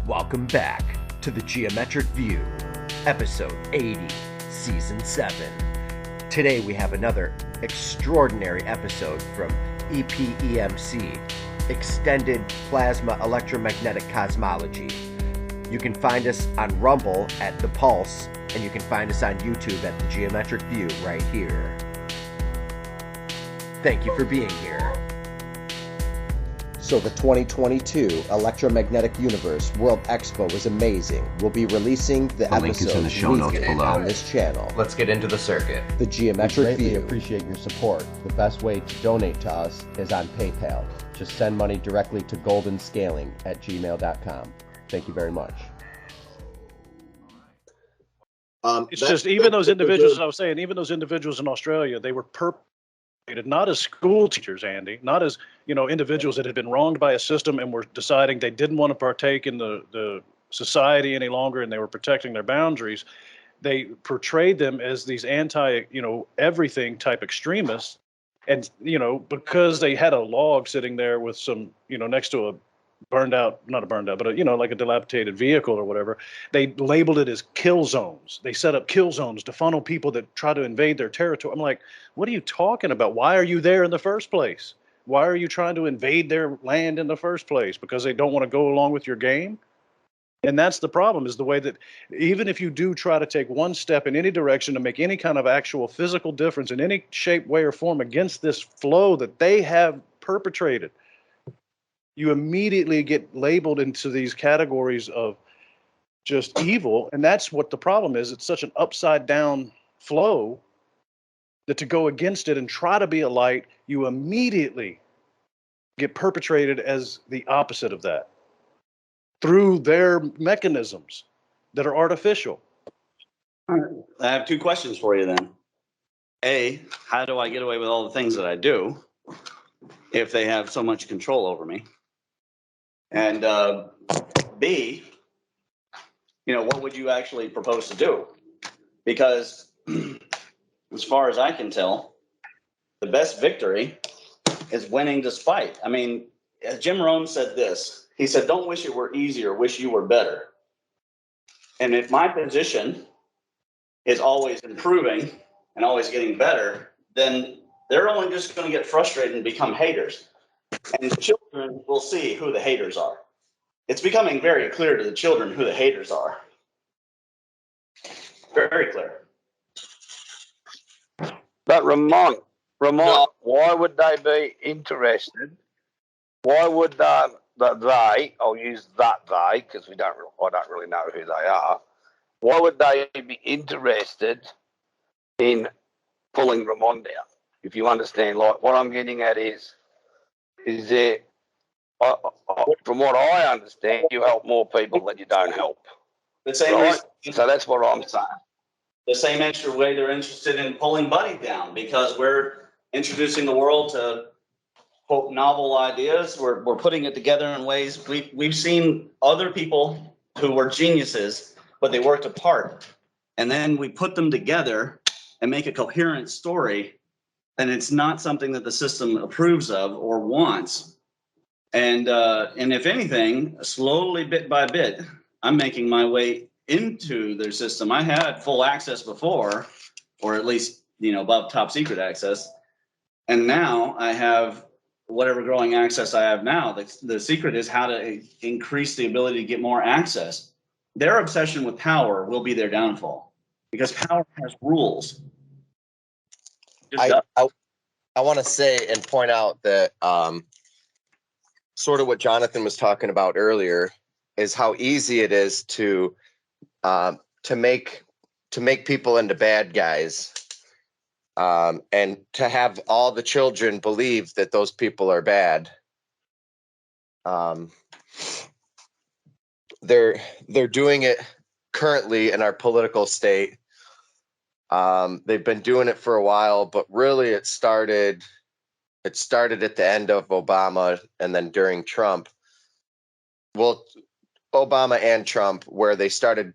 Welcome back to the Geometric View, episode 80, season 7. Today we have another extraordinary episode from EPEMC Extended Plasma Electromagnetic Cosmology. You can find us on Rumble at The Pulse, and you can find us on YouTube at the Geometric View right here. Thank you for being here. So the 2022 Electromagnetic Universe World Expo was amazing. We'll be releasing the link is in the show notes below on this channel. Let's get into the circuit. The Geometric We View. appreciate your support. The best way to donate to us is on PayPal. Just send money directly to goldenscaling@gmail.com. Thank you very much. It's just even those individuals, as I was saying, even those individuals in Australia, they were perpetrated not as school teachers, Andy, not as individuals that had been wronged by a system and were deciding they didn't want to partake in the society any longer, and they were protecting their boundaries. They portrayed them as these everything type extremists, and because they had a log sitting there with some next to a not a burned out, but like a dilapidated vehicle or whatever, they labeled it as kill zones. They set up kill zones to funnel people that try to invade their territory. I'm like, what are you talking about? Why are you there in the first place? Why are you trying to invade their land in the first place? Because they don't want to go along with your game? And that's the problem, is the way that even if you do try to take one step in any direction to make any kind of actual physical difference in any shape, way, or form against this flow that they have perpetrated, you immediately get labeled into these categories of just evil. And that's what the problem is. It's such an upside down flow that to go against it and try to be a light, you immediately get perpetrated as the opposite of that through their mechanisms that are artificial. All right. I have two questions for you then. A, how do I get away with all the things that I do if they have so much control over me? And B, what would you actually propose to do? Because as far as I can tell, the best victory is winning despite. I mean, Jim Rohn said this. He said, don't wish it were easier, wish you were better. And if my position is always improving and always getting better, then they're only just going to get frustrated and become haters. And the children will see who the haters are. It's becoming very clear to the children who the haters are. Very clear. But Ramon, why would they be interested? Why would they, I'll use that they, because I don't really know who they are. Why would they be interested in pulling Ramon down? If you understand, like what I'm getting at is there, from what I understand, you help more people than you don't help. The same right? reason, So that's what I'm saying. the same extra way they're interested in pulling Buddy down, because we're introducing the world to quote novel ideas. We're putting it together in ways we've seen other people who were geniuses, but they worked apart, and then we put them together and make a coherent story. And it's not something that the system approves of or wants. And if anything, slowly, bit by bit, I'm making my way into their system. I had full access before, or at least, above top secret access. And now I have whatever growing access I have now. The secret is how to increase the ability to get more access. Their obsession with power will be their downfall, because power has rules. I want to say and point out that sort of what Jonathan was talking about earlier is how easy it is to make people into bad guys, and to have all the children believe that those people are bad. They're doing it currently in our political state. They've been doing it for a while, but really it started at the end of Obama and then during Trump. Well, Obama and Trump, where they started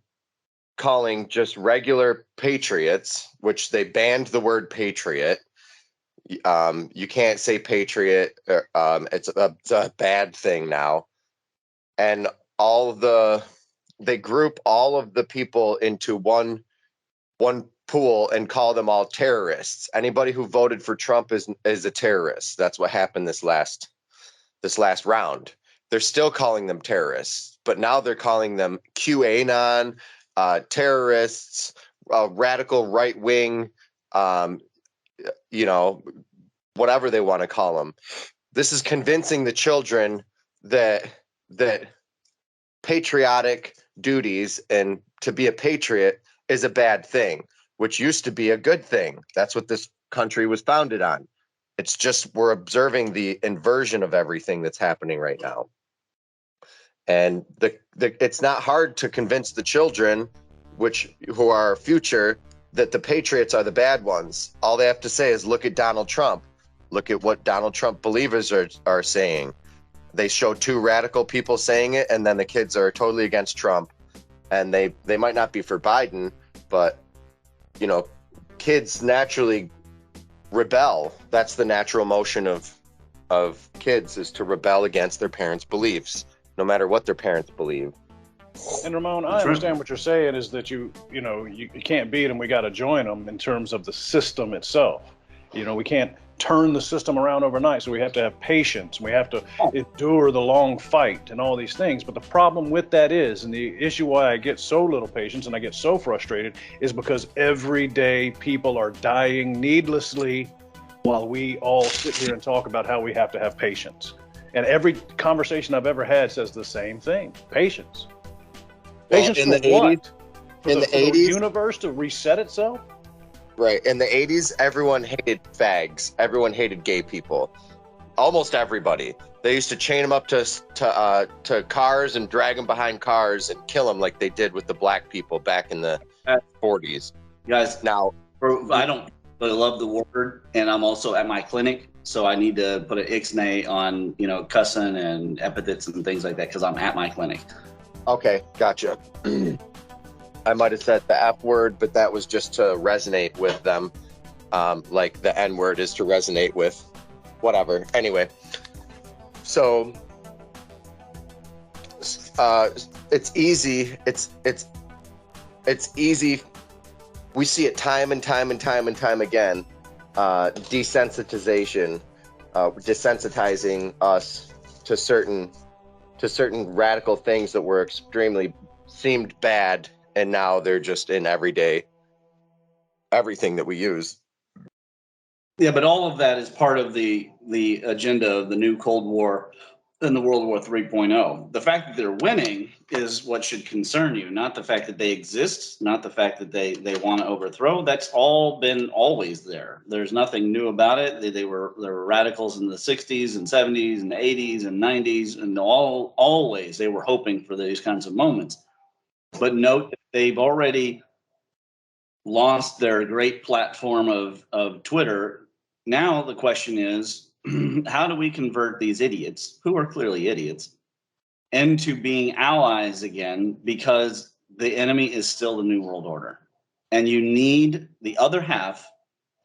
calling just regular patriots, which they banned the word patriot. You can't say patriot. It's a bad thing now. And they group all of the people into one pool and call them all terrorists. Anybody who voted for Trump is a terrorist. That's what happened this last round. They're still calling them terrorists, but now they're calling them QAnon, terrorists, radical right wing, whatever they want to call them. This is convincing the children that patriotic duties and to be a patriot is a bad thing, which used to be a good thing. That's what this country was founded on. It's just we're observing the inversion of everything that's happening right now. And it's not hard to convince the children, who are our future, that the patriots are the bad ones. All they have to say is look at Donald Trump. Look at what Donald Trump believers are saying. They show two radical people saying it, and then the kids are totally against Trump. And they might not be for Biden, but kids naturally rebel. That's the natural motion of kids, is to rebel against their parents' beliefs, no matter what their parents believe. And Ramon, I understand what you're saying is that you can't beat them. We got to join them in terms of the system itself. We can't turn the system around overnight. So we have to have patience. We have to endure the long fight and all these things. But the problem with that is, and the issue why I get so little patience and I get so frustrated, is because every day people are dying needlessly while we all sit here and talk about how we have to have patience. And every conversation I've ever had says the same thing: patience. Patience in for the what? 80s, For the universe to reset itself? Right. In the 80s, everyone hated fags. Everyone hated gay people. Almost everybody. They used to chain them up to cars and drag them behind cars and kill them like they did with the black people back in the 40s. Guys, now I don't really love the word, and I'm also at my clinic, so I need to put an ixnay on cussing and epithets and things like that because I'm at my clinic. Okay, gotcha. I might have said the F word, but that was just to resonate with them. Like the N word is to resonate with whatever. Anyway, so it's easy. It's easy. We see it time and time again. Desensitization, desensitizing us to certain radical things that were extremely seemed bad, and now they're just in everything that we use. Yeah, but all of that is part of the agenda of the new Cold War and the World War 3.0. The fact that they're winning is what should concern you, not the fact that they exist, not the fact that they want to overthrow. That's all been always there. There's nothing new about it. They were radicals in the 60s and 70s and 80s and 90s, and always they were hoping for these kinds of moments. But note that they've already lost their great platform of Twitter. Now the question is, how do we convert these idiots, who are clearly idiots, into being allies again? Because the enemy is still the New World Order. And you need the other half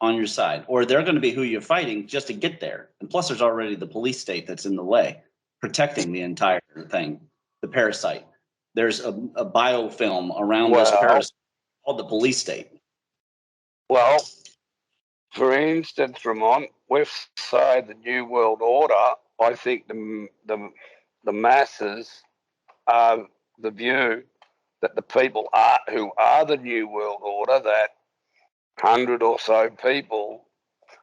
on your side, or they're going to be who you're fighting just to get there. And plus, there's already the police state that's in the way, protecting the entire thing, the parasite. There's a biofilm around this parasite called the police state. Well, for instance, Ramon, with, say, the New World Order, I think the masses are the view that the people who are the New World Order, that 100 or so people,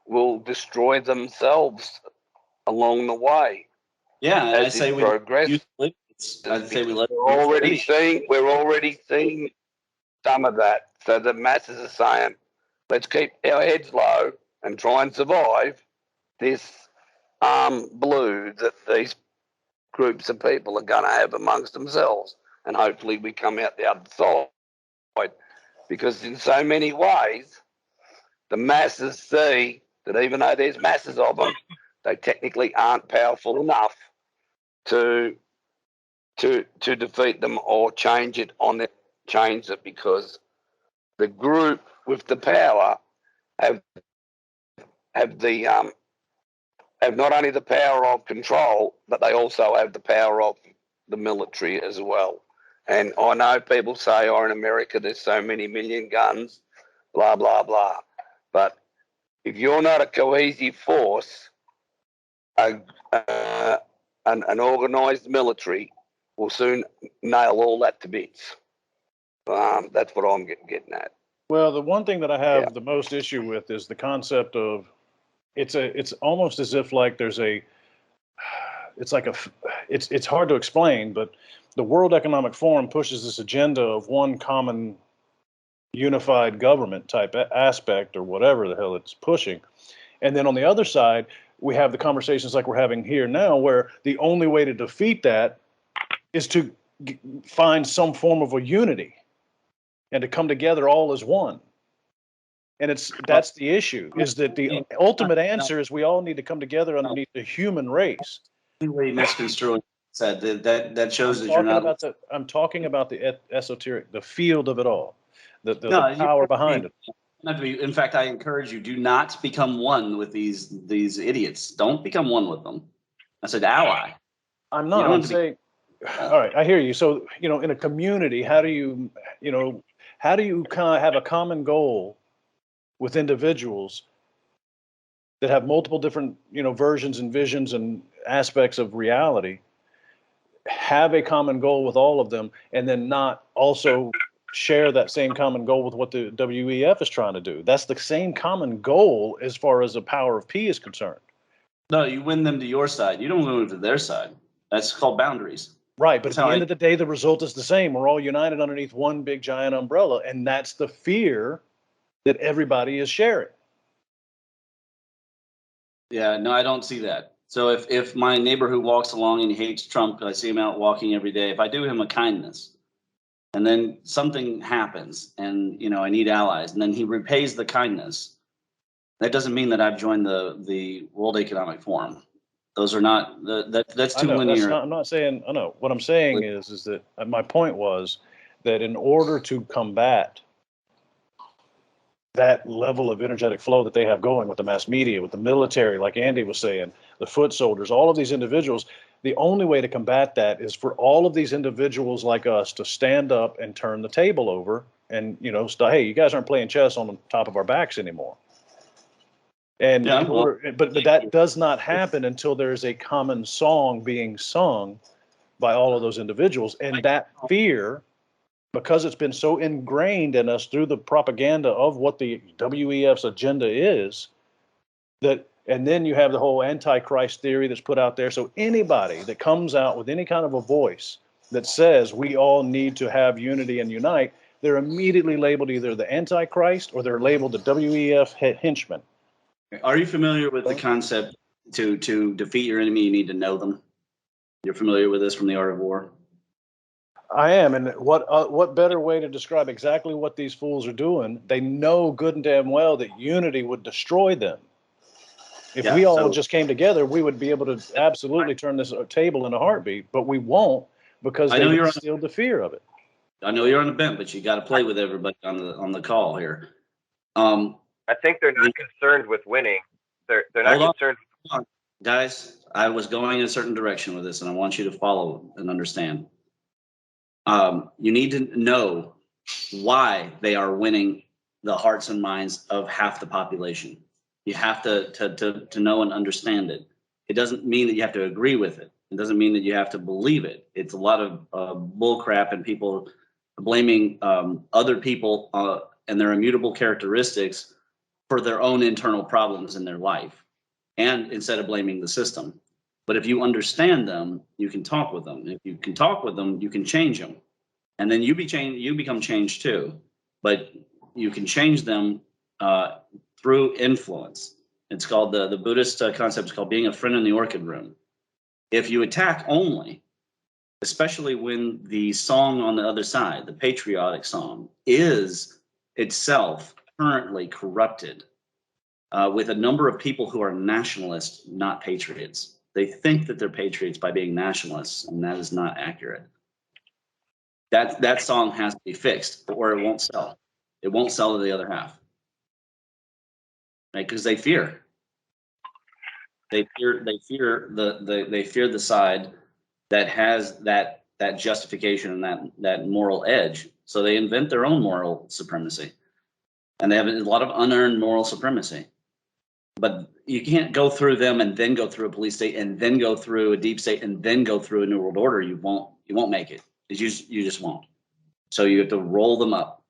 will destroy themselves along the way. Yeah, and as it progresses. We're already seeing some of that. So the masses are saying, let's keep our heads low and try and survive this blue that these groups of people are going to have amongst themselves. And hopefully we come out the other side. Because in so many ways, the masses see that even though there's masses of them, they technically aren't powerful enough to defeat them or change it, because the group with the power have not only the power of control, but they also have the power of the military as well. And I know people say, oh, in America there's so many million guns, blah, blah, blah. But if you're not a cohesive force, an organised military will soon nail all that to bits. That's what I'm getting at. Well, the one thing that I have the most issue with is the concept of it's almost as if like there's it's hard to explain, but the World Economic Forum pushes this agenda of one common unified government type aspect or whatever the hell it's pushing. And then on the other side, we have the conversations like we're having here now, where the only way to defeat that is to find some form of a unity and to come together all as one. And that's the issue, is that the ultimate answer is we all need to come together underneath the human race. Misconstruing said that shows that you're not. I'm talking about the esoteric, the field of it all, the power behind it. Not to be, in fact, I encourage you, do not become one with these idiots. Don't become one with them. I said ally. I'm not. I'm saying, all right, I hear you. So, in a community, how do you kind of have a common goal with individuals that have multiple different, versions and visions and aspects of reality, have a common goal with all of them, and then not also share that same common goal with what the WEF is trying to do? That's the same common goal as far as the power of P is concerned. No, you win them to your side. You don't win them to their side. That's called boundaries. Right, but at the end of the day, the result is the same. We're all united underneath one big giant umbrella, and that's the fear that everybody is sharing. Yeah, no, I don't see that. So if my neighbor who walks along and he hates Trump, I see him out walking every day, if I do him a kindness, and then something happens and, I need allies, and then he repays the kindness, that doesn't mean that I've joined the World Economic Forum. Those are not, that's too linear. I'm not saying, I know. What I'm saying is that my point was that in order to combat that level of energetic flow that they have going with the mass media, with the military, like Andy was saying, the foot soldiers, all of these individuals, the only way to combat that is for all of these individuals like us to stand up and turn the table over and, hey, you guys aren't playing chess on the top of our backs anymore. And but that does not happen until there's a common song being sung by all of those individuals. And that fear, because it's been so ingrained in us through the propaganda of what the WEF's agenda is, and then you have the whole Antichrist theory that's put out there. So anybody that comes out with any kind of a voice that says we all need to have unity and unite, they're immediately labeled either the Antichrist or they're labeled the WEF henchman. Are you familiar with the concept to defeat your enemy, you need to know them? You're familiar with this from the Art of War? I am, and what better way to describe exactly what these fools are doing? They know good and damn well that unity would destroy them. If we all just came together, we would be able to absolutely turn this table in a heartbeat, but we won't because they instilled the fear of it. I know you're on the bench, but you got to play with everybody on the call here. I think they're not concerned with winning. They're not concerned. Guys, I was going in a certain direction with this, and I want you to follow and understand. You need to know why they are winning the hearts and minds of half the population. You have to know and understand it. It doesn't mean that you have to agree with it. It doesn't mean that you have to believe it. It's a lot of bull crap and people blaming other people and their immutable characteristics for their own internal problems in their life, and instead of blaming the system. But if you understand them, you can talk with them. If you can talk with them, you can change them. And then you become changed too. But you can change them through influence. It's called, the Buddhist concept is called being a friend in the orchid room. If you attack only, especially when the song on the other side, the patriotic song, is itself currently corrupted with a number of people who are nationalists, not patriots. They think that they're patriots by being nationalists, and that is not accurate. That song has to be fixed, or it won't sell. It won't sell to the other half, right? Because they fear. They fear the side that has that that justification and that moral edge. So they invent their own moral supremacy. And they have a lot of unearned moral supremacy. But you can't go through them and then go through a police state and then go through a deep state and then go through a new world order. You won't make it. You just won't. So you have to roll them up.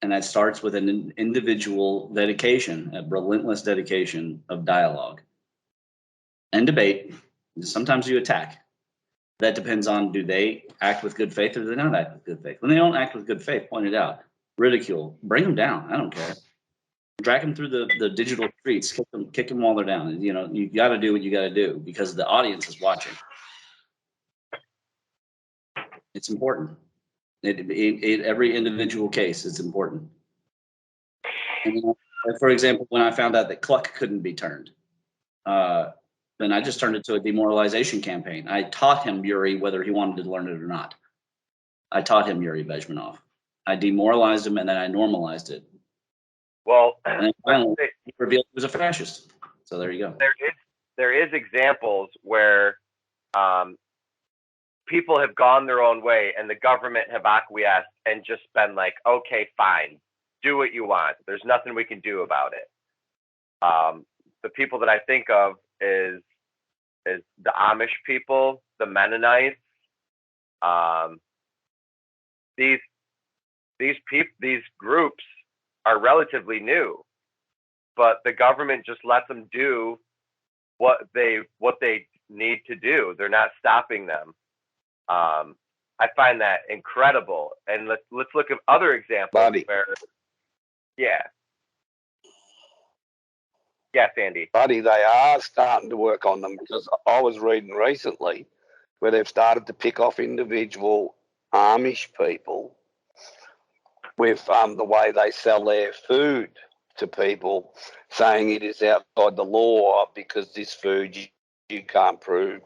And that starts with an individual dedication, a relentless dedication of dialogue and debate. Sometimes you attack. That depends on, do they act with good faith or do they not act with good faith? When they don't act with good faith, point it out. Ridicule. Bring them down. I don't care. Drag them through the digital streets. Kick them while they're down. You know, you got to do what you got to do because the audience is watching. It's important. Every individual case is important. And, for example, when I found out that Cluck couldn't be turned, then I just turned it to a demoralization campaign. I taught him Yuri whether he wanted to learn it or not. I taught him Yuri Bezmenov. I demoralized him and then I normalized it. Well, and then finally, he revealed he was a fascist. So there you go. There is examples where people have gone their own way and the government have acquiesced and just been like, okay, fine, do what you want. There's nothing we can do about it. The people that I think of is the Amish people, the Mennonites. These groups are relatively new, but the government just lets them do what they need to do. They're not stopping them. I find that incredible. And let's look at other examples where, yeah, Sandy. Buddy, they are starting to work on them because I was reading recently where they've started to pick off individual Amish people with the way they sell their food to people, saying it is outside the law because this food you can't prove.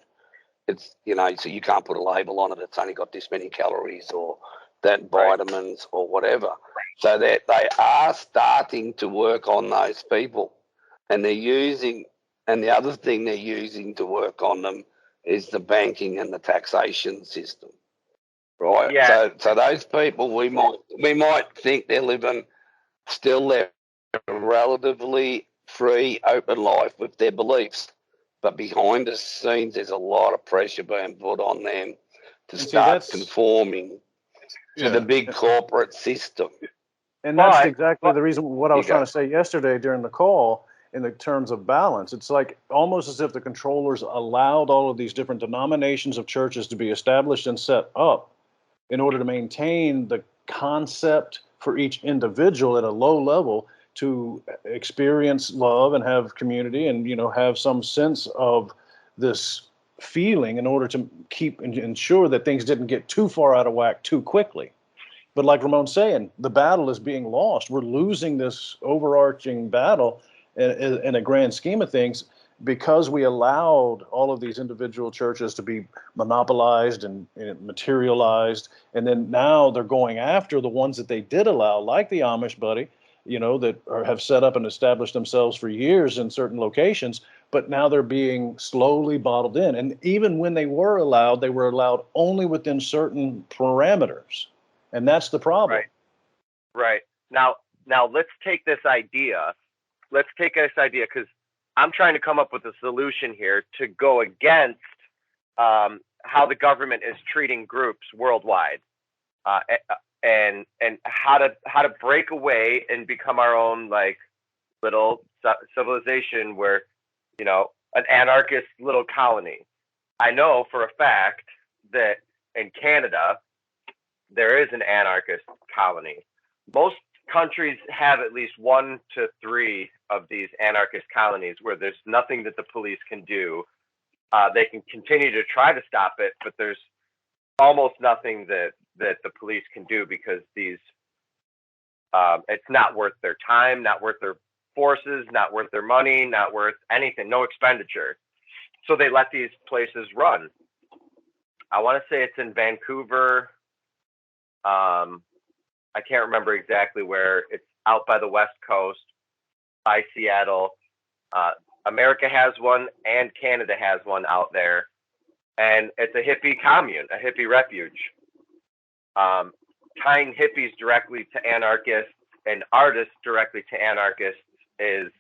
It's, so you can't put a label on it. It's only got this many calories or that vitamins or whatever. So that they are starting to work on those people. And the other thing they're using to work on them is the banking and the taxation system. Right. Yeah. So those people we might think they're living still their relatively free, open life with their beliefs. But behind the scenes there's a lot of pressure being put on them to start conforming to the big corporate system. And that's exactly the reason what I was trying to say yesterday during the call in the terms of balance. It's like almost as if the controllers allowed all of these different denominations of churches to be established and set up in order to maintain the concept for each individual at a low level to experience love and have community and, have some sense of this feeling in order to keep and ensure that things didn't get too far out of whack too quickly. But like Ramon's saying, the battle is being lost. We're losing this overarching battle in a grand scheme of things because we allowed all of these individual churches to be monopolized and materialized. And then now they're going after the ones that they did allow, like the Amish, buddy, that have set up and established themselves for years in certain locations. But now they're being slowly bottled in. And even when they were allowed only within certain parameters. And that's the problem. Right. Now let's take this idea. Because I'm trying to come up with a solution here to go against how the government is treating groups worldwide, and how to break away and become our own like little civilization where an anarchist little colony. I know for a fact that in Canada there is an anarchist colony. Most countries have at least 1 to 3 of these anarchist colonies where there's nothing that the police can do. They can continue to try to stop it, but there's almost nothing that the police can do because these it's not worth their time, not worth their forces, not worth their money, not worth anything, no expenditure. So they let these places run. I want to say it's in Vancouver. I can't remember exactly where. It's out by the West Coast, by Seattle. America has one and Canada has one out there. and it's a hippie commune, a hippie refuge. Tying hippies directly to anarchists and artists directly to anarchists is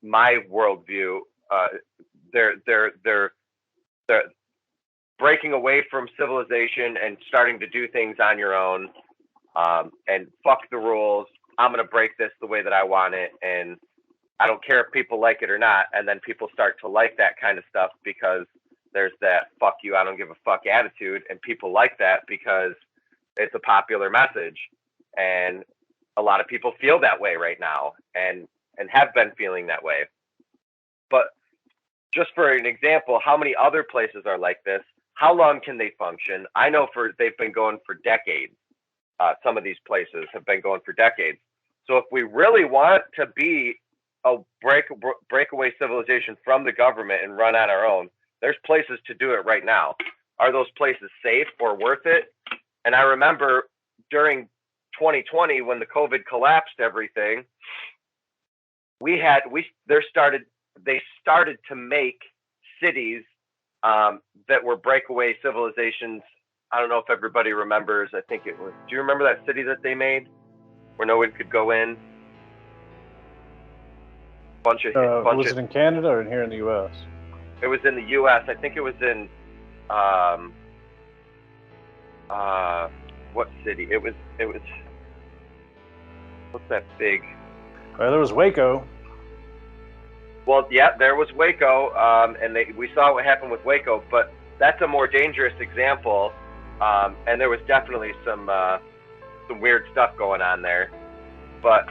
my worldview. They're breaking away from civilization and starting to do things on your own, and fuck the rules. I'm gonna break this the way that I want it, and I don't care if people like it or not. And then people start to like that kind of stuff because there's that fuck you, I don't give a fuck attitude, and people like that because it's a popular message, and a lot of people feel that way right now, and have been feeling that way. But just for an example, how many other places are like this? How long can they function? I know they've been going for decades. Some of these places have been going for decades. So if we really want to be a breakaway civilization from the government and run on our own, there's places to do it right now. Are those places safe or worth it? And I remember during 2020 when the COVID collapsed everything, they started to make cities that were breakaway civilizations. I don't know if everybody remembers. I think it was. Do you remember that city that they made where no one could go in? Was it in Canada or here in the U.S.? It was in the U.S. I think it was in what city? It was. What's that big? Well, there was Waco. Well, yeah, there was Waco, and we saw what happened with Waco, but that's a more dangerous example, and there was definitely some weird stuff going on there. But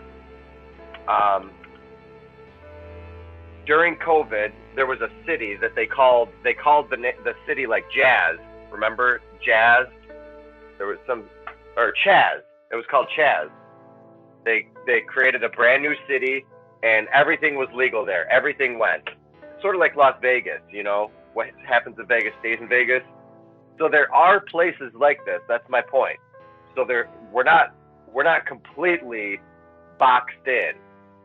during COVID, there was a city that they called the city like Jazz. Remember Jazz? There was Chaz. It was called Chaz. They created a brand new city, and everything was legal there. Everything went. Sort of like Las Vegas, you know? What happens in Vegas stays in Vegas. So there are places like this. That's my point. So we're not completely boxed in.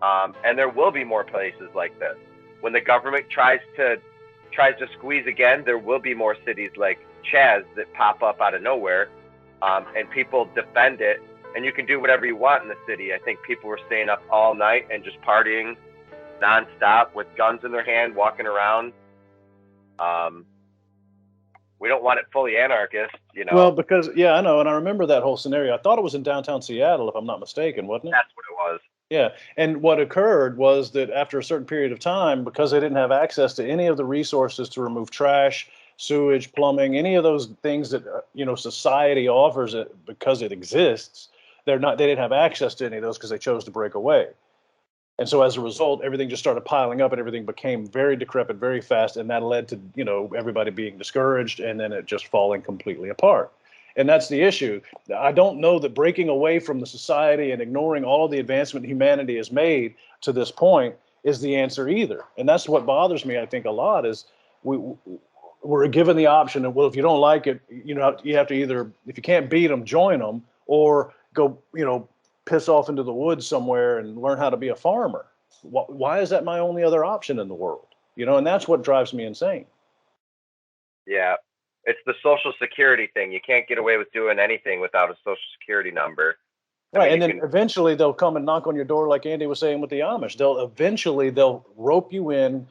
And there will be more places like this. When the government tries to squeeze again, there will be more cities like Chaz that pop up out of nowhere, and people defend it. And you can do whatever you want in the city. I think people were staying up all night and just partying nonstop with guns in their hand, walking around. We don't want it fully anarchist, you know. Well, because I know, and I remember that whole scenario. I thought it was in downtown Seattle, if I'm not mistaken, wasn't it? That's what it was. Yeah, and what occurred was that after a certain period of time, because they didn't have access to any of the resources to remove trash, sewage, plumbing, any of those things that society offers it because it exists, they didn't have access to any of those because they chose to break away. And so as a result, everything just started piling up and everything became very decrepit very fast. And that led to, everybody being discouraged and then it just falling completely apart. And that's the issue. I don't know that breaking away from the society and ignoring all the advancement humanity has made to this point is the answer either. And that's what bothers me, I think, a lot is we're given the option of, well, if you don't like it, you have to either, if you can't beat them, join them, or go, piss off into the woods somewhere and learn how to be a farmer. Why is that my only other option in the world? And that's what drives me insane. Yeah. It's the Social Security thing. You can't get away with doing anything without a Social Security number. Right. And then eventually they'll come and knock on your door like Andy was saying with the Amish. They'll rope you in,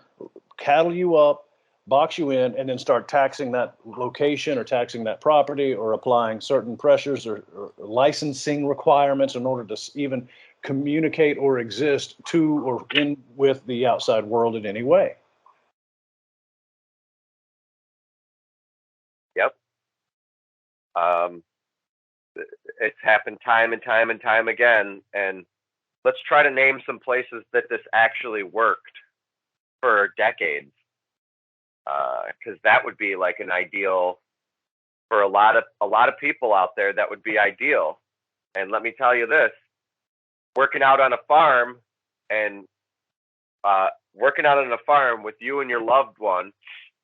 cattle you up, box you in, and then start taxing that location or taxing that property or applying certain pressures or licensing requirements in order to even communicate or exist to or in with the outside world in any way. Yep. It's happened time and time and time again. And let's try to name some places that this actually worked for decades. Because that would be like an ideal for a lot of people out there. That would be ideal. And let me tell you this: working out on a farm with you and your loved one,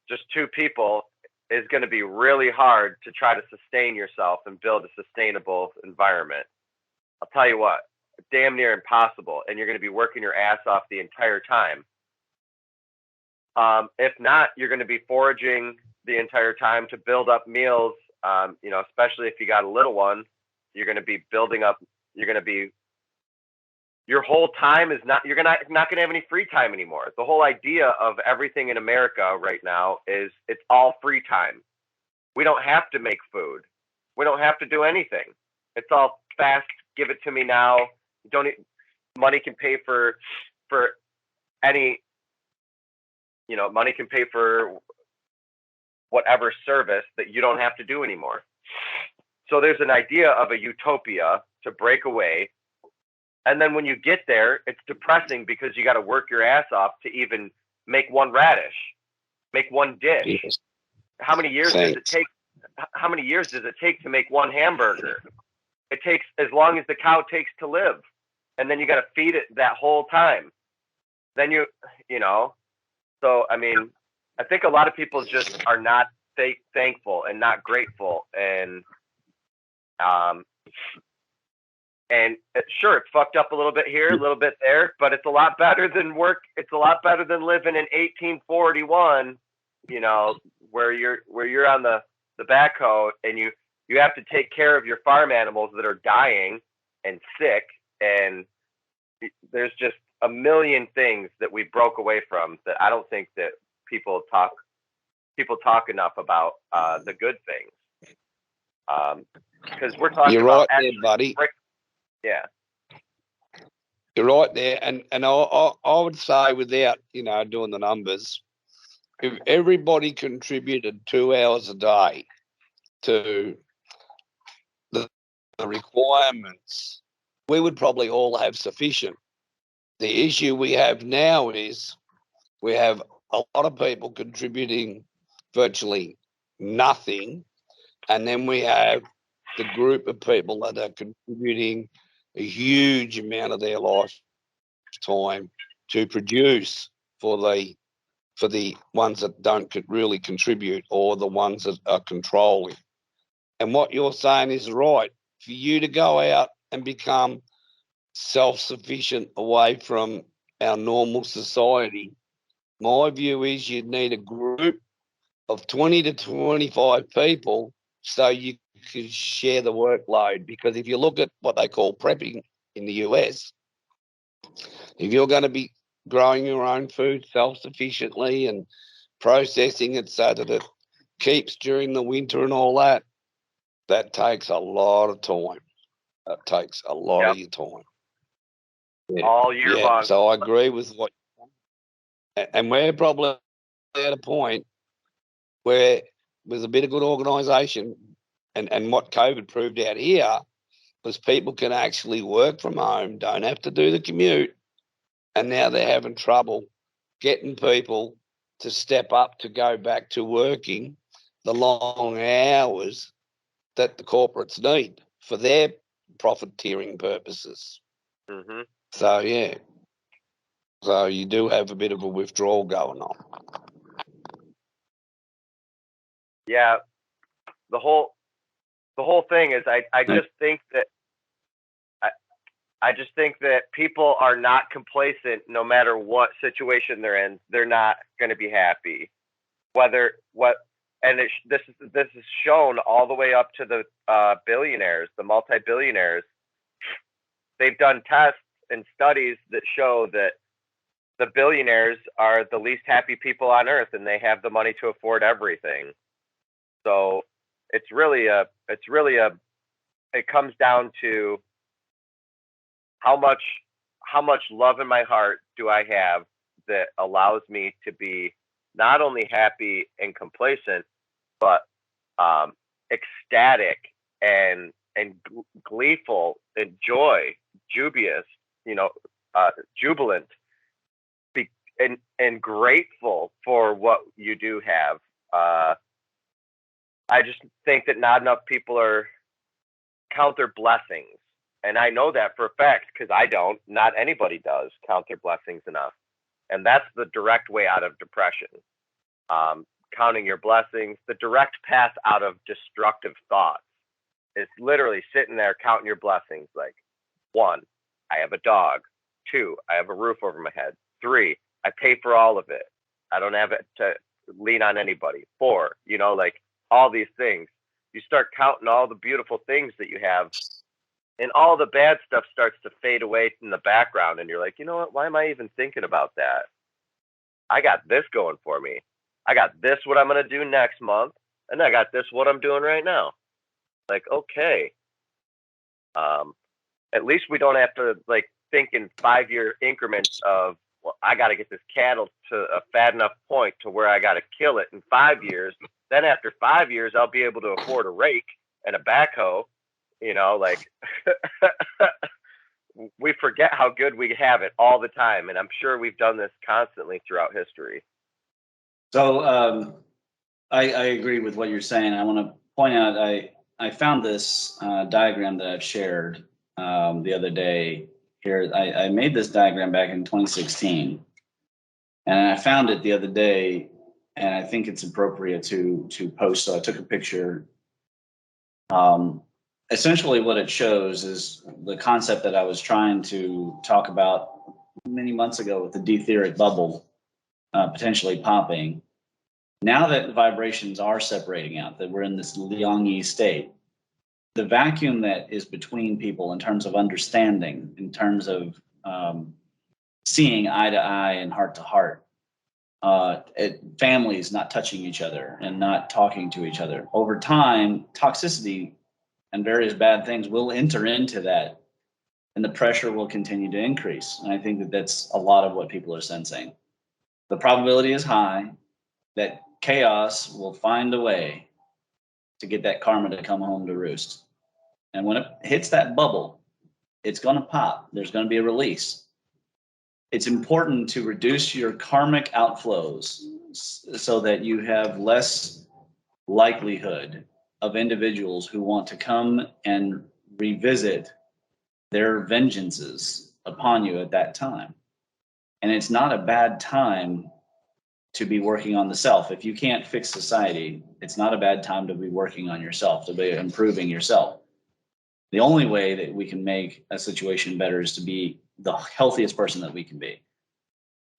just two people, is going to be really hard to try to sustain yourself and build a sustainable environment. I'll tell you what, damn near impossible, and you're going to be working your ass off the entire time. If not, you're going to be foraging the entire time to build up meals. Especially if you got a little one, you're going to be building up. Your whole time is not. You're not going to have any free time anymore. The whole idea of everything in America right now is it's all free time. We don't have to make food. We don't have to do anything. It's all fast. Give it to me now. Money can pay for any. Money can pay for whatever service that you don't have to do anymore. So there's an idea of a utopia to break away. And then when you get there, it's depressing because you got to work your ass off to even make one radish, make one dish. Yes. How many years does it take? How many years does it take to make one hamburger? It takes as long as the cow takes to live. And then you got to feed it that whole time. Then so, I mean, I think a lot of people just are not thankful and not grateful. And sure, it's fucked up a little bit here, a little bit there, but it's a lot better than It's a lot better than living in 1841, where you're on the backhoe and you have to take care of your farm animals that are dying and sick. And there's just a million things that we broke away from that I don't think that people talk enough about the good things. Because we're talking You're about right there, buddy. Yeah. You're right there. And I would say, without, doing the numbers, if everybody contributed 2 hours a day to the requirements, we would probably all have sufficient. The issue we have now is we have a lot of people contributing virtually nothing, and then we have the group of people that are contributing a huge amount of their lifetime to produce for the ones that don't really contribute, or the ones that are controlling. And what you're saying is right. For you to go out and become self-sufficient away from our normal society, my view is you'd need a group of 20 to 25 people so you can share the workload. Because if you look at what they call prepping in the US, if you're going to be growing your own food self-sufficiently and processing it so that it keeps during the winter and all that, that takes a lot of time. That takes a lot of your time. Yeah. All year long. So I agree with what, and we're probably at a point where, with a bit of good organisation, and what COVID proved out here was people can actually work from home, don't have to do the commute, and now they're having trouble getting people to step up to go back to working the long hours that the corporates need for their profiteering purposes. Mm-hmm. So, yeah. So you do have a bit of a withdrawal going on. Yeah. The whole thing is I just think that I just think that people are not complacent no matter what situation they're in. They're not going to be happy. This is shown all the way up to the billionaires, the multi-billionaires. They've done tests and studies that show that the billionaires are the least happy people on earth, and they have the money to afford everything. So it comes down to how much love in my heart do I have that allows me to be not only happy and complacent, but ecstatic and gleeful and jubilant, and grateful for what you do have. I just think that not enough people count their blessings. And I know that for a fact because I don't. Not anybody does count their blessings enough. And that's the direct way out of depression. Counting your blessings, the direct path out of destructive thoughts is literally sitting there counting your blessings. Like, 1, I have a dog. 2, I have a roof over my head. 3, I pay for all of it. I don't have it to lean on anybody. 4, you know, like all these things. You start counting all the beautiful things that you have, and all the bad stuff starts to fade away in the background. And you're like, you know what? Why am I even thinking about that? I got this going for me. I got this, what I'm going to do next month. And I got this, what I'm doing right now. Like, okay. At least we don't have to like think in 5-year increments of, well, I got to get this cattle to a fat enough point to where I got to kill it in 5 years. Then after 5 years, I'll be able to afford a rake and a backhoe. You know, like we forget how good we have it all the time. And I'm sure we've done this constantly throughout history. So I agree with what you're saying. I want to point out, I found this diagram that I've shared the other day here. I made this diagram back in 2016, and I found it the other day, and I think it's appropriate to post. So I took a picture. Essentially, what it shows is the concept that I was trying to talk about many months ago with the detheric bubble potentially popping. Now that the vibrations are separating out, that we're in this Liang-Yi state, the vacuum that is between people in terms of understanding, in terms of seeing eye to eye and heart to heart, families not touching each other and not talking to each other, over time, toxicity and various bad things will enter into that, and the pressure will continue to increase. And I think that that's a lot of what people are sensing. The probability is high that chaos will find a way to get that karma to come home to roost. And when it hits that bubble, it's going to pop. There's going to be a release. It's important to reduce your karmic outflows so that you have less likelihood of individuals who want to come and revisit their vengeances upon you at that time. And it's not a bad time to be working on the self. If you can't fix society, it's not a bad time to be working on yourself, to be improving yourself. The only way that we can make a situation better is to be the healthiest person that we can be.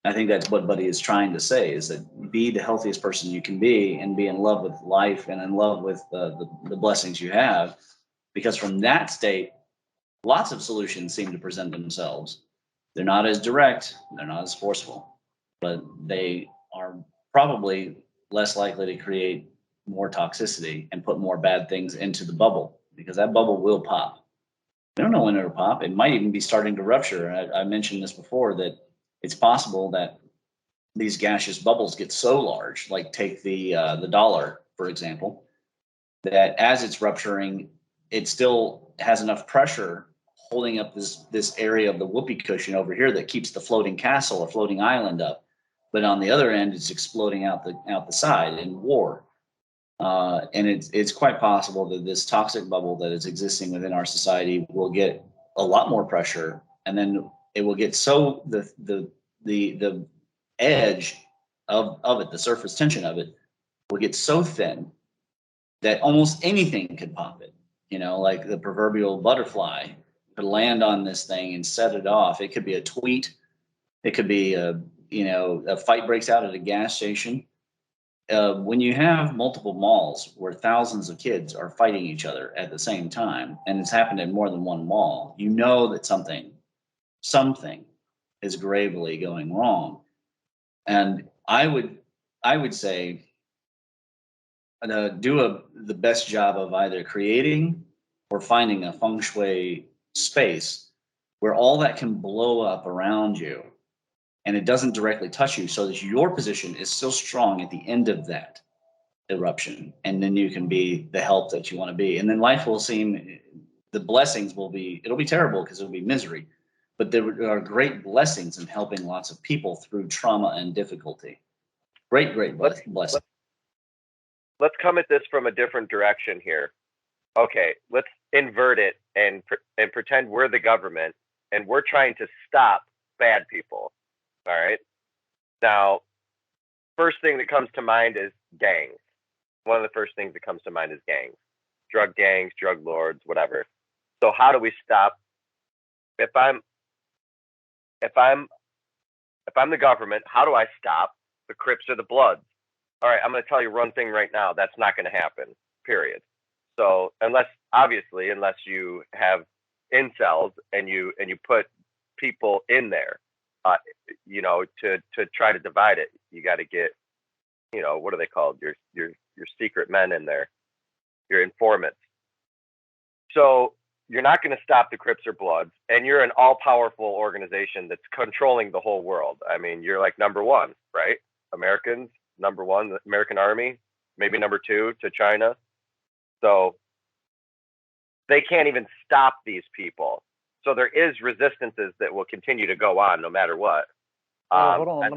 I think that's what Buddy is trying to say, is that be the healthiest person you can be and be in love with life and in love with the blessings you have. Because from that state, lots of solutions seem to present themselves. They're not as direct, they're not as forceful, but they are probably less likely to create more toxicity and put more bad things into the bubble, because that bubble will pop. We don't know when it'll pop. It might even be starting to rupture. I mentioned this before, that it's possible that these gaseous bubbles get so large, like take the dollar, for example, that as it's rupturing, it still has enough pressure holding up this area of the whoopee cushion over here that keeps the floating castle or floating island up. But on the other end, it's exploding out the side in war. And it's quite possible that this toxic bubble that is existing within our society will get a lot more pressure, and then it will get so the edge of it, the surface tension of it, will get so thin that almost anything could pop it. You know, like the proverbial butterfly could land on this thing and set it off. It could be a tweet. It could be a fight breaks out at a gas station. When you have multiple malls where thousands of kids are fighting each other at the same time, and it's happened in more than one mall, you know that something is gravely going wrong. And I would say do the best job of either creating or finding a feng shui space where all that can blow up around you and it doesn't directly touch you, so that your position is still strong at the end of that eruption. And then you can be the help that you want to be. And then life will seem, the blessings will be, it'll be terrible because it'll be misery, but there are great blessings in helping lots of people through trauma and difficulty. Great blessings. Let's come at this from a different direction here. Okay, let's invert it and pretend we're the government and we're trying to stop bad people. All right. Now, first thing that comes to mind is gangs. One of the first things that comes to mind is gangs, drug lords, whatever. So how do we stop? If I'm the government, how do I stop the Crips or the Bloods. All right, I'm going to tell you one thing right now. That's not going to happen, period. So unless you have incels and you put people in there, to try to divide it, you got to get, what are they called? Your secret men in there, your informants. So you're not going to stop the Crips or Bloods, and you're an all-powerful organization that's controlling the whole world. I mean, you're like number one, right? Americans, number one, the American Army, maybe number two to China. So they can't even stop these people. So there is resistances that will continue to go on no matter what. Hold on,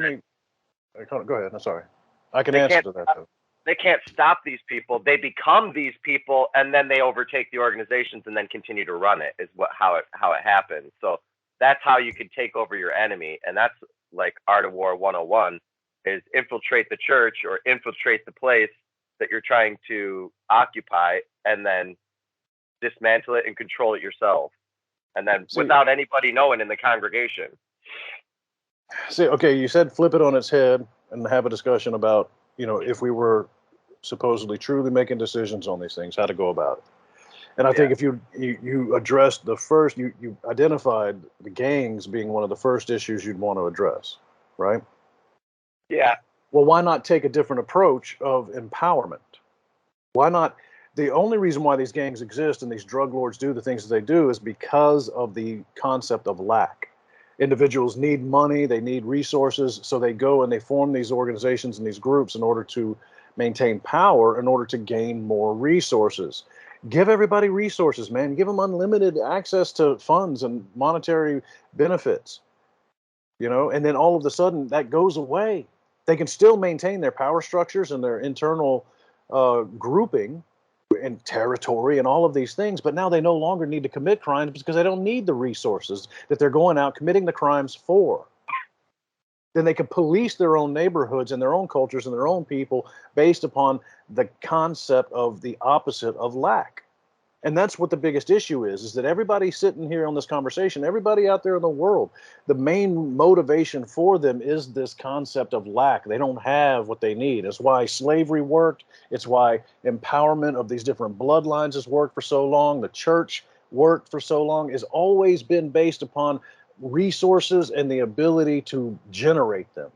go ahead. I'm sorry. I can answer to that, though. They can't stop these people. They become these people, and then they overtake the organizations and then continue to run it, is how it happens. So that's how you can take over your enemy. And that's like Art of War 101, is infiltrate the church or infiltrate the place that you're trying to occupy, and then dismantle it and control it yourself. And then without anybody knowing in the congregation. See, okay, you said flip it on its head and have a discussion about, if we were supposedly truly making decisions on these things, how to go about it. And I think if you addressed the first, you identified the gangs being one of the first issues you'd want to address, right? Yeah. Well, why not take a different approach of empowerment? Why not? The only reason why these gangs exist and these drug lords do the things that they do is because of the concept of lack. Individuals need money, they need resources, so they go and they form these organizations and these groups in order to maintain power, in order to gain more resources. Give everybody resources, man. Give them unlimited access to funds and monetary benefits, and then all of a sudden that goes away. They can still maintain their power structures and their internal grouping and territory and all of these things, but now they no longer need to commit crimes because they don't need the resources that they're going out committing the crimes for. Then they can police their own neighborhoods and their own cultures and their own people based upon the concept of the opposite of lack. And that's what the biggest issue is that everybody sitting here on this conversation, everybody out there in the world, the main motivation for them is this concept of lack. They don't have what they need. It's why slavery worked. It's why empowerment of these different bloodlines has worked for so long. The church worked for so long. It's always been based upon resources and the ability to generate them.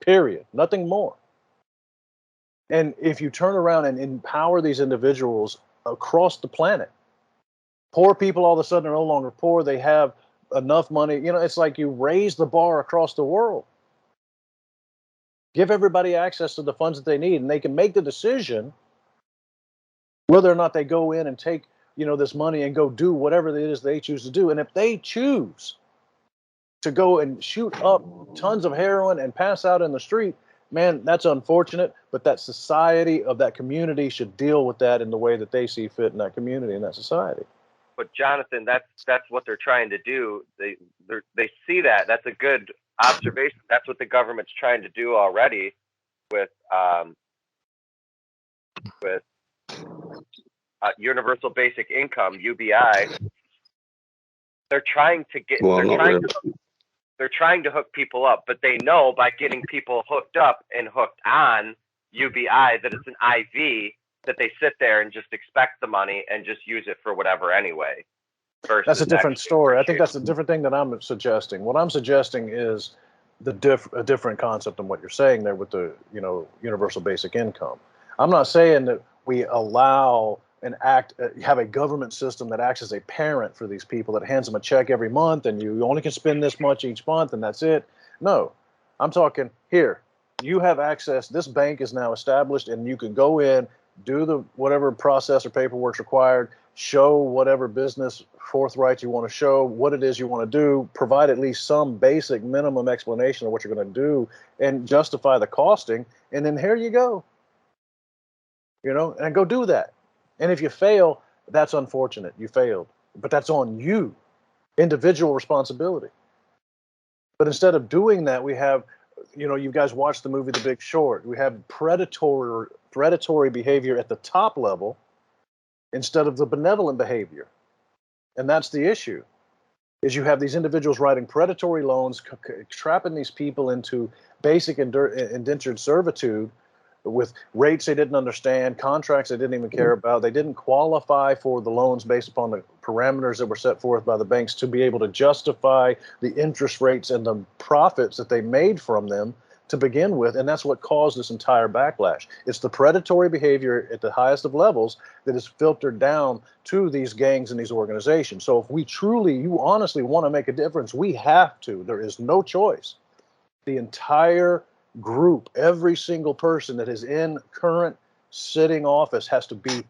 Period. Nothing more. And if you turn around and empower these individuals across the planet, poor people all of a sudden are no longer poor. They have enough money. It's like you raise the bar across the world. Give everybody access to the funds that they need, and they can make the decision whether or not they go in and take, this money and go do whatever it is they choose to do. And if they choose to go and shoot up tons of heroin and pass out in the street, man, that's unfortunate, but that society of that community should deal with that in the way that they see fit in that community and that society. But Jonathan, that's what they're trying to do. They see that. That's a good observation. That's what the government's trying to do already with universal basic income, UBI. They're trying to get. They're trying to hook people up, but they know by getting people hooked up and hooked on UBI that it's an IV that they sit there and just expect the money and just use it for whatever anyway. That's a different story. I think that's a different thing that I'm suggesting. What I'm suggesting is a different concept than what you're saying there with the universal basic income. I'm not saying that we allow have a government system that acts as a parent for these people, that hands them a check every month and you only can spend this much each month and that's it. No, I'm talking here. You have access. This bank is now established and you can go in, do the whatever process or paperwork's required, show whatever business forthright you want to show, what it is you want to do, provide at least some basic minimum explanation of what you're going to do and justify the costing. And then here you go, and go do that. And if you fail, that's unfortunate. You failed, but that's on you, individual responsibility. But instead of doing that, we have, you guys watched the movie The Big Short. We have predatory behavior at the top level instead of the benevolent behavior. And that's the issue. is you have these individuals writing predatory loans, trapping these people into basic indentured servitude with rates they didn't understand, contracts they didn't even care about. They didn't qualify for the loans based upon the parameters that were set forth by the banks to be able to justify the interest rates and the profits that they made from them to begin with. And that's what caused this entire backlash. It's the predatory behavior at the highest of levels that is filtered down to these gangs and these organizations. So if we truly, you honestly want to make a difference, we have to. There is no choice. The entire group, every single person that is in current sitting office has to be,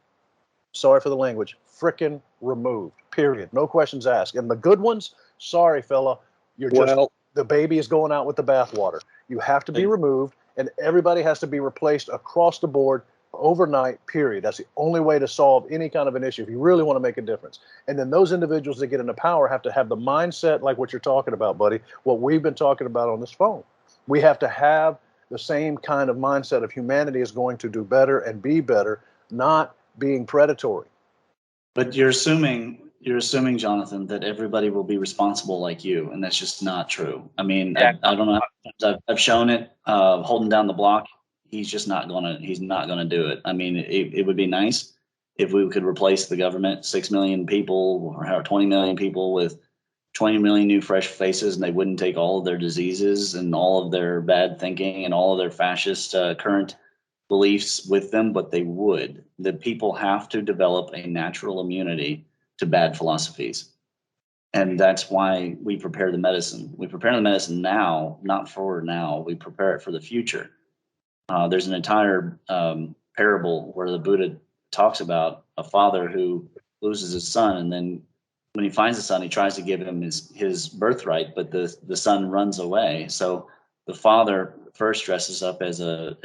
sorry for the language, frickin' removed, period. No questions asked. And the good ones, sorry, fella, the baby is going out with the bathwater. You have to be removed, and everybody has to be replaced across the board overnight, period. That's the only way to solve any kind of an issue if you really want to make a difference. And then those individuals that get into power have to have the mindset like what you're talking about, buddy, what we've been talking about on this phone. We have to have the same kind of mindset of humanity is going to do better and be better, not being predatory. But you're assuming, Jonathan, that everybody will be responsible like you, and that's just not true. I mean, I don't know. I've shown it. Holding down the block, he's not gonna do it. I mean, it would be nice if we could replace the government, 6 million people or 20 million people with 20 million new fresh faces, and they wouldn't take all of their diseases and all of their bad thinking and all of their fascist current beliefs with them, but they would. The people have to develop a natural immunity to bad philosophies. And that's why we prepare the medicine. We prepare the medicine now, not for now. We prepare it for the future. There's an entire parable where the Buddha talks about a father who loses his son, and then when he finds the son, he tries to give him his birthright, but the son runs away. So the father first dresses up as a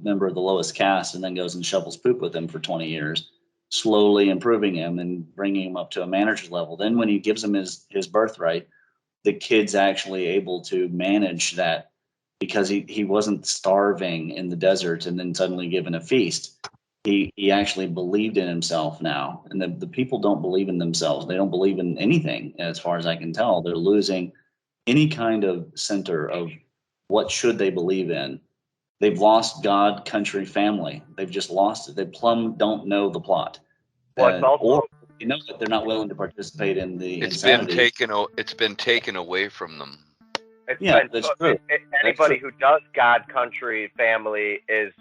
member of the lowest caste, and then goes and shovels poop with him for 20 years, slowly improving him and bringing him up to a manager's level. Then when he gives him his birthright, the kid's actually able to manage that because he wasn't starving in the desert and then suddenly given a feast. He actually believed in himself now. And the people don't believe in themselves. They don't believe in anything, as far as I can tell. They're losing any kind of center of what should they believe in. They've lost God, country, family. They've just lost it. They don't know the plot. Or you know that they're not willing to participate in the insanity. It's been taken away from them. That's true. Anybody who does God, country, family is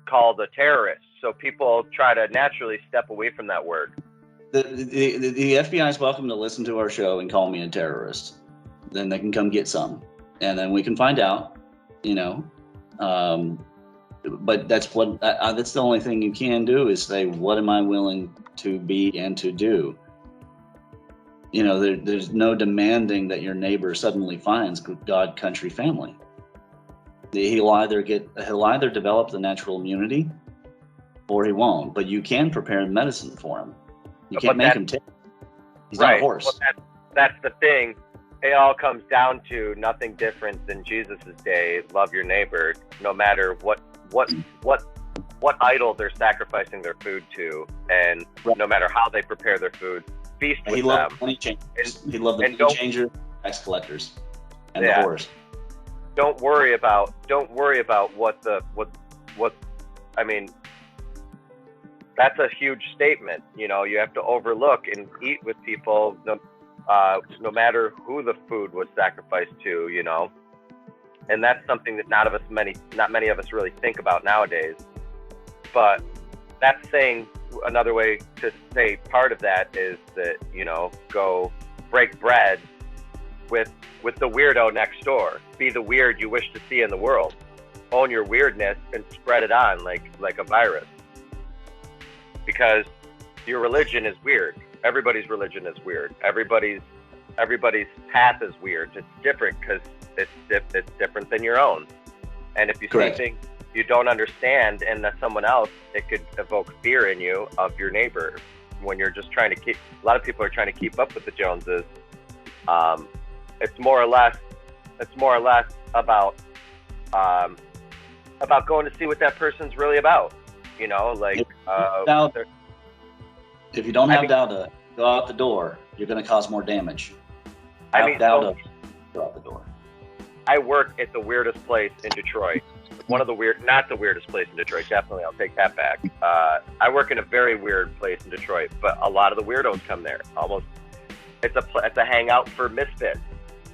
called a terrorist. So people try to naturally step away from that word. The FBI is welcome to listen to our show and call me a terrorist. Then they can come get some, and then we can find out. But that's the only thing you can do is say, what am I willing to be and to do? There's no demanding that your neighbor suddenly finds God, country, family. He'll either develop the natural immunity, or he won't. But you can prepare medicine for him. You can't make him take. He's not a horse. Well, that's the thing. It all comes down to nothing different than Jesus's day. Love your neighbor, no matter what idol they're sacrificing their food to, and no matter how they prepare their food, feast with them. He loved money changers. He loved the money changers, tax collectors, and the horse. Don't worry about what I mean. That's a huge statement. You have to overlook and eat with people, no matter who the food was sacrificed to. And that's something that not many of us really think about nowadays. But that's saying another way to say part of that is that go break bread with the weirdo next door. Be the weird you wish to see in the world. Own your weirdness and spread it on like a virus. Because your religion is weird. Everybody's religion is weird. Everybody's path is weird. It's different because it's different than your own. And if you see things you don't understand in someone else, it could evoke fear in you of your neighbor. When you're just trying to keep, a lot of people are trying to keep up with the Joneses. It's more or less about going to see what that person's really about. If you don't have data, go out the door. You're going to cause more damage. I mean, down to out the door. I work at the weirdest place in Detroit. Not the weirdest place in Detroit. Definitely, I'll take that back. I work in a very weird place in Detroit, but a lot of the weirdos come there. Almost, it's a hangout for misfits.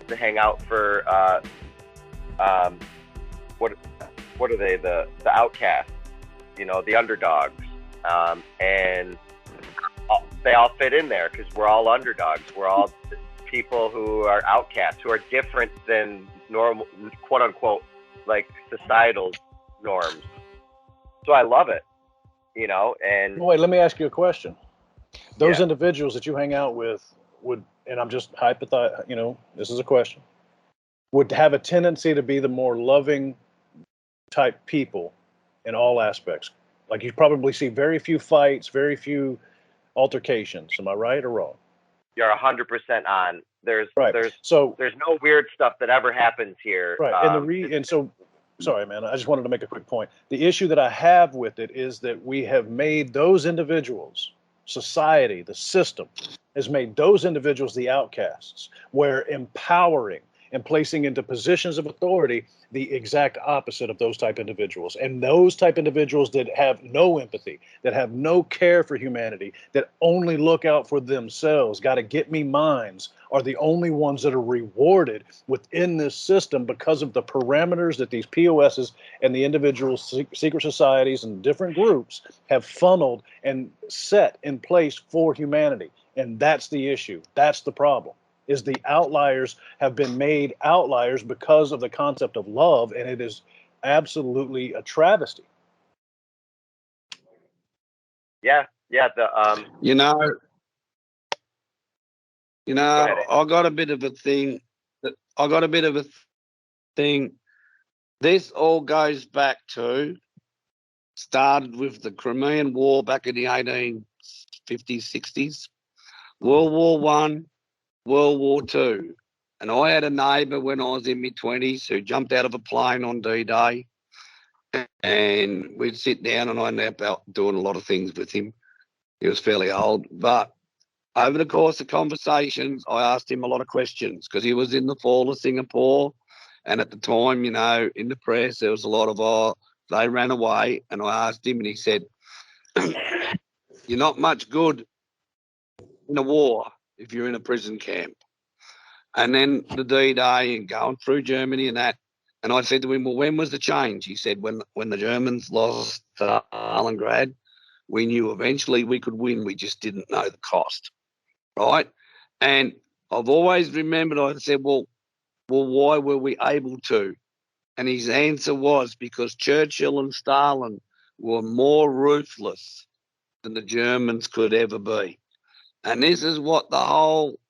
It's a hangout for what are they? The outcasts, the underdogs, and they all fit in there because we're all underdogs. We're all people who are outcasts, who are different than normal, quote unquote, like societal norms. So I love it, and wait, let me ask you a question. Those Yeah. individuals that you hang out with would, and I'm just this is a question, would have a tendency to be the more loving type people in all aspects. Like you probably see very few fights, very few altercations. Am I right or wrong? you're 100% on. There's So no weird stuff that ever happens here. right, and so sorry, man. I just wanted to make a quick point. The issue that I have with it is that we have made those individuals, society, the system, has made those individuals the outcasts, where empowering and placing into positions of authority the exact opposite of those type individuals. And those type individuals that have no empathy, that have no care for humanity, that only look out for themselves, got to get me minds, are the only ones that are rewarded within this system because of the parameters that these POSs and the individual secret societies and different groups have funneled and set in place for humanity. And that's the issue. That's the problem. Is the outliers have been made outliers because of the concept of love, and it is absolutely a travesty. Yeah. You know, I got a bit of a thing. This all goes back to, started with the Crimean War back in the 1850s, 60s, World War One, World War Two. And I had a neighbour when I was in my 20s who jumped out of a plane on D-Day, and we'd sit down and I ended up doing a lot of things with him. He was fairly old, but over the course of conversations, I asked him a lot of questions because he was in the fall of Singapore. And at the time, in the press, there was a lot of, they ran away. And I asked him and he said, you're not much good in a war if you're in a prison camp. And then the D-Day and going through Germany and that. And I said to him, well, when was the change? He said, when the Germans lost Stalingrad, we knew eventually we could win. We just didn't know the cost, right? And I've always remembered, I said, well, why were we able to? And his answer was because Churchill and Stalin were more ruthless than the Germans could ever be. And this is what the whole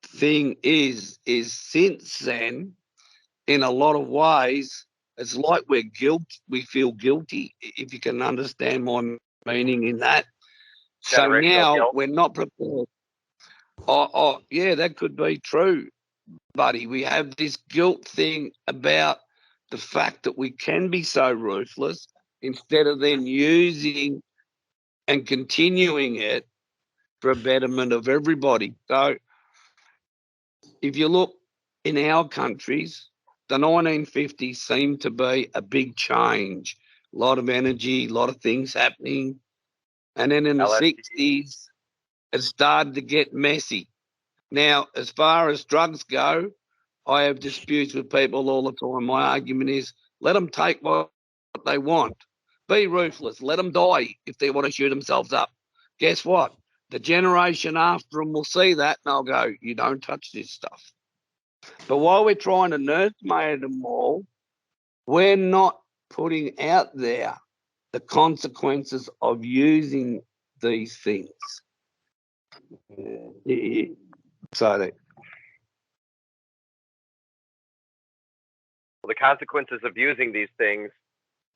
thing is since then, in a lot of ways, it's like we feel guilty, if you can understand my meaning in that. So now guilt. we're not prepared. Yeah, that could be true, buddy. We have this guilt thing about the fact that we can be so ruthless instead of then using and continuing it for a betterment of everybody. So if you look in our countries, the 1950s seemed to be a big change, a lot of energy, a lot of things happening. And then in the 60s, it started to get messy. Now, as far as drugs go, I have disputes with people all the time. My argument is let them take what they want. Be ruthless. Let them die if they want to shoot themselves up. Guess what? The generation after them will see that and they'll go, you don't touch this stuff. But while we're trying to nursemaid them all, we're not putting out there the consequences of using these things. So the consequences of using these things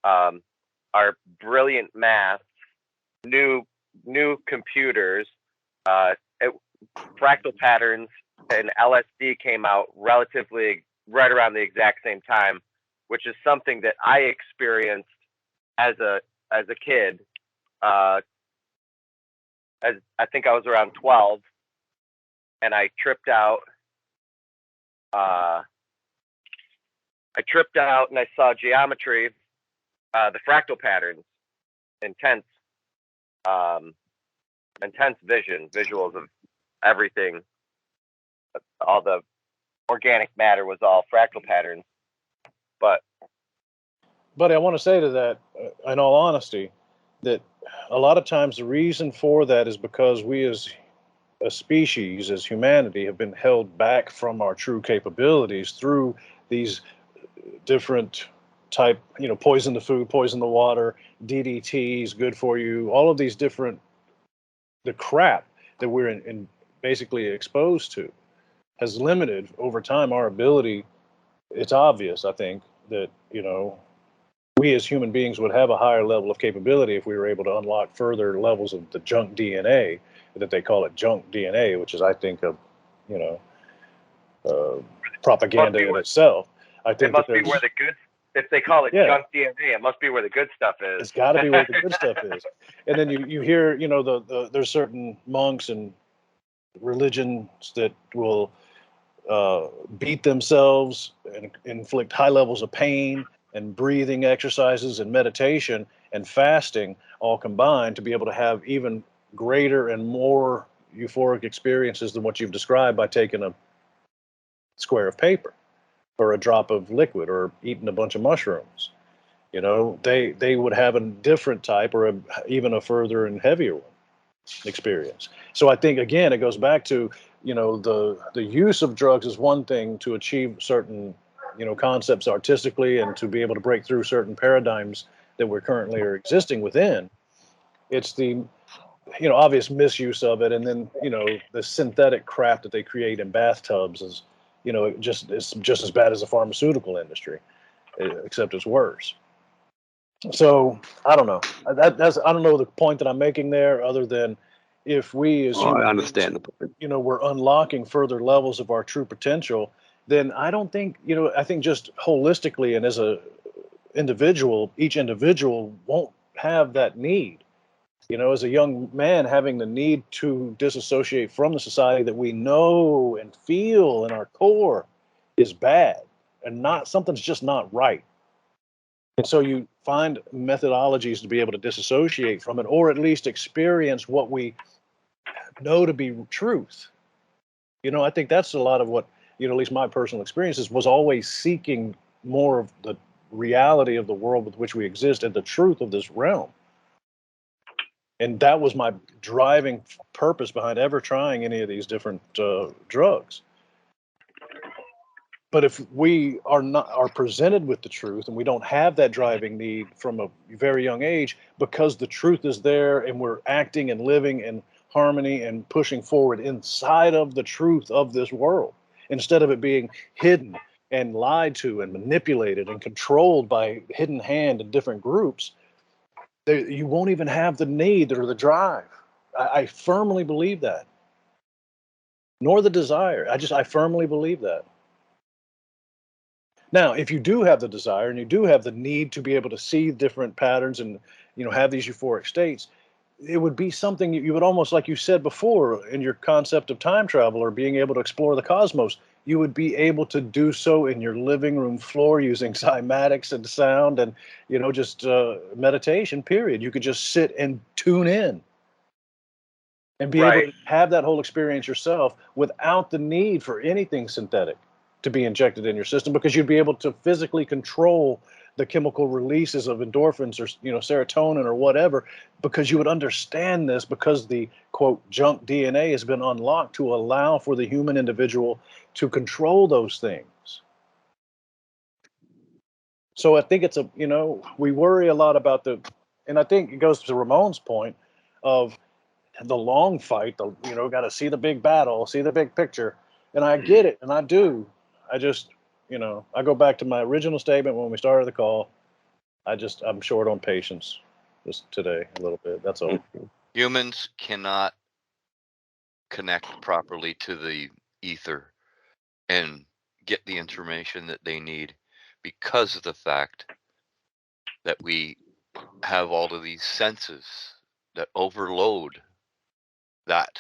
are brilliant math, new computers, fractal patterns, and LSD came out relatively right around the exact same time, which is something that I experienced as a kid. As I think I was around 12, and I tripped out I tripped out and I saw geometry, the fractal patterns, intense visuals of everything. All the organic matter was all fractal patterns. But I want to say to that, in all honesty, that a lot of times the reason for that is because we as a species, as humanity, have been held back from our true capabilities through these different type, poison the food, poison the water, DDTs, good for you, all of these different, the crap that we're in basically exposed to has limited over time our ability. It's obvious, I think, that, we as human beings would have a higher level of capability if we were able to unlock further levels of the junk DNA, that they call it junk DNA, which is, I think, propaganda in itself. I think it must be where the good, if they call it junk DNA, it must be where the good stuff is. It's got to be where the good stuff is. And then you hear, there's certain monks and religions that will beat themselves and inflict high levels of pain, and breathing exercises and meditation and fasting all combined to be able to have even greater and more euphoric experiences than what you've described by taking a square of paper or a drop of liquid or eating a bunch of mushrooms. They would have a different type or even a further and heavier one experience. So I think, again, it goes back to, the use of drugs is one thing to achieve certain, concepts artistically and to be able to break through certain paradigms that we're currently are existing within. It's the, obvious misuse of it. And then, the synthetic crap that they create in bathtubs is, it's just as bad as the pharmaceutical industry, except it's worse. So I don't know. I don't know the point that I'm making there, other than if we as humans, I understand the point. We're unlocking further levels of our true potential, then I don't think, I think just holistically and as a individual, each individual won't have that need. As a young man, having the need to disassociate from the society that we know and feel in our core is bad, and not, something's just not right. And so you find methodologies to be able to disassociate from it, or at least experience what we know to be truth. I think that's a lot of what, at least my personal experiences, was always seeking more of the reality of the world with which we exist and the truth of this realm. And that was my driving purpose behind ever trying any of these different drugs. But if we are presented with the truth and we don't have that driving need from a very young age, because the truth is there and we're acting and living in harmony and pushing forward inside of the truth of this world, instead of it being hidden and lied to and manipulated and controlled by hidden hand and different groups, you won't even have the need or the drive. I firmly believe that. Nor the desire. I firmly believe that. Now, if you do have the desire and you do have the need to be able to see different patterns and, have these euphoric states, it would be something you would almost, like you said before, in your concept of time travel or being able to explore the cosmos, you would be able to do so in your living room floor using cymatics and sound and, just meditation, period. You could just sit and tune in and be able to have that whole experience yourself without the need for anything synthetic to be injected in your system, because you'd be able to physically control the chemical releases of endorphins or, serotonin or whatever, because you would understand this, because the quote junk DNA has been unlocked to allow for the human individual to control those things. So I think it's we worry a lot about and I think it goes to Ramon's point of the long fight, got to see the big battle, see the big picture. And I get it. And I do. I just, I go back to my original statement when we started the call. I'm short on patience just today a little bit. That's all. Humans cannot connect properly to the ether and get the information that they need because of the fact that we have all of these senses that overload that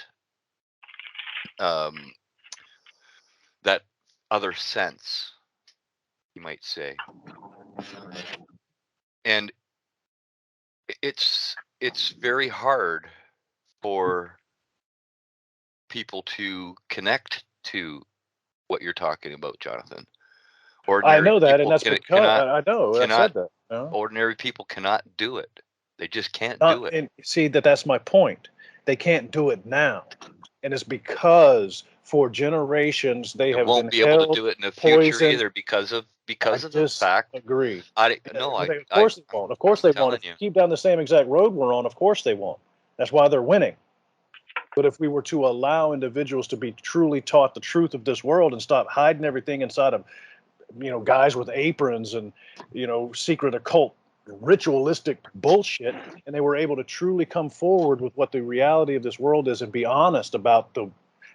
that other sense, you might say. And it's very hard for people to connect to what you're talking about, Jonathan. I know that, and that's because cannot, I know I said that. No? Ordinary people cannot do it. They just can't Not, do it. and see that's my point. They can't do it now, and it's because for generations they have won't been be able to held, do it in the future poisoned. either because of I the fact. agree. Of course they won't. Of course they won't. If you. we keep down the same exact road we're on, of course they won't. That's why they're winning. But if we were to allow individuals to be truly taught the truth of this world and stop hiding everything inside of, guys with aprons and, secret occult ritualistic bullshit, and they were able to truly come forward with what the reality of this world is and be honest about the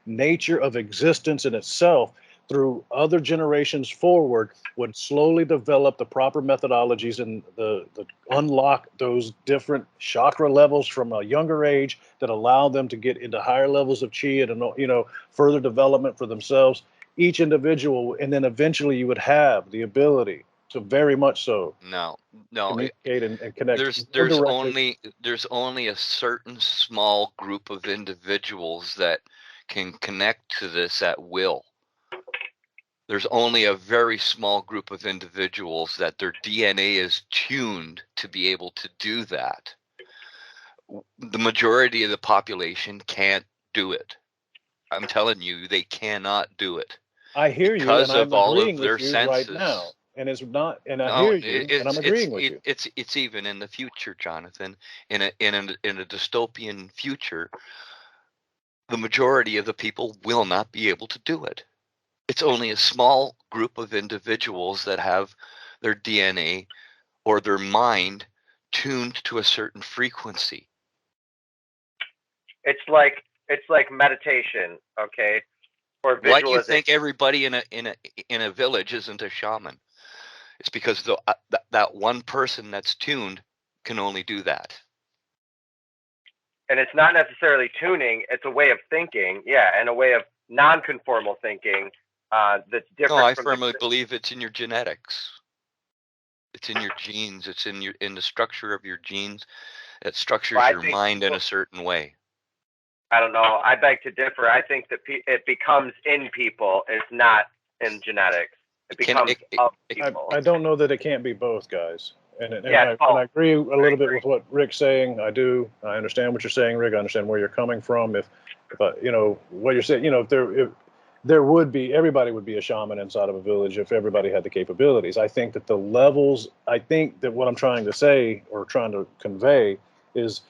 nature of existence in itself, through other generations forward, would slowly develop the proper methodologies and the unlock those different chakra levels from a younger age that allow them to get into higher levels of chi and further development for themselves, each individual, and then eventually you would have the ability to very much so communicate and connect. There's only a certain small group of individuals that can connect to this at will. There's only a very small group of individuals that their DNA is tuned to be able to do that. The majority of the population can't do it. I'm telling you, they cannot do it. I hear you, and I'm agreeing with you right now. And it's not, and I hear you, and I'm agreeing with you. It's even in the future, Jonathan. In a dystopian future, the majority of the people will not be able to do it. It's only a small group of individuals that have their DNA or their mind tuned to a certain frequency. It's like meditation, okay? Or visualization. Why do you think everybody in a village isn't a shaman? It's because that one person that's tuned can only do that. And it's not necessarily tuning; it's a way of thinking, and a way of non-conformal thinking. That's different. No, I firmly believe it's in your genetics. It's in your genes. It's in the structure of your genes. It structures your mind in a certain way. I don't know. I beg to differ. I think that it becomes in people. It's not in genetics. It becomes of people. I don't know that it can't be both, guys. And I agree a little bit with what Rick's saying. I do. I understand what you're saying, Rick. I understand where you're coming from. If what you're saying, if there would be, everybody would be a shaman inside of a village if everybody had the capabilities. I think that what I'm trying to say or trying to convey is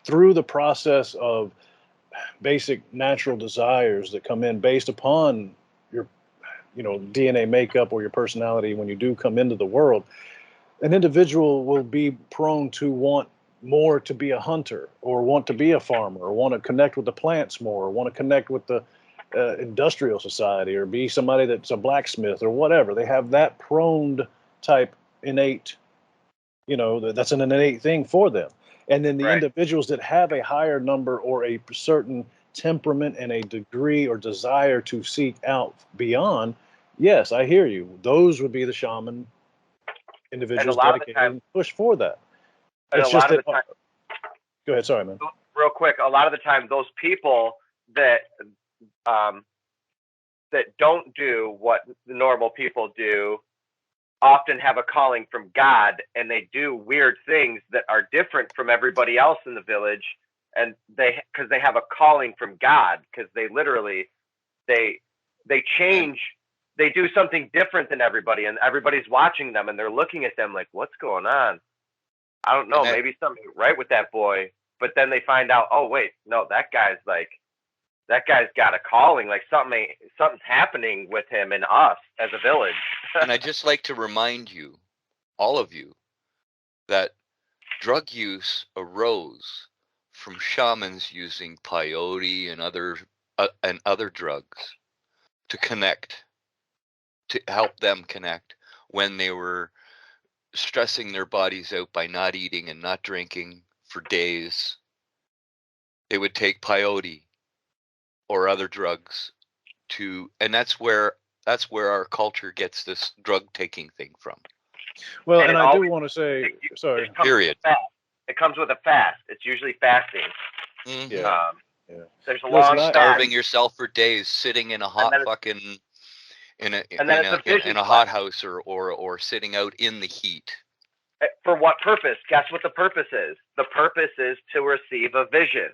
through the process of basic natural desires that come in based upon your, DNA makeup or your personality when you do come into the world, an individual will be prone to want more to be a hunter or want to be a farmer or want to connect with the plants more or want to connect with the industrial society or be somebody that's a blacksmith or whatever. They have that prone type innate, that's an innate thing for them. And then the individuals that have a higher number or a certain temperament and a degree or desire to seek out beyond, yes, I hear you. Those would be the shaman individuals dedicated and push for that. It's just that. Go ahead. Sorry, man. Real quick. A lot of the time, those people that don't do what the normal people do often have a calling from God, and they do weird things that are different from everybody else in the village, and because they have a calling from God, because they literally they change, they do something different than everybody, and everybody's watching them, and they're looking at them like, what's going on? I don't know, maybe something right with that boy. But then they find out, oh wait, no, that guy's got a calling, like something's happening with him and us as a village. And I'd just like to remind you, all of you, that drug use arose from shamans using peyote and other drugs to connect, to help them connect when they were stressing their bodies out by not eating and not drinking for days. They would take peyote or other drugs and that's where our culture gets this drug taking thing from. Well, and I do want to say, sorry. Period. It comes with a fast. It's usually fasting. Mm-hmm. Yeah. There's a long starving yourself for days, sitting in a hot fucking in a hot house or sitting out in the heat. For what purpose? Guess what the purpose is? The purpose is to receive a vision.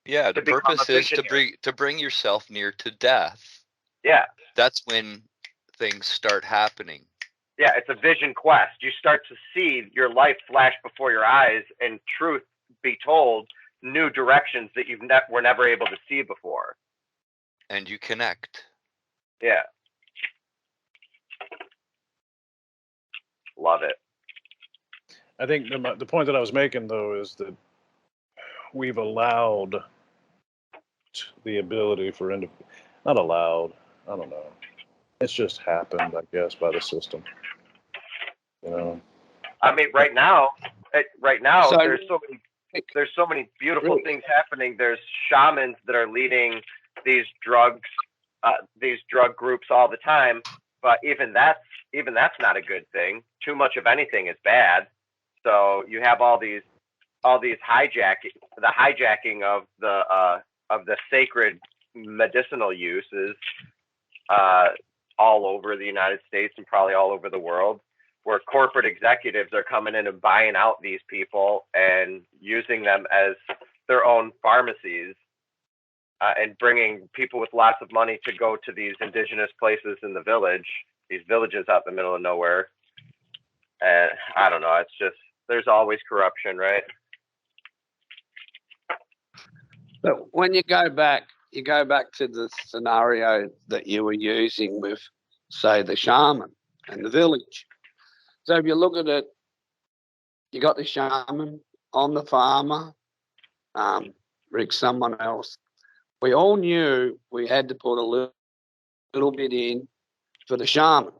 Yeah, the purpose is to bring yourself near to death. Yeah. That's when things start happening. Yeah, it's a vision quest. You start to see your life flash before your eyes and truth be told, new directions that you were never able to see before. And you connect. Yeah. Love it. I think the point that I was making, though, is that we've allowed the ability for not allowed, I don't know. It's just happened, I guess, by the system. You know. I mean, right now, there's so many beautiful things happening. There's shamans that are leading these drug groups all the time. But even that's not a good thing. Too much of anything is bad. So you have all these hijacking of the sacred medicinal uses all over the United States and probably all over the world, where corporate executives are coming in and buying out these people and using them as their own pharmacies, and bringing people with lots of money to go to these indigenous places in the these villages out in the middle of nowhere. And I don't know, it's just, there's always corruption, right? But when you go back to the scenario that you were using with, say, the shaman and the village. So if you look at it, you got the shaman on the farmer, Rick, someone else. We all knew we had to put a little bit in for the shaman,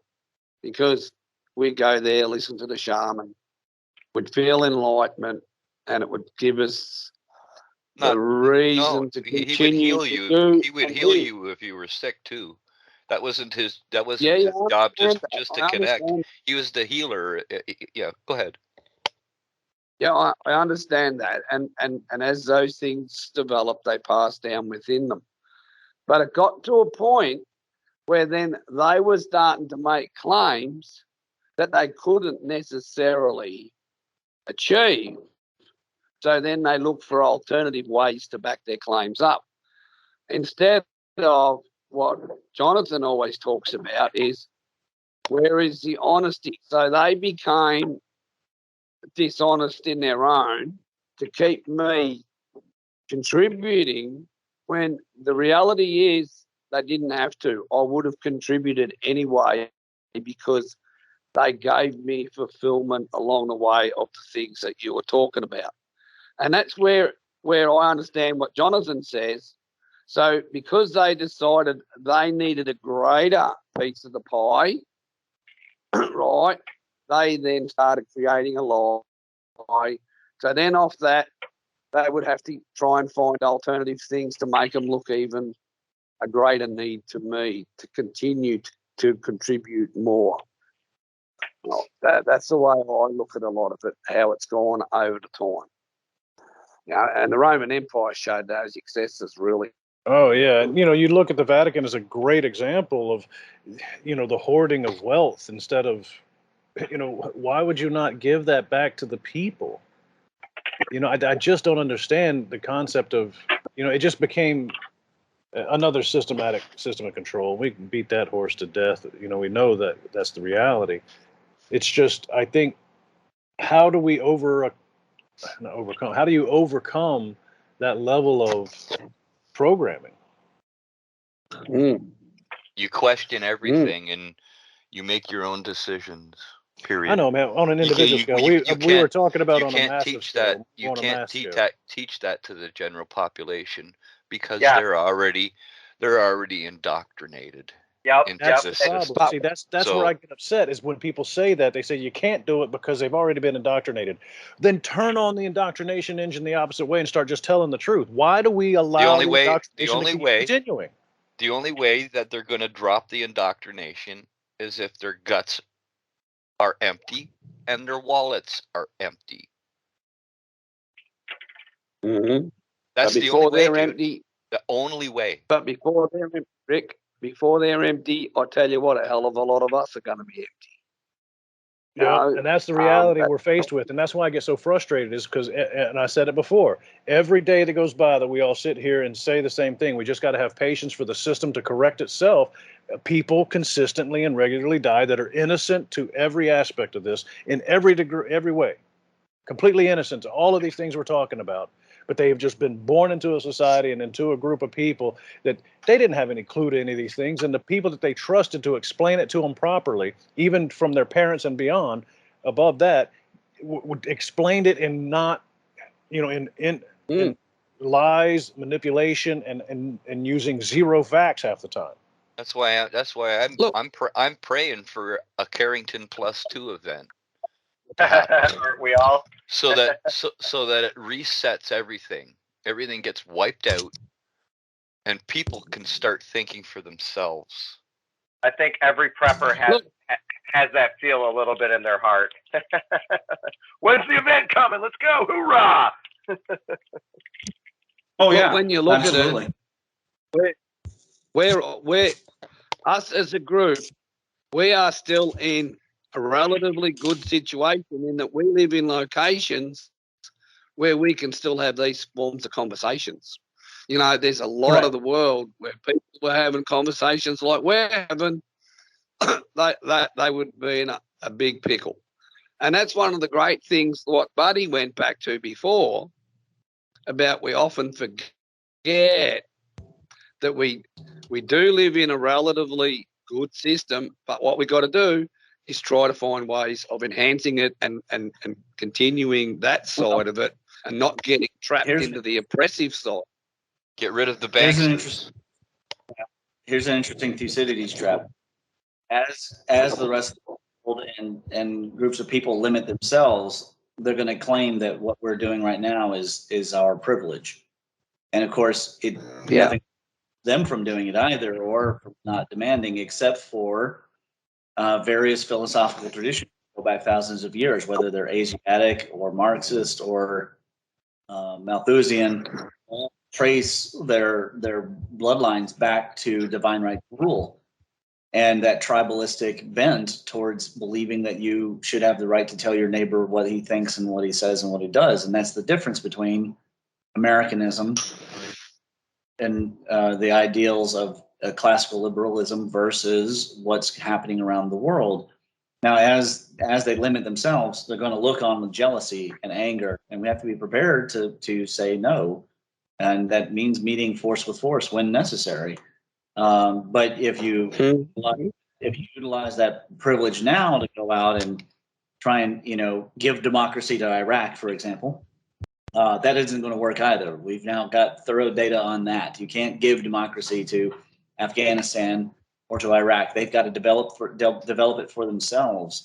because we'd go there, listen to the shaman, we'd feel enlightenment, and it would give us the reason to continue. He would heal you if you were sick too. That wasn't his job, just to connect. He was the healer. Yeah, go ahead. Yeah, I understand that. And as those things develop, they pass down within them. But it got to a point where then they were starting to make claims that they couldn't necessarily achieve. So then they look for alternative ways to back their claims up. Instead of what Jonathan always talks about is, where is the honesty? So they became dishonest in their own to keep me contributing, when the reality is they didn't have to. I would have contributed anyway, because they gave me fulfillment along the way of the things that you were talking about. And that's where I understand what Jonathan says. So because they decided they needed a greater piece of the pie, right, they then started creating a lie. So then off that, they would have to try and find alternative things to make them look even a greater need to me to continue to contribute more. Well, that's the way I look at a lot of it, how it's gone over the time. And the Roman Empire showed those excesses really. Oh, yeah. And, you look at the Vatican as a great example of, the hoarding of wealth instead of, why would you not give that back to the people? I just don't understand the concept of, it just became another system of control. We can beat that horse to death. We know that that's the reality. It's just, I think, how do we overcome that level of programming? You question everything and you make your own decisions. Period. I know, man. On an individual scale, we were talking about on a massive scale. You can't teach that to the general population, because they're already indoctrinated. Yeah, that's the problem. See, that's where I get upset, is when people say that. They say you can't do it because they've already been indoctrinated. Then turn on the indoctrination engine the opposite way and start just telling the truth. Why do we allow the indoctrination to keep continuing? The only way that they're going to drop the indoctrination is if their guts are empty and their wallets are empty. Mm-hmm. That's but the only before way, they're dude. empty, The only way. but before they're empty, Rick, before they're empty, I tell you what, a hell of a lot of us are going to be empty. Yeah, and that's the reality we're faced that's- with, and that's why I get so frustrated. Is because, and I said it before, every day that goes by that we all sit here and say the same thing. We just got to have patience for the system to correct itself. People consistently and regularly die that are innocent to every aspect of this in every degree, every way, completely innocent to all of these things we're talking about. But they have just been born into a society and into a group of people that they didn't have any clue to any of these things. And the people that they trusted to explain it to them properly, even from their parents and beyond, above that, explained it in not, in lies, manipulation, and using zero facts half the time. That's why I'm praying for a Carrington +2 event. Aren't we all? So that it resets everything. Everything gets wiped out, and people can start thinking for themselves. I think every prepper has that feel a little bit in their heart. When's the event coming? Let's go! Hoorah! Oh yeah, when you look absolutely. at it, we're us as a group, we are still in a relatively good situation in that we live in locations where we can still have these forms of conversations. There's a lot of the world where people were having conversations like we're having, they would be in a big pickle. And that's one of the great things what Buddy went back to before about we often forget that we do live in a relatively good system, but what we got to do is try to find ways of enhancing it and continuing that side of it and not getting trapped into the oppressive side. Get rid of the banksters. Here's an interesting Thucydides trap. As the rest of the world and groups of people limit themselves, they're going to claim that what we're doing right now is our privilege. And of course, nothing them from doing it either, or from not demanding, except for various philosophical traditions go back thousands of years, whether they're Asiatic or Marxist or Malthusian, all trace their bloodlines back to divine right to rule and that tribalistic bent towards believing that you should have the right to tell your neighbor what he thinks and what he says and what he does. And that's the difference between Americanism and the ideals of classical liberalism versus what's happening around the world. Now, as they limit themselves, they're going to look on with jealousy and anger, and we have to be prepared to say no, and that means meeting force with force when necessary. But if you utilize that privilege now to go out and try and give democracy to Iraq, for example, that isn't going to work either. We've now got thorough data on that. You can't give democracy to Afghanistan or to Iraq. They've got to develop it for themselves.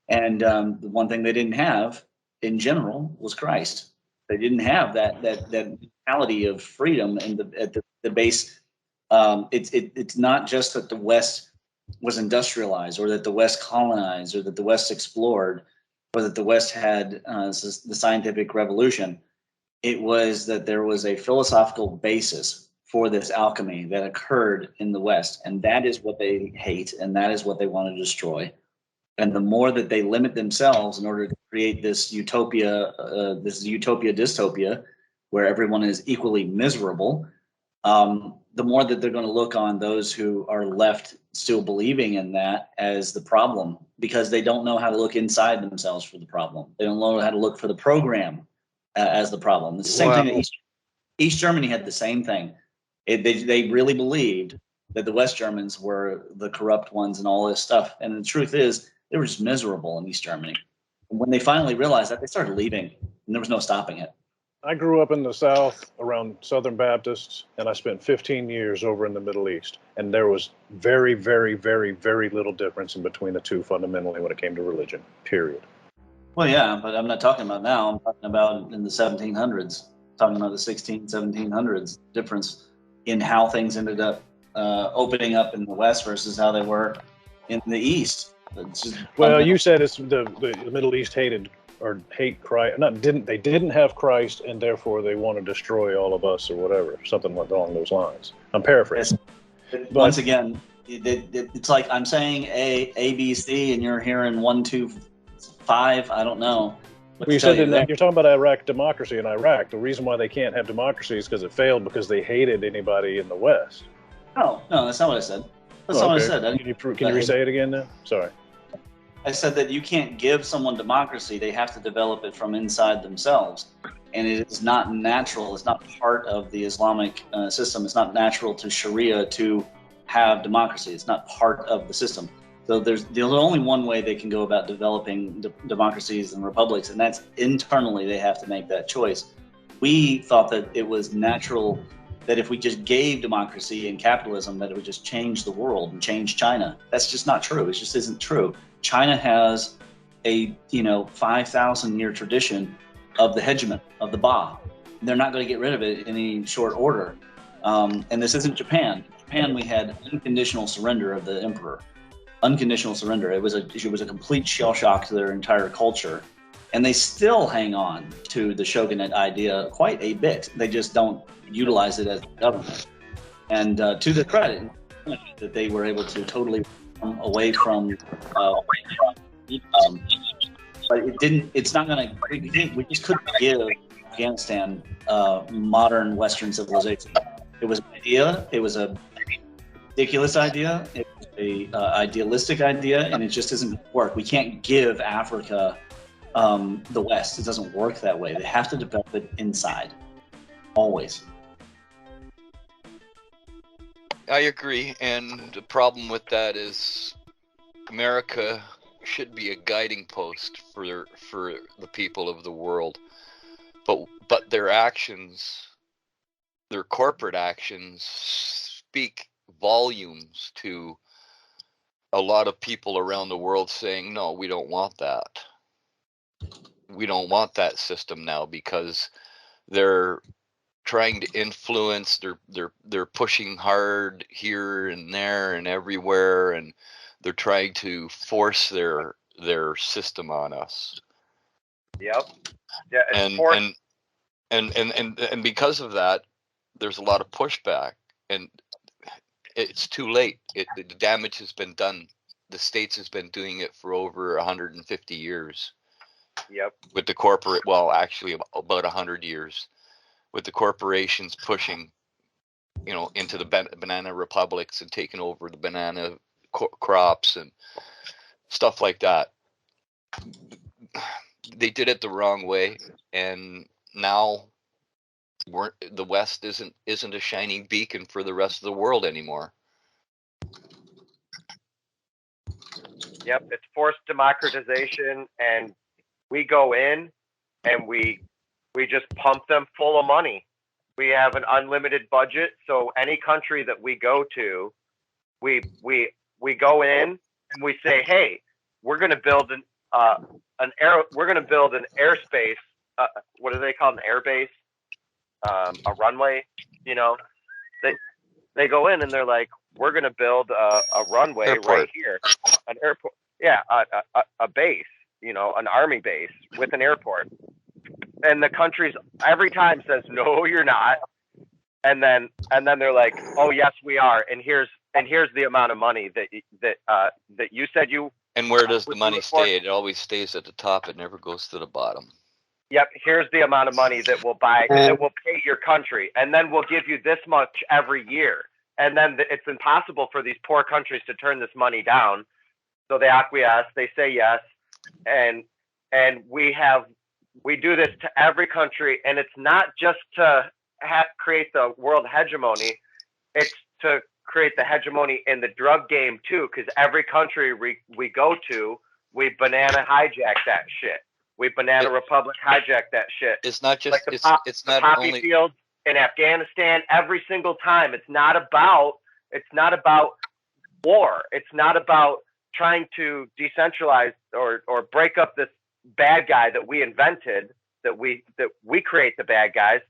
And the one thing they didn't have in general was Christ. They didn't have that mentality of freedom and at the base. It's not just that the West was industrialized or that the West colonized or that the West explored or that the West had the scientific revolution. It was that there was a philosophical basis for this alchemy that occurred in the West, and that is what they hate, and that is what they want to destroy. And the more that they limit themselves in order to create this utopia dystopia, where everyone is equally miserable, the more that they're going to look on those who are left still believing in that as the problem, because they don't know how to look inside themselves for the problem. They don't know how to look for the program as the problem. It's the same thing that East Germany had the same thing. They really believed that the West Germans were the corrupt ones and all this stuff. And the truth is, they were just miserable in East Germany. And when they finally realized that, they started leaving, and there was no stopping it. I grew up in the South around Southern Baptists, and I spent 15 years over in the Middle East. And there was very, very, very, very little difference in between the two fundamentally when it came to religion, period. Well, yeah, but I'm not talking about now. I'm talking about in the 1700s, talking about the 1700s, difference in how things ended up opening up in the West versus how they were in the East. Well, you said it's the Middle East hate Christ. They didn't have Christ, and therefore they want to destroy all of us or whatever, something along those lines. I'm paraphrasing. Once again, it's like I'm saying A, B, C, and you're hearing 1, 2, 5. I don't know. Well, you said you're talking about Iraq democracy in Iraq. The reason why they can't have democracy is because it failed because they hated anybody in the West. No, that's not what I said. That's not what I said. Can you re-say it again then? Sorry. I said that you can't give someone democracy. They have to develop it from inside themselves. And it is not natural. It's not part of the Islamic system. It's not natural to Sharia to have democracy. It's not part of the system. So there's only one way they can go about developing democracies and republics, and that's internally. They have to make that choice. We thought that it was natural that if we just gave democracy and capitalism, that it would just change the world and change China. That's just not true. It just isn't true. China has a 5,000-year tradition of the hegemon, of the Ba. They're not going to get rid of it in any short order. And this isn't Japan. Japan, we had unconditional surrender of the emperor. Unconditional surrender. It was a complete shell shock to their entire culture. And they still hang on to the shogunate idea quite a bit. They just don't utilize it as a government. And to their credit, that they were able to totally away from but it didn't. It's not going to. We just couldn't give Afghanistan modern Western civilization. It was an idea. It was a ridiculous idea. It was a idealistic idea, and it just doesn't work. We can't give Africa the West. It doesn't work that way. They have to develop it inside, always. I agree, and the problem with that is America should be a guiding post for the people of the world, but their actions, their corporate actions, speak volumes to a lot of people around the world saying, no, we don't want that. We don't want that system now because they're trying to influence. They're pushing hard here and there and everywhere, and they're trying to force their system on us. Yep. Yeah. And because of that, there's a lot of pushback, and it's too late. The damage has been done. The States has been doing it for over 150 years. Yep. With the corporate, well, actually about 100 years, with the corporations pushing, into the banana republics and taking over the banana crops and stuff like that. They did it the wrong way, and now the West isn't a shining beacon for the rest of the world anymore. Yep, it's forced democratization, and we go in and we just pump them full of money. We have an unlimited budget, so any country that we go to, we go in and we say, hey, we're going to build an airspace. What do they call an airbase? A runway. They go in and they're like, we're going to build a runway right here, an airport. Yeah, a base. An army base with an airport. And the countries every time says, no, you're not. And then they're like, oh yes, we are. And here's the amount of money that you said you. And where does the money stay? It always stays at the top. It never goes to the bottom. Yep. Here's the amount of money that we'll pay your country, and then we'll give you this much every year. And then it's impossible for these poor countries to turn this money down. So they acquiesce. They say yes, and we do this to every country, and it's not just to create the world hegemony. It's to create the hegemony in the drug game too, because every country we go to, we banana hijack that shit. We banana republic hijack that shit. It's not just like the poppy fields in Afghanistan. Every single time, it's not about war. It's not about trying to decentralize or break up this bad guy that we invented. That we create the bad guys.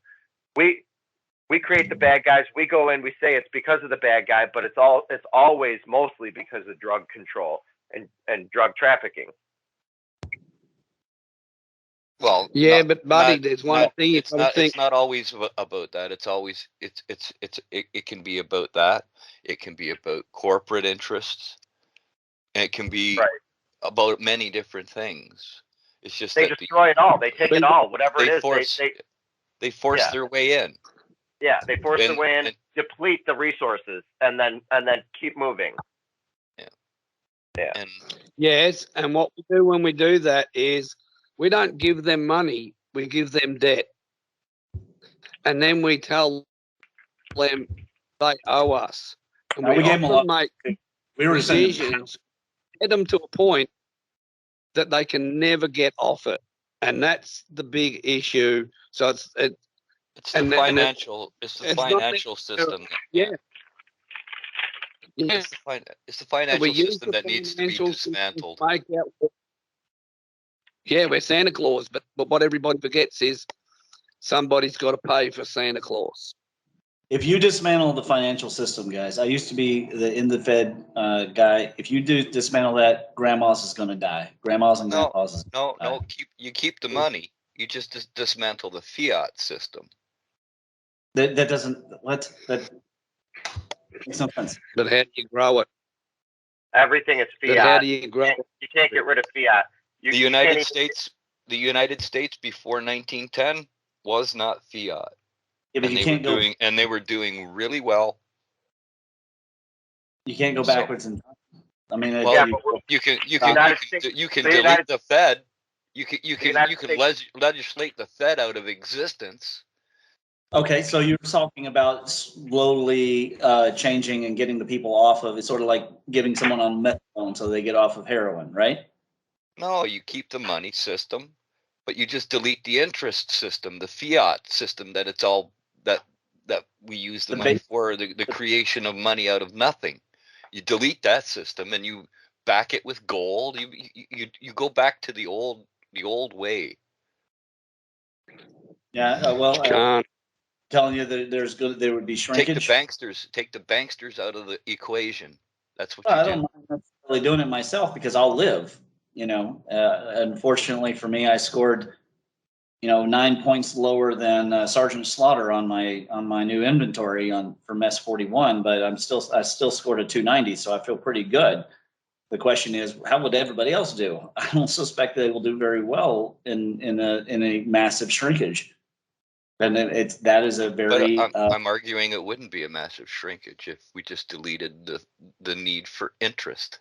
We create the bad guys. We go in. We say it's because of the bad guy, but it's always mostly because of drug control and drug trafficking. Well, yeah, but buddy, there's one thing it's not always about that. It's always it can be about that. It can be about corporate interests, and it can be about many different things. It's just they destroy it all. They take it all, whatever it is. They force their way in. Yeah, they force their way in, deplete the resources, and then keep moving. Yeah. Yes, and what we do when we do that is we don't give them money, we give them debt. And then we tell them they owe us. And we gave them a lot. make decisions, get them to a point that they can never get off it. And that's the big issue. So it's the financial system. Yeah. It's the financial system that needs to be dismantled. Yeah, we're Santa Claus, but what everybody forgets is somebody's got to pay for Santa Claus. If you dismantle the financial system, guys, I used to be the in the Fed guy. If you do dismantle that, grandmas is going to die. Grandmas and grandpas. No. Keep the money. You just dismantle the fiat system. That doesn't that makes no sense. But how do you grow it? Everything is fiat. But how do you grow it? You can't get rid of fiat. The United States before 1910 was not fiat. Yeah, but and they were doing really well. You can't go backwards in time. I mean, you can delete the Fed. You can legislate the Fed out of existence. Okay, so you're talking about slowly changing and getting the people off of. It's sort of like giving someone on methadone so they get off of heroin, right? No, you keep the money system, but you just delete the interest system, the fiat system that it's all that we use the money for, the creation of money out of nothing. You delete that system and you back it with gold. You go back to the old way. Yeah, telling you that there would be shrinkage. Take the banksters out of the equation. That's what I don't mind necessarily doing it myself because I'll live. Unfortunately for me, I scored 9 points lower than Sergeant Slaughter on my new inventory for Mess 41, but I still scored a 290, so I feel pretty good. The question is, how would everybody else do? I don't suspect they will do very well in a massive shrinkage. And that is a very. But I'm arguing it wouldn't be a massive shrinkage if we just deleted the need for interest.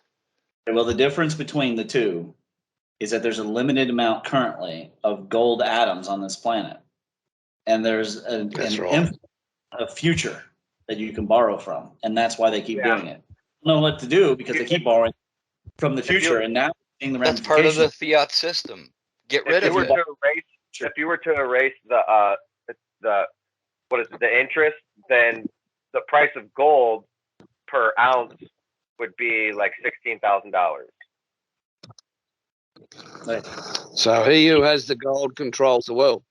Well, the difference between the two is that there's a limited amount currently of gold atoms on this planet, and there's a future that you can borrow from, and that's why they keep doing it. I don't know what to do because they keep borrowing from the future, and now seeing the ramifications. That's part of the fiat system. Get rid of it. If you were to erase the interest, then the price of gold per ounce would be like $16,000. So he who has the gold controls the world.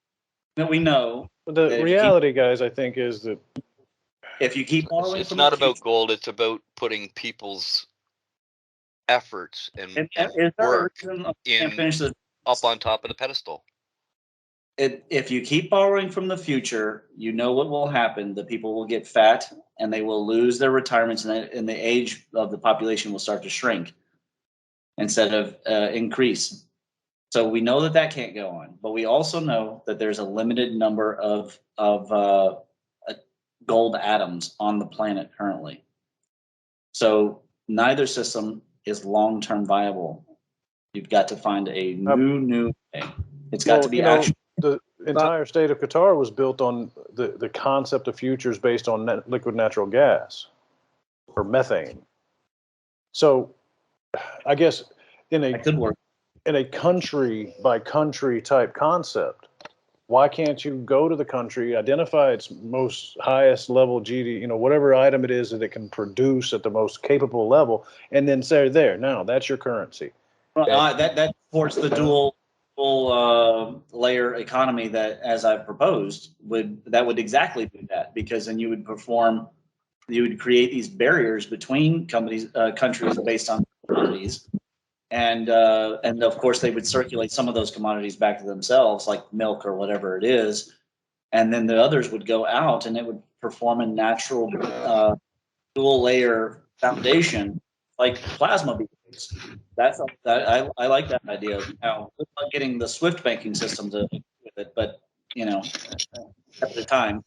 We know. The reality, guys, I think, is that if you keep borrowing, it's not about gold. It's about putting people's efforts and work up on top of the pedestal. If you keep borrowing from the future, you know what will happen. The people will get fat and they will lose their retirements, and the age of the population will start to shrink instead of increase. So we know that can't go on, but we also know that there's a limited number of gold atoms on the planet currently. So neither system is long-term viable. You've got to find a new thing. It's got to be actual. The entire state of Qatar was built on the concept of futures based on liquid natural gas or methane. So I guess in a country by country type concept, why can't you go to the country, identify its most highest level GD, whatever item it is that it can produce at the most capable level, and then say, now that's your currency. That supports the dual dual layer economy that, as I've proposed, would exactly do that, because then you would create these barriers between countries based on commodities, and of course they would circulate some of those commodities back to themselves, like milk or whatever it is, and then the others would go out, and it would perform a natural dual layer foundation like plasma beads. I like that idea. Now, we're not getting the Swift banking system to with it, but at the time.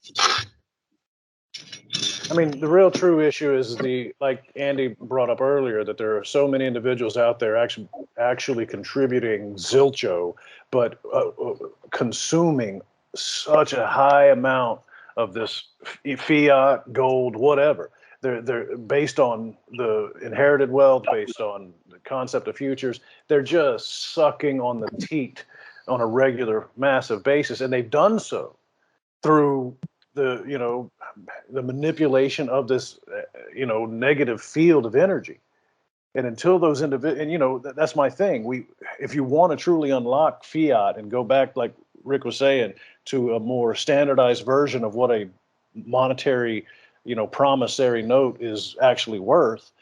I mean, the real true issue is like Andy brought up earlier, that there are so many individuals out there actually contributing zilcho, but consuming such a high amount of this fiat, gold, whatever. They're based on the inherited wealth, based on the concept of futures. They're just sucking on the teat on a regular, massive basis, and they've done so through the manipulation of this negative field of energy. And until those individuals, and that's my thing. If you want to truly unlock fiat and go back, like Rick was saying, to a more standardized version of what a monetary, promissory note is actually worth,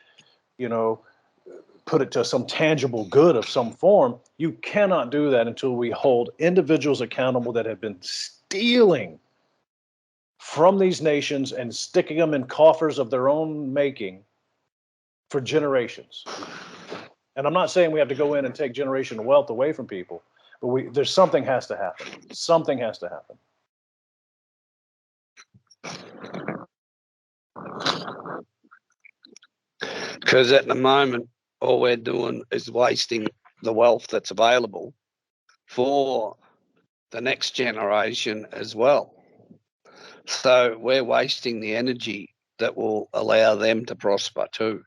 put it to some tangible good of some form, you cannot do that until we hold individuals accountable that have been stealing from these nations and sticking them in coffers of their own making for generations. And I'm not saying we have to go in and take generational wealth away from people, but there's something has to happen. Something has to happen. Because at the moment, all we're doing is wasting the wealth that's available for the next generation as well. So we're wasting the energy that will allow them to prosper too.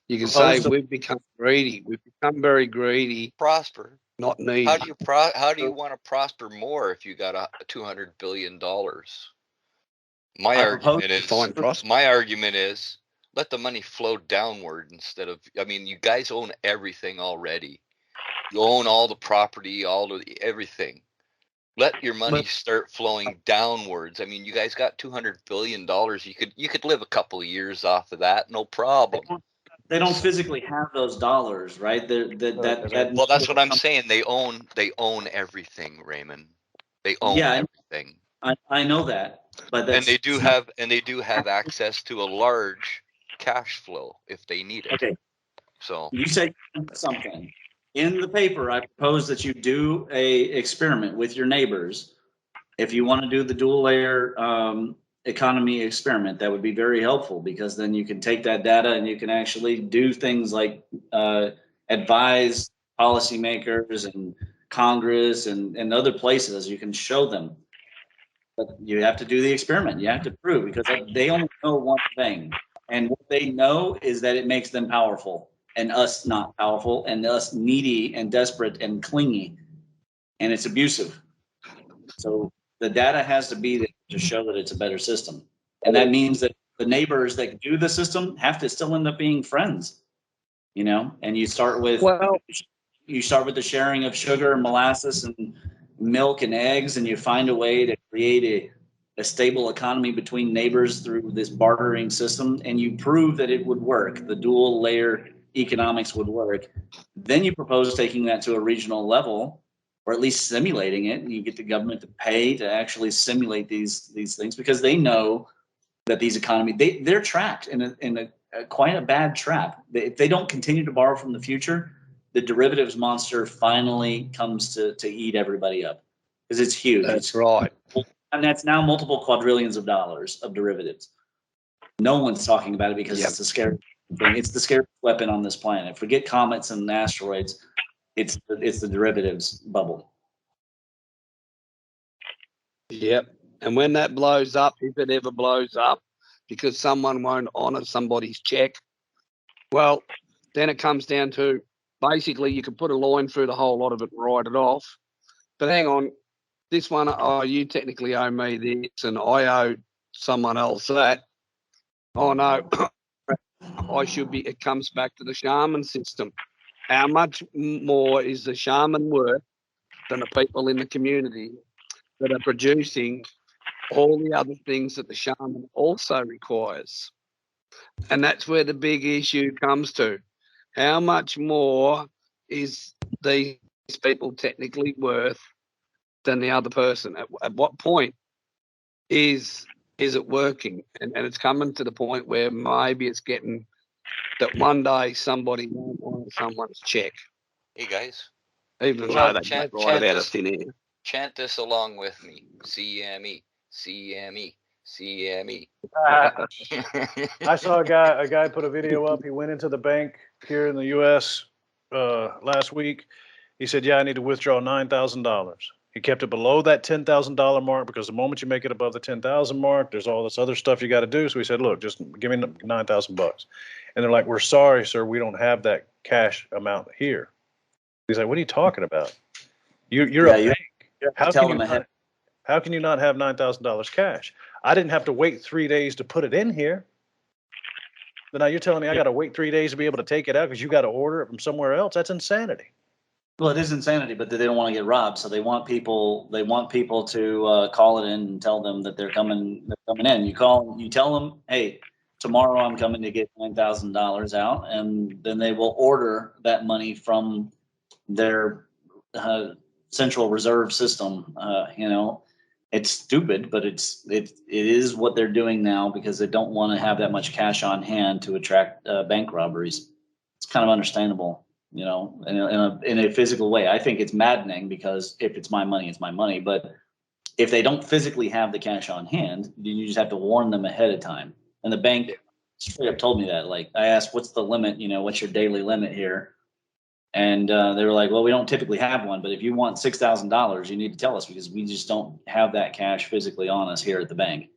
You can say we've become greedy. We've become very greedy. Prosper. Not needy. How do you want to prosper more if you got $200 billion? My argument is let the money flow downward instead of. I mean, you guys own everything already. You own all the property, everything. Let your money start flowing downwards. I mean, you guys got $200 billion. You could live a couple of years off of that, no problem. They don't physically have those dollars, right? Well, that's what I'm saying. They own everything, Raymond. They own everything. I know that, but they do have access to a large cash flow if they need it. Okay. So you said something in the paper. I propose that you do a experiment with your neighbors. If you want to do the dual layer economy experiment, that would be very helpful, because then you can take that data and you can actually do things like advise policymakers and Congress and other places. You can show them, but you have to do the experiment. You have to prove, because they only know one thing, and what they know is that it makes them powerful and us not powerful, and us needy and desperate and clingy, and it's abusive. So the data has to be there to show that it's a better system. And that means that the neighbors that do the system have to still end up being friends, and you start with the sharing of sugar and molasses and milk and eggs, and you find a way to create a stable economy between neighbors through this bartering system, and you prove that it would work. The dual layer economics would work. Then you propose taking that to a regional level, or at least simulating it. You get the government to pay to actually simulate these things, because they know that these economies, they're trapped in a quite a bad trap. If they don't continue to borrow from the future, the derivatives monster finally comes to eat everybody up, because it's huge. That's right. And that's now multiple quadrillions of dollars of derivatives. No one's talking about it because it's the scary thing. It's the scary weapon on this planet. Forget comets and asteroids. It's the derivatives bubble. Yep. And when that blows up, if it ever blows up, because someone won't honor somebody's check, well, then it comes down to basically you can put a line through the whole lot of it and write it off. But hang on, this one, you technically owe me this, and I owe someone else that. Oh no, it comes back to the shaman system. how much more is the shaman worth than the people in the community that are producing all the other things that the shaman also requires? And that's where the big issue comes to. How much more is these people technically worth than the other person? At what point is it working? And it's coming to the point where maybe it's getting that one day somebody won't want someone's check. Hey guys, Even though they chant, might write out of thin air. Chant this along with me. CME, CME, CME. I saw a guy put a video up. He went into the bank here in the U.S. Last week. He said, "Yeah, I need to withdraw $9,000." He kept it below that $10,000 mark because the moment you make it above the 10,000 mark, there's all this other stuff you got to do. So he said, "Look, just give me $9,000." And they're like, "We're sorry, sir, we don't have that cash amount here." He's like, "What are you talking about? You're a bank. How can you not have $9,000 cash? I didn't have to wait 3 days to put it in here. But now you're telling me I got to wait 3 days to be able to take it out because you got to order it from somewhere else? That's insanity." Well, it is insanity, but they don't want to get robbed, so they want people. They want people to call it in and tell them that they're coming. They're coming in. You tell them, "Hey, tomorrow I'm coming to get $9,000 out," and then they will order that money from their central reserve system. It's stupid, but it is what they're doing now because they don't want to have that much cash on hand to attract bank robberies. It's kind of understandable. In a physical way. I think it's maddening because if it's my money, it's my money. But if they don't physically have the cash on hand, you just have to warn them ahead of time. And the bank straight up told me that. Like, I asked, "What's the limit? What's your daily limit here?" And they were like, "Well, we don't typically have one, but if you want $6,000, you need to tell us because we just don't have that cash physically on us here at the bank."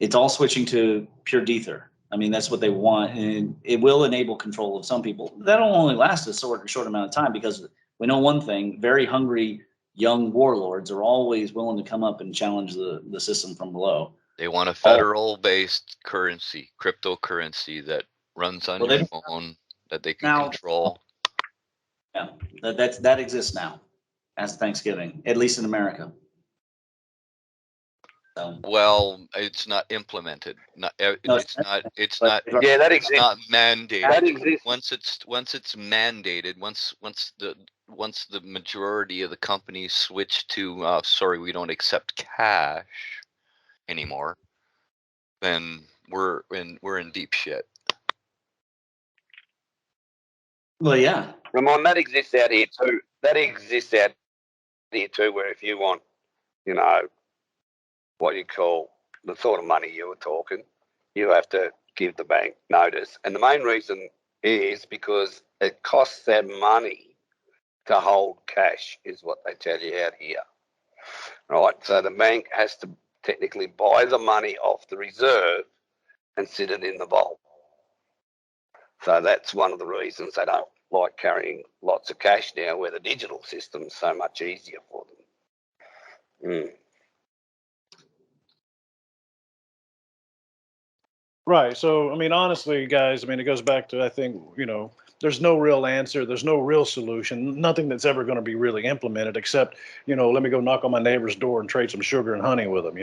It's all switching to pure ether. I mean, that's what they want, and it will enable control of some people. That'll only last a short amount of time because we know one thing: very hungry young warlords are always willing to come up and challenge the system from below. They want a federal-based currency, cryptocurrency that runs on your phone that they can control. Yeah, that exists now as Thanksgiving, at least in America. Well, it's not implemented. It's not mandated. That exists. Once it's mandated, once the majority of the companies switch to sorry, we don't accept cash anymore, then we're in deep shit. Well, yeah. Ramon, that exists out here too. Where if you want, what you call the sort of money you were talking, you have to give the bank notice. And the main reason is because it costs them money to hold cash, is what they tell you out here. Right? So the bank has to technically buy the money off the reserve and sit it in the vault. So that's one of the reasons they don't like carrying lots of cash now, where the digital system's so much easier for them. Right. So, I mean, honestly, guys, it goes back to, I think, there's no real answer. There's no real solution. Nothing that's ever going to be really implemented except, let me go knock on my neighbor's door and trade some sugar and honey with them,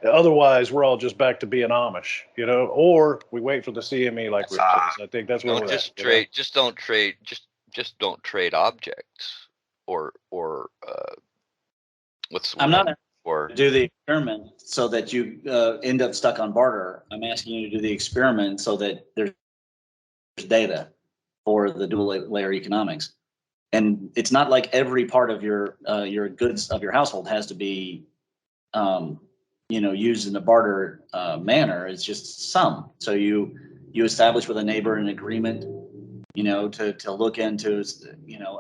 Otherwise, we're all just back to being Amish, or we wait for the CME like we're I think that's what we're just trade. Just don't trade. Just don't trade objects or what's I'm not do the experiment so that you end up stuck on barter. I'm asking you to do the experiment so that there's data for the dual layer economics. And it's not like every part of your goods of your household has to be, used in a barter manner. It's just some. So you establish with a neighbor an agreement, to look into,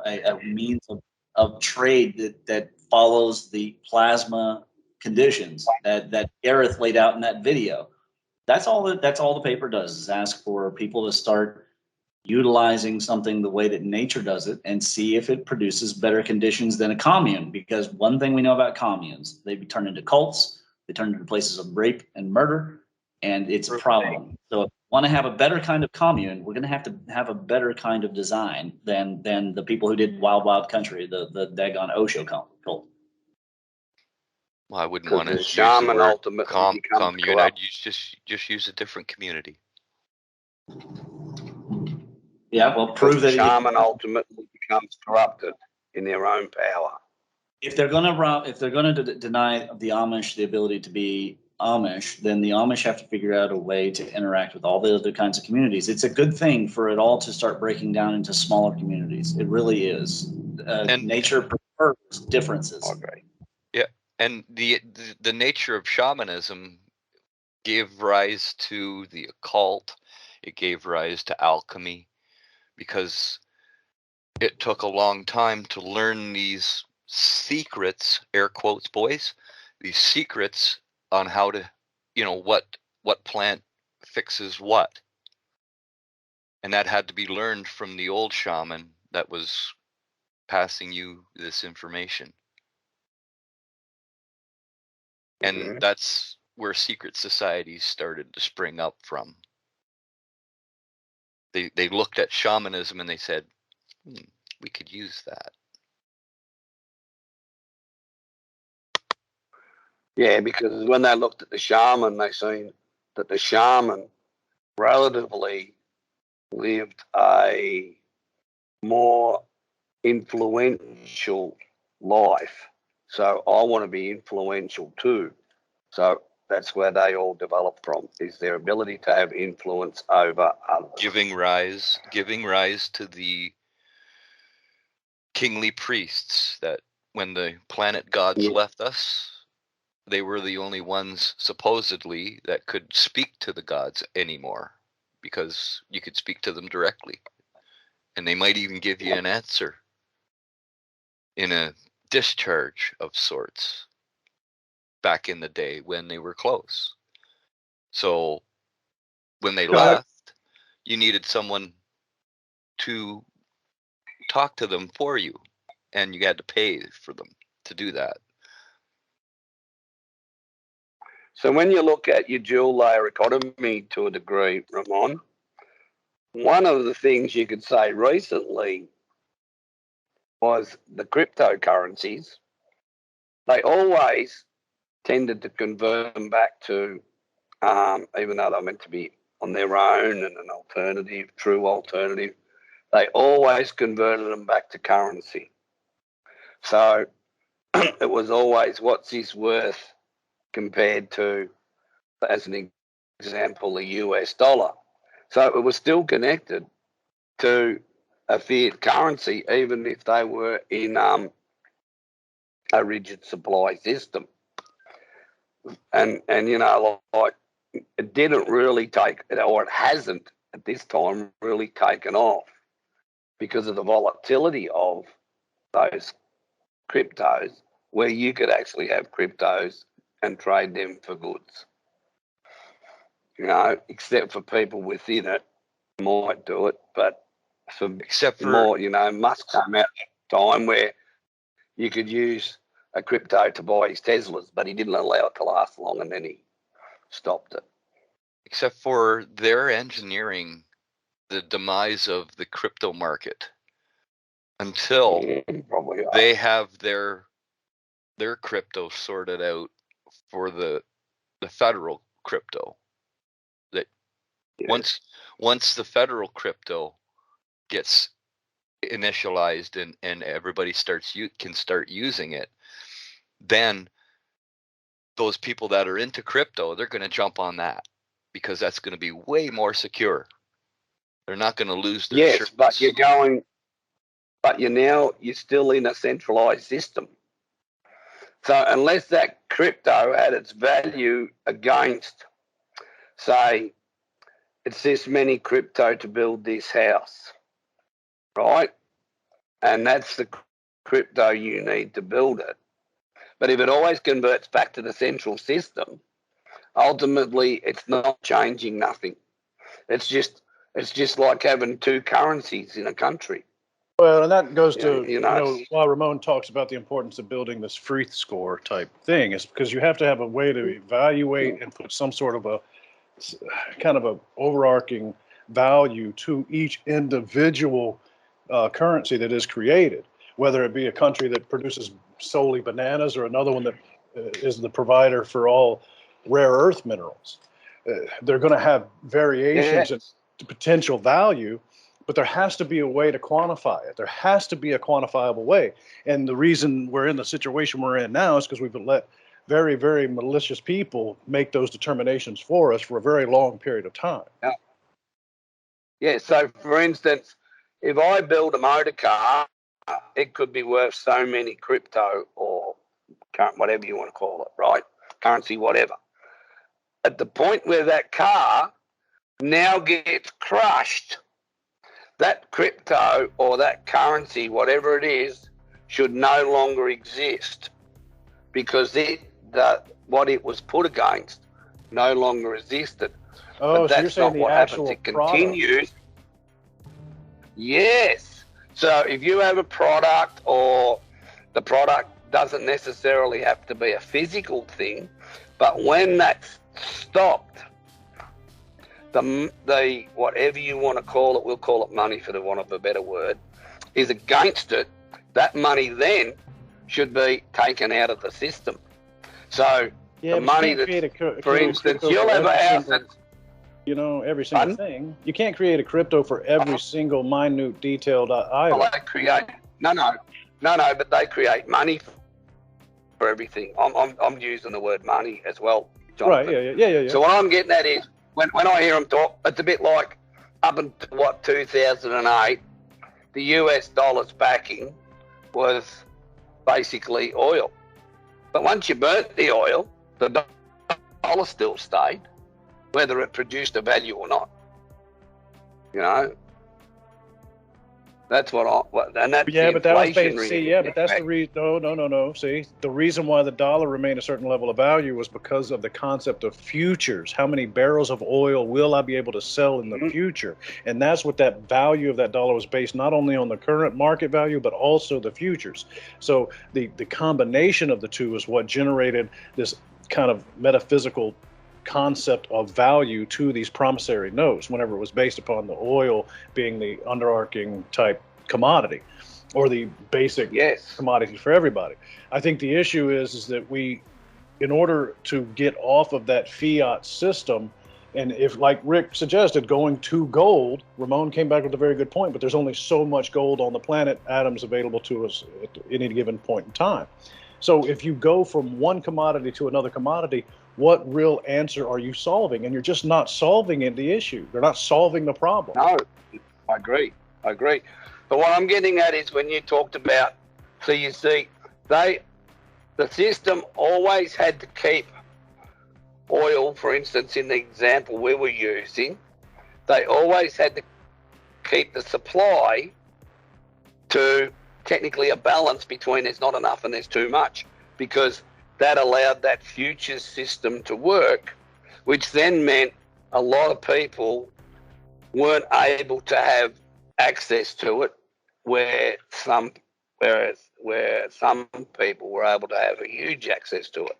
a means of trade that follows the plasma conditions that Gareth laid out in that video. That's all the paper does, is ask for people to start utilizing something the way that nature does it and see if it produces better conditions than a commune. Because one thing we know about communes, they turn into cults, they turn into places of rape and murder, and it's a problem. So if you want to have a better kind of commune, we're going to have a better kind of design than the people who did Wild Wild Country, the daggone Osho cult. Well, I wouldn't want to the use the shaman word ultimately becomes commune. corrupt. I'd just use a different community. Yeah, well, prove The that shaman ultimately becomes corrupted in their own power. if they're going to deny the Amish the ability to be Amish, then the Amish have to figure out a way to interact with all the other kinds of communities. It's a good thing for it all to start breaking down into smaller communities. It really is. And nature prefers differences. Okay. yeah, and the nature of shamanism gave rise to the occult. It gave rise to alchemy, because it took a long time to learn these secrets, air quotes, boys, these secrets on how to, what plant fixes what. And that had to be learned from the old shaman that was passing you this information. And that's where secret societies started to spring up from. They looked at shamanism and they said, we could use that. Yeah, because when they looked at the shaman, they seen that the shaman relatively lived a more influential life. So I want to be influential too. So that's where they all developed from, is their ability to have influence over others. Giving rise to the kingly priests, that when the planet gods left us, they were the only ones supposedly that could speak to the gods anymore, because you could speak to them directly, and they might even give you an answer in a discharge of sorts back in the day when they were close. So when they left, you needed someone to talk to them for you, and you had to pay for them to do that. So when you look at your dual layer economy to a degree, Ramon, one of the things you could say recently was the cryptocurrencies. They always tended to convert them back to, even though they're meant to be on their own and an alternative, true alternative, they always converted them back to currency. So it was always, what's this worth compared to, as an example, the US dollar. So it was still connected to a fiat currency, even if they were in a rigid supply system. And like it didn't really take, or it hasn't at this time really taken off because of the volatility of those cryptos, where you could actually have cryptos and trade them for goods. Except for people within it might do it, but Except for more, Musk came out at a time where you could use a crypto to buy his Teslas, but he didn't allow it to last long, and then he stopped it. Except for their engineering the demise of the crypto market until they have their crypto sorted out for the federal crypto. That once the federal crypto gets initialized and everybody can start using it, then those people that are into crypto, they're going to jump on that, because that's going to be way more secure. They're not going to lose their shirts. But you're still in a centralized system. So unless that crypto had its value against, say, it's this many crypto to build this house, right? And that's the crypto you need to build it. But if it always converts back to the central system, ultimately it's not changing nothing. It's just like having two currencies in a country. Well, and that goes to, why Ramon talks about the importance of building this Freeth score type thing, is because you have to have a way to evaluate and put some sort of kind of a overarching value to each individual currency that is created, whether it be a country that produces solely bananas or another one that is the provider for all rare earth minerals. They're going to have variations in potential value, but there has to be a way to quantify it. There has to be a quantifiable way. And the reason we're in the situation we're in now is because we've let very, very malicious people make those determinations for us for a very long period of time. Yeah, so for instance, if I build a motor car, it could be worth so many crypto or whatever you want to call it, right? Currency, whatever. At the point where that car now gets crushed, that crypto or that currency, whatever it is, should no longer exist because what it was put against no longer existed. Oh, but so you're that's saying not the what actual happens. It continues. Yes. So if you have a product, or the product doesn't necessarily have to be a physical thing, but when that's stopped, the whatever you want to call it, we'll call it money for the want of a better word, is against it, that money then should be taken out of the system. So the money that, for instance, you'll have a house that's, every single thing. You can't create a crypto for every single minute detailed item. Well, they create but they create money for everything. I'm using the word money as well, Jonathan. Right? Yeah. So what I'm getting at is when I hear them talk, it's a bit like up until 2008, the US dollar's backing was basically oil. But once you burnt the oil, the dollar still stayed, whether it produced a value or not. That's and that's but that was based. But that's the reason. No. See, the reason why the dollar remained a certain level of value was because of the concept of futures. How many barrels of oil will I be able to sell in the future? And that's what that value of that dollar was based not only on the current market value, but also the futures. So the combination of the two is what generated this kind of metaphysical concept of value to these promissory notes whenever it was based upon the oil being the underarching type commodity or the basic commodity for everybody. I think the issue is that we, in order to get off of that fiat system, and if, like Rick suggested, going to gold, Ramon came back with a very good point, but there's only so much gold on the planet, atoms available to us at any given point in time. So if you go from one commodity to another commodity, what real answer are you solving? And you're just not solving the issue. They're not solving the problem. No, I agree. But what I'm getting at is when you talked about, so you see, the system always had to keep oil, for instance, in the example we were using, they always had to keep the supply to technically a balance between there's not enough and there's too much, because that allowed that futures system to work, which then meant a lot of people weren't able to have access to it, whereas some people were able to have a huge access to it.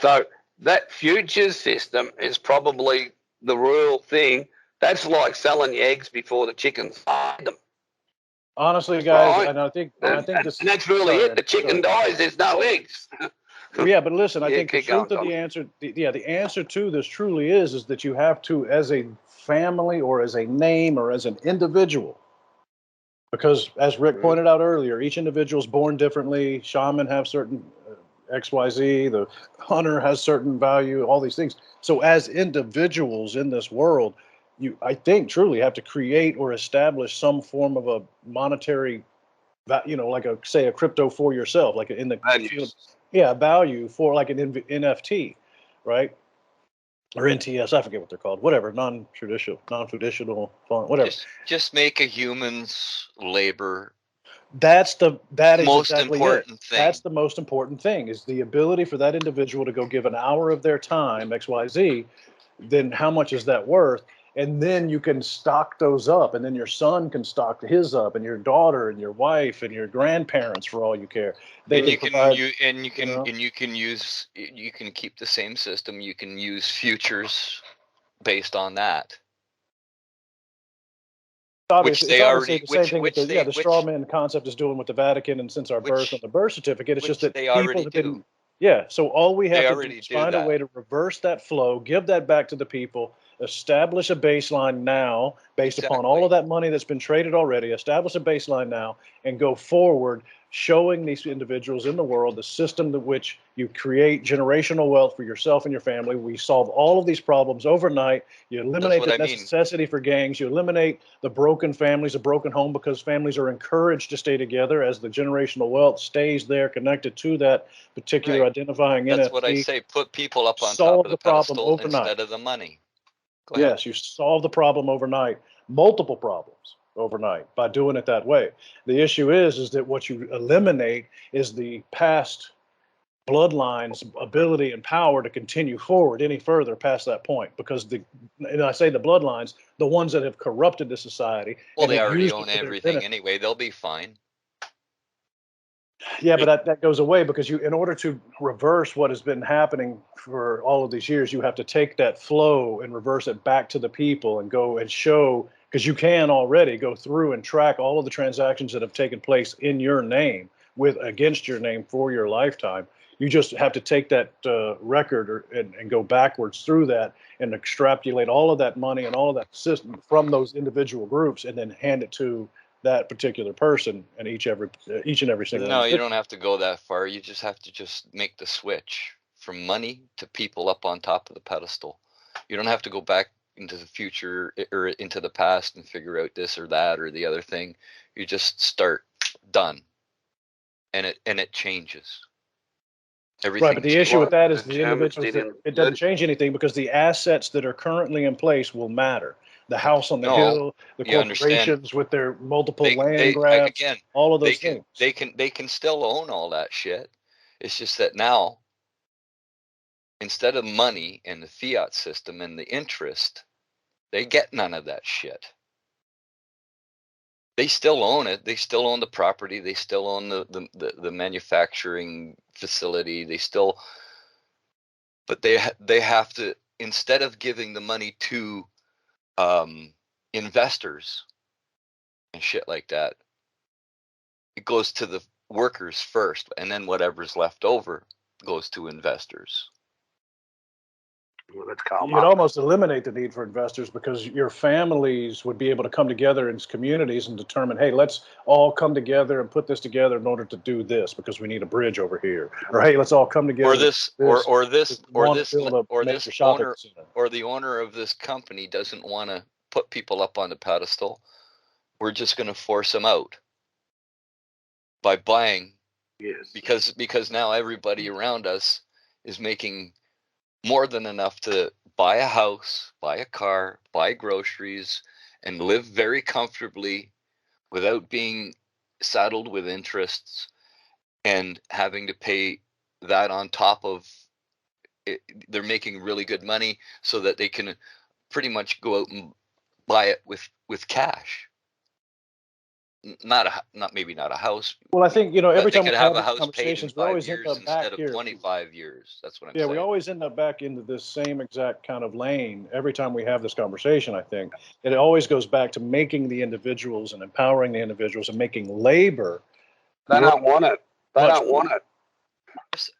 So that futures system is probably the real thing. That's like selling your eggs before the chickens laid them. Honestly, guys, right? and I think this, and that's really it. The chicken dies, there's no eggs. Yeah, but listen, I think the truth of the answer, the answer to this truly is that you have to, as a family or as a name or as an individual, because as Rick pointed out earlier, each individual is born differently. Shaman have certain XYZ, the hunter has certain value, all these things. So as individuals in this world, you, I think, truly have to create or establish some form of a monetary, like say a crypto for yourself, like in the field. Yeah, value for like an NFT, right? Or NTS, I forget what they're called. Whatever, non-traditional font, whatever. Just make a human's labor. That is most exactly important it. thing. That's the most important thing, is the ability for that individual to go give an hour of their time, XYZ. Then how much is that worth? And then you can stock those up, and then your son can stock his up, and your daughter, and your wife, and your grandparents, for all you care. You can keep the same system. You can use futures based on that. Obviously, Which they it's obviously already, the same thing with which the straw man concept is doing with the Vatican and since our birth on the birth certificate. It's just that they people already have do. been, yeah. So all we have They to do already is do find a that. way to reverse that flow, give that back to the people, establish a baseline now based upon all of that money that's been traded already, establish a baseline now and go forward, showing these individuals in the world the system to which you create generational wealth for yourself and your family. We solve all of these problems overnight. You eliminate the necessity for gangs. You eliminate the broken families, a broken home, because families are encouraged to stay together as the generational wealth stays there connected to that particular identifying NFT. That's what I say. Put people up on Solve top of the problem pedestal overnight instead of the money. Go ahead. Yes, you solve the problem overnight, multiple problems overnight by doing it that way. The issue is that what you eliminate is the past bloodline's ability and power to continue forward any further past that point, because and I say the bloodlines, the ones that have corrupted the society. Well, they have already used own it for their everything benefit. anyway. They'll be fine. Yeah, but that goes away because in order to reverse what has been happening for all of these years, you have to take that flow and reverse it back to the people and go and show, because you can already go through and track all of the transactions that have taken place in your name against your name for your lifetime. You just have to take that record and go backwards through that and extrapolate all of that money and all of that system from those individual groups and then hand it to that particular person and each and every single. No, you don't have to go that far. You just have to make the switch from money to people up on top of the pedestal. You don't have to go back into the future or into the past and figure out this or that or the other thing. You just start, done, and it changes. Everything. Right, but the issue with that is the individuals that it doesn't change anything because the assets that are currently in place will matter. The house on the hill, the corporations with their multiple land grabs, again, all of those things. They can still own all that shit. It's just that now, instead of money and the fiat system and the interest, they get none of that shit. They still own it. They still own the property. They still own the manufacturing facility. They still, but they have to, instead of giving the money to investors and shit like that, it goes to the workers first, and then whatever's left over goes to investors. You'd almost eliminate the need for investors because your families would be able to come together in communities and determine, hey, let's all come together and put this together in order to do this because we need a bridge over here, or hey, let's all come together. Or the owner of this company doesn't want to put people up on the pedestal. We're just going to force them out by buying. Yes. Because now everybody around us is making more than enough to buy a house, buy a car, buy groceries, and live very comfortably without being saddled with interests and having to pay that on top of it. They're making really good money so that they can pretty much go out and buy it with cash. Maybe not a house. Well, I think, every time we have these a house conversations, we always end up back instead of 25 years. That's what I'm saying. Yeah, we always end up back into this same exact kind of lane every time we have this conversation. I think it always goes back to making the individuals and empowering the individuals and making labor. They don't want it. They don't want it.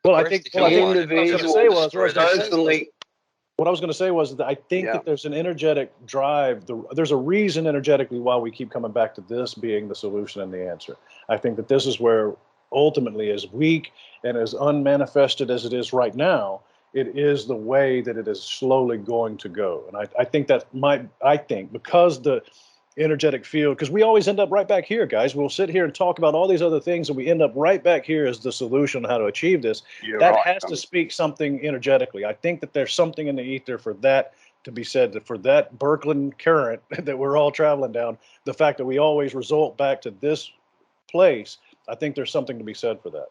Well, I think what I was going to say was personally. What I was going to say was that I think that there's an energetic drive. There's a reason energetically why we keep coming back to this being the solution and the answer. I think that this is where ultimately, as weak and as unmanifested as it is right now, it is the way that it is slowly going to go. And I think because the energetic field, because we always end up right back here, guys. We'll sit here and talk about all these other things and we end up right back here as the solution on how to achieve this. Has to speak something energetically. I think that there's something in the ether for that to be said, that for that birkeland current that we're all traveling down, the fact that we always result back to this place, I think there's something to be said for that.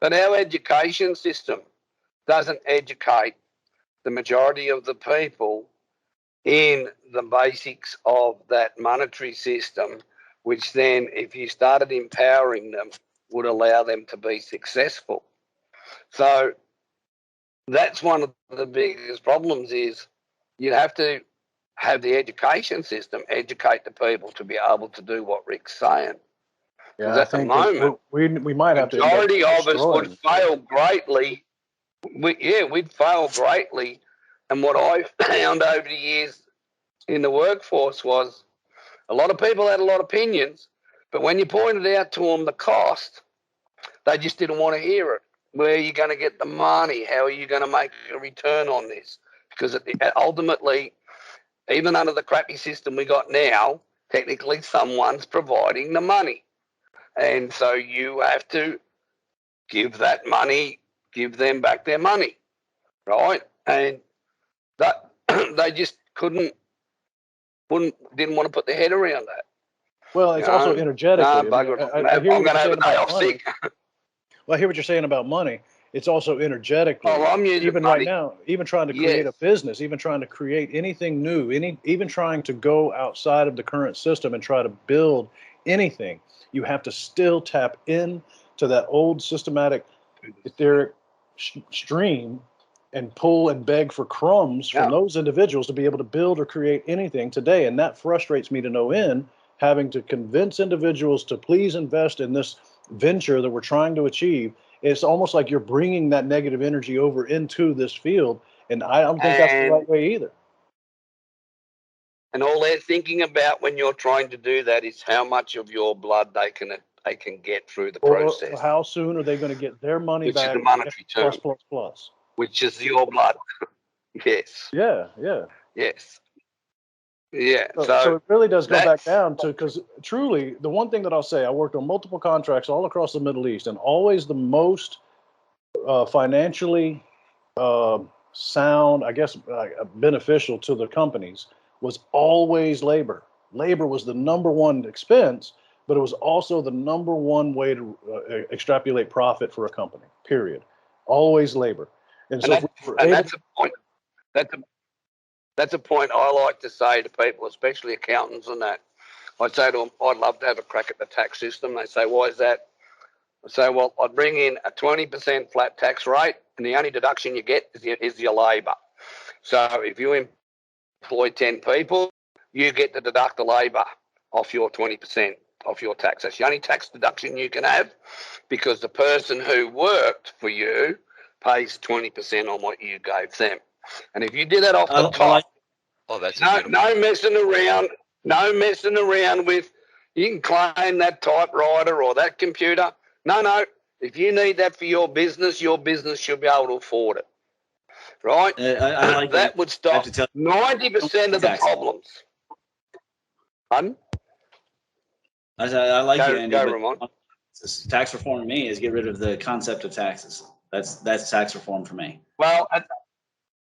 But our education system doesn't educate the majority of the people in the basics of that monetary system, which then, if you started empowering them, would allow them to be successful. So that's one of the biggest problems is you have to have the education system educate the people to be able to do what Rick's saying. Because Yeah, I at the think moment, we might have to end up majority of us would destroying. fail greatly. We'd fail greatly. And what I found over the years in the workforce was a lot of people had a lot of opinions, but when you pointed out to them the cost, they just didn't want to hear it. Where are you going to get the money? How are you going to make a return on this? Because ultimately, even under the crappy system we got now, technically someone's providing the money. And so you have to give that money, give them back their money, right? And that they just didn't want to put their head around that. Well, it's also energetically. No, I hear what you're saying about money. Well, I hear what you're saying about money. It's also energetically. Oh, I'm using even money. Right now, even trying to create a business, even trying to create anything new, even trying to go outside of the current system and try to build anything, you have to still tap in to that old systematic etheric stream and pull and beg for crumbs from those individuals to be able to build or create anything today. And that frustrates me to no end, having to convince individuals to please invest in this venture that we're trying to achieve. It's almost like you're bringing that negative energy over into this field. And I don't think that's the right way either. And all they're thinking about when you're trying to do that is how much of your blood they can get through the process. Or how soon are they going to get their money which back? Is the monetary term. Plus. Which is your blood. Yes. Yeah. Yes. Yeah. So it really does go back down to, because truly, the one thing that I'll say, I worked on multiple contracts all across the Middle East, and always the most financially sound, I guess, beneficial to the companies was always labor. Labor was the number one expense, but it was also the number one way to extrapolate profit for a company, period. Always labor. And so that's a point. That's a point I like to say to people, especially accountants and that. I'd say to them, I'd love to have a crack at the tax system. They say, why is that? I say, well, I'd bring in a 20% flat tax rate, and the only deduction you get is your labour. So if you employ 10 people, you get to deduct the labour off your 20% off your tax. That's the only tax deduction you can have, because the person who worked for you pays 20% on what you gave them. And if you did that off the top, no messing around, with, you can claim that typewriter or that computer. No. If you need that for your business should be able to afford it. Right? I like that would stop 90% of the problems. Pardon? I like you, Andy. Go, Ramon. Tax reform to me is get rid of the concept of taxes. That's tax reform for me. Well,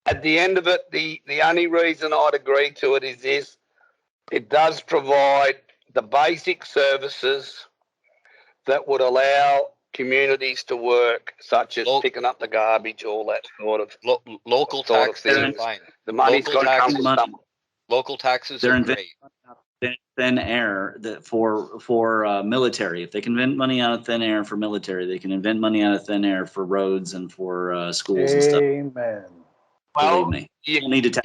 at the end of it, the only reason I'd agree to it is this: it does provide the basic services that would allow communities to work, such as picking up the garbage, all that sort of local taxes are fine. The money's got to come with something. Local taxes are great. Thin air for military. If they can invent money out of thin air for military, they can invent money out of thin air for roads and for schools and stuff. Amen. Believe me. You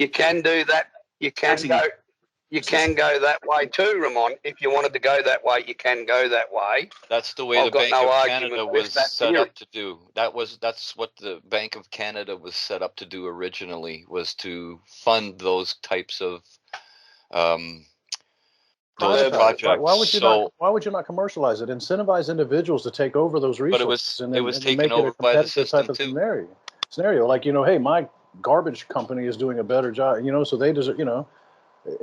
can do that. You can go that way too, Ramon. If you wanted to go that way, you can go that way. That's the way the Bank of Canada was set up to do. That's what the Bank of Canada was set up to do originally, was to fund those types of those projects. Why would you not commercialize it? Incentivize individuals to take over those resources. But it was taken over by the system too. Scenario like, hey, my garbage company is doing a better job, so they deserve,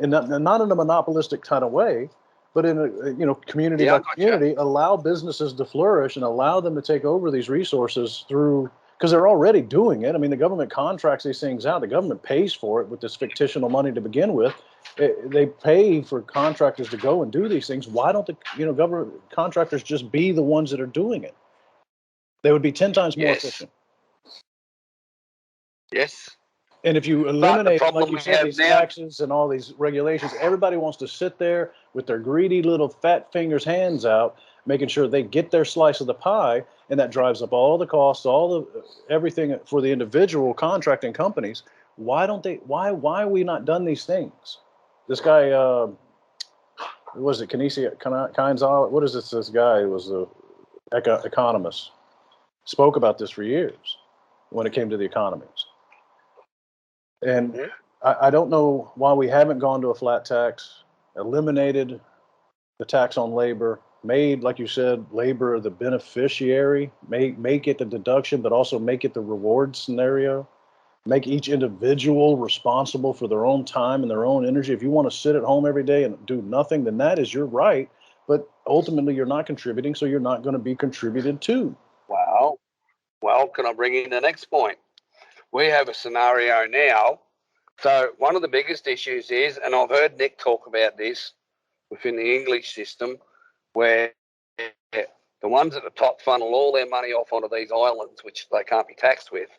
and not in a monopolistic kind of way, but in a, community by community, allow businesses to flourish and allow them to take over these resources through, because they're already doing it. I mean, the government contracts these things out. The government pays for it with this fictional money to begin with. They pay for contractors to go and do these things. Why don't the government contractors just be the ones that are doing it? They would be 10 times more efficient. Yes. And if you eliminate, like you said, these taxes and all these regulations, everybody wants to sit there with their greedy little fat fingers hands out, making sure they get their slice of the pie, and that drives up all the costs, everything for the individual contracting companies. Why are we not done these things? This guy, was it Keynes? What is this guy who was the economist, spoke about this for years when it came to the economies. And I don't know why we haven't gone to a flat tax, eliminated the tax on labor, made, like you said, labor the beneficiary, make it the deduction, but also make it the reward scenario. Make each individual responsible for their own time and their own energy. If you want to sit at home every day and do nothing, then that is your right. But ultimately, you're not contributing, so you're not going to be contributed to. Well, can I bring in the next point? We have a scenario now. So one of the biggest issues is, and I've heard Nick talk about this within the English system, where the ones at the top funnel all their money off onto these islands, which they can't be taxed with.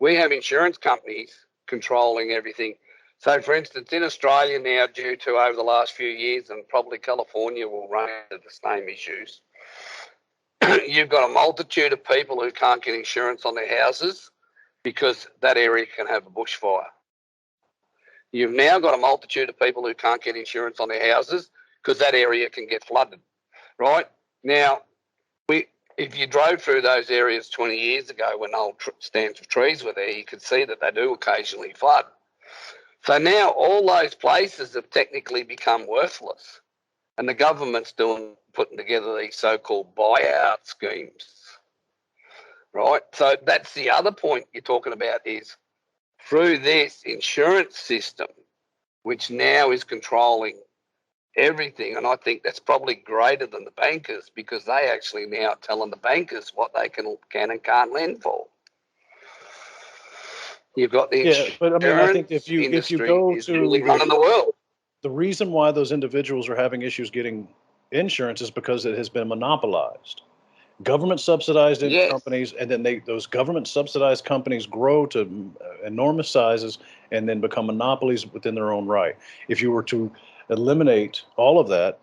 We have insurance companies controlling everything. So, for instance, in Australia now, due to over the last few years, and probably California will run into the same issues, you've got a multitude of people who can't get insurance on their houses because that area can have a bushfire. You've now got a multitude of people who can't get insurance on their houses because that area can get flooded, right? Now, if you drove through those areas 20 years ago when old stands of trees were there, you could see that they do occasionally flood. So now all those places have technically become worthless, and the government's putting together these so-called buyout schemes, right? So that's the other point you're talking about is through this insurance system, which now is controlling everything, and I think that's probably greater than the bankers because they actually now telling the bankers what they can and can't lend for. You've got the insurance but I mean, I think if you go is to really running the world. The reason why those individuals are having issues getting insurance is because it has been monopolized. Government subsidized companies, and then those government subsidized companies grow to enormous sizes and then become monopolies within their own right. If you were to eliminate all of that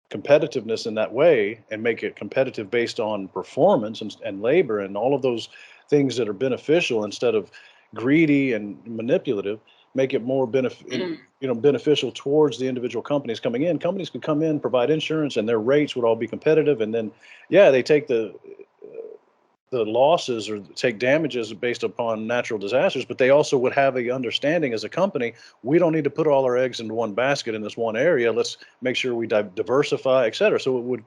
competitiveness in that way and make it competitive based on performance and labor and all of those things that are beneficial instead of greedy and manipulative, make it more beneficial towards the individual companies coming in. Companies could come in, provide insurance, and their rates would all be competitive. And then, they take the losses or take damages based upon natural disasters, but they also would have a understanding as a company, we don't need to put all our eggs into one basket in this one area. Let's make sure we diversify, et cetera. So it would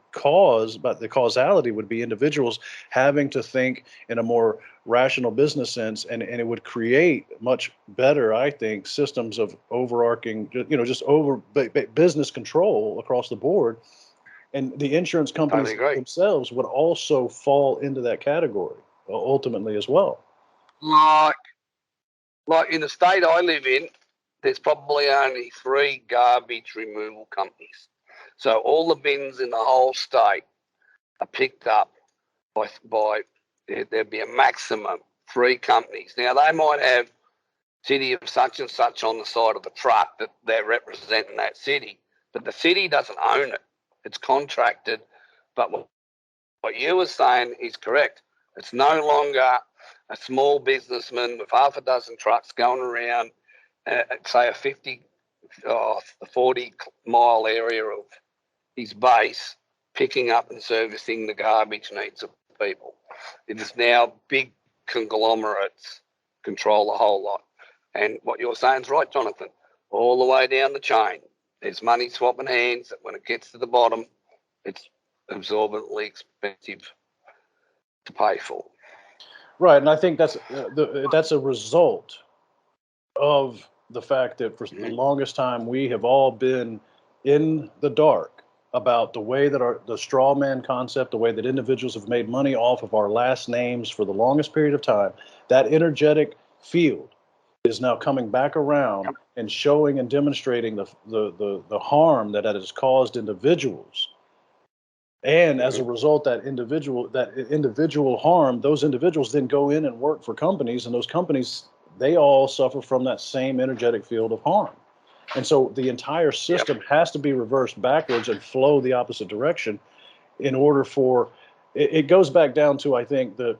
but the causality would be individuals having to think in a more rational business sense, and it would create much better, I think, systems of overarching, just business control across the board. And the insurance companies themselves would also fall into that category ultimately as well. Like in the state I live in, there's probably only 3 garbage removal companies. So all the bins in the whole state are picked up by there'd be a maximum 3 companies. Now, they might have city of such and such on the side of the truck that they're representing that city, but the city doesn't own it. It's contracted. But what you were saying is correct. It's no longer a small businessman with half a dozen trucks going around, say, a 40-mile area of his base, picking up and servicing the garbage needs of people. It is now big conglomerates control the whole lot. And what you're saying is right, Jonathan. All the way down the chain, there's money swapping hands that when it gets to the bottom, it's exorbitantly expensive to pay for. Right, and I think that's a result of the fact that for the longest time we have all been in the dark about the way that the straw man concept, the way that individuals have made money off of our last names for the longest period of time. That energetic field is now coming back around and showing and demonstrating the harm that it has caused individuals. And as a result, that individual harm, those individuals then go in and work for companies, and those companies, they all suffer from that same energetic field of harm. And so the entire system has to be reversed backwards and flow the opposite direction. in order for it goes back down to, I think, the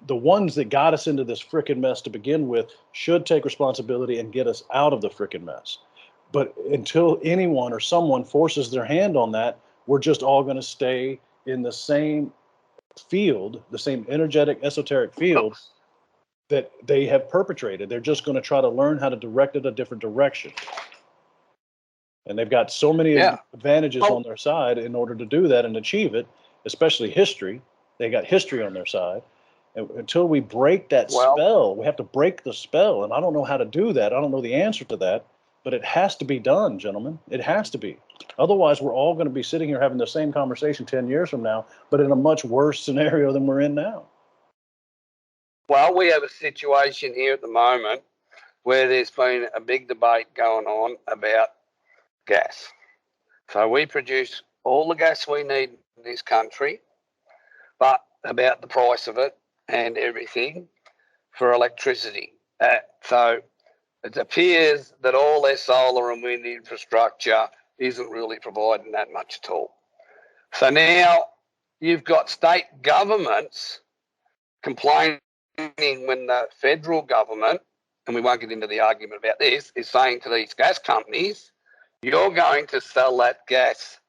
ones that got us into this frickin' mess to begin with should take responsibility and get us out of the frickin' mess. But until anyone or someone forces their hand on that, we're just all going to stay in the same field, the same energetic, esoteric field that they have perpetrated. They're just going to try to learn how to direct it a different direction. And they've got so many advantages on their side in order to do that and achieve it, especially history. They got history on their side. And until we break that spell, we have to break the spell. And I don't know how to do that. I don't know the answer to that, but it has to be done, gentlemen. It has to be. Otherwise, we're all going to be sitting here having the same conversation 10 years from now, but in a much worse scenario than we're in now. Well, we have a situation here at the moment where there's been a big debate going on about gas. So we produce all the gas we need in this country, but about the price of it and everything for electricity. So it appears that all their solar and wind infrastructure isn't really providing that much at all. So now you've got state governments complaining when the federal government, and we won't get into the argument about this, is saying to these gas companies, you're going to sell that gas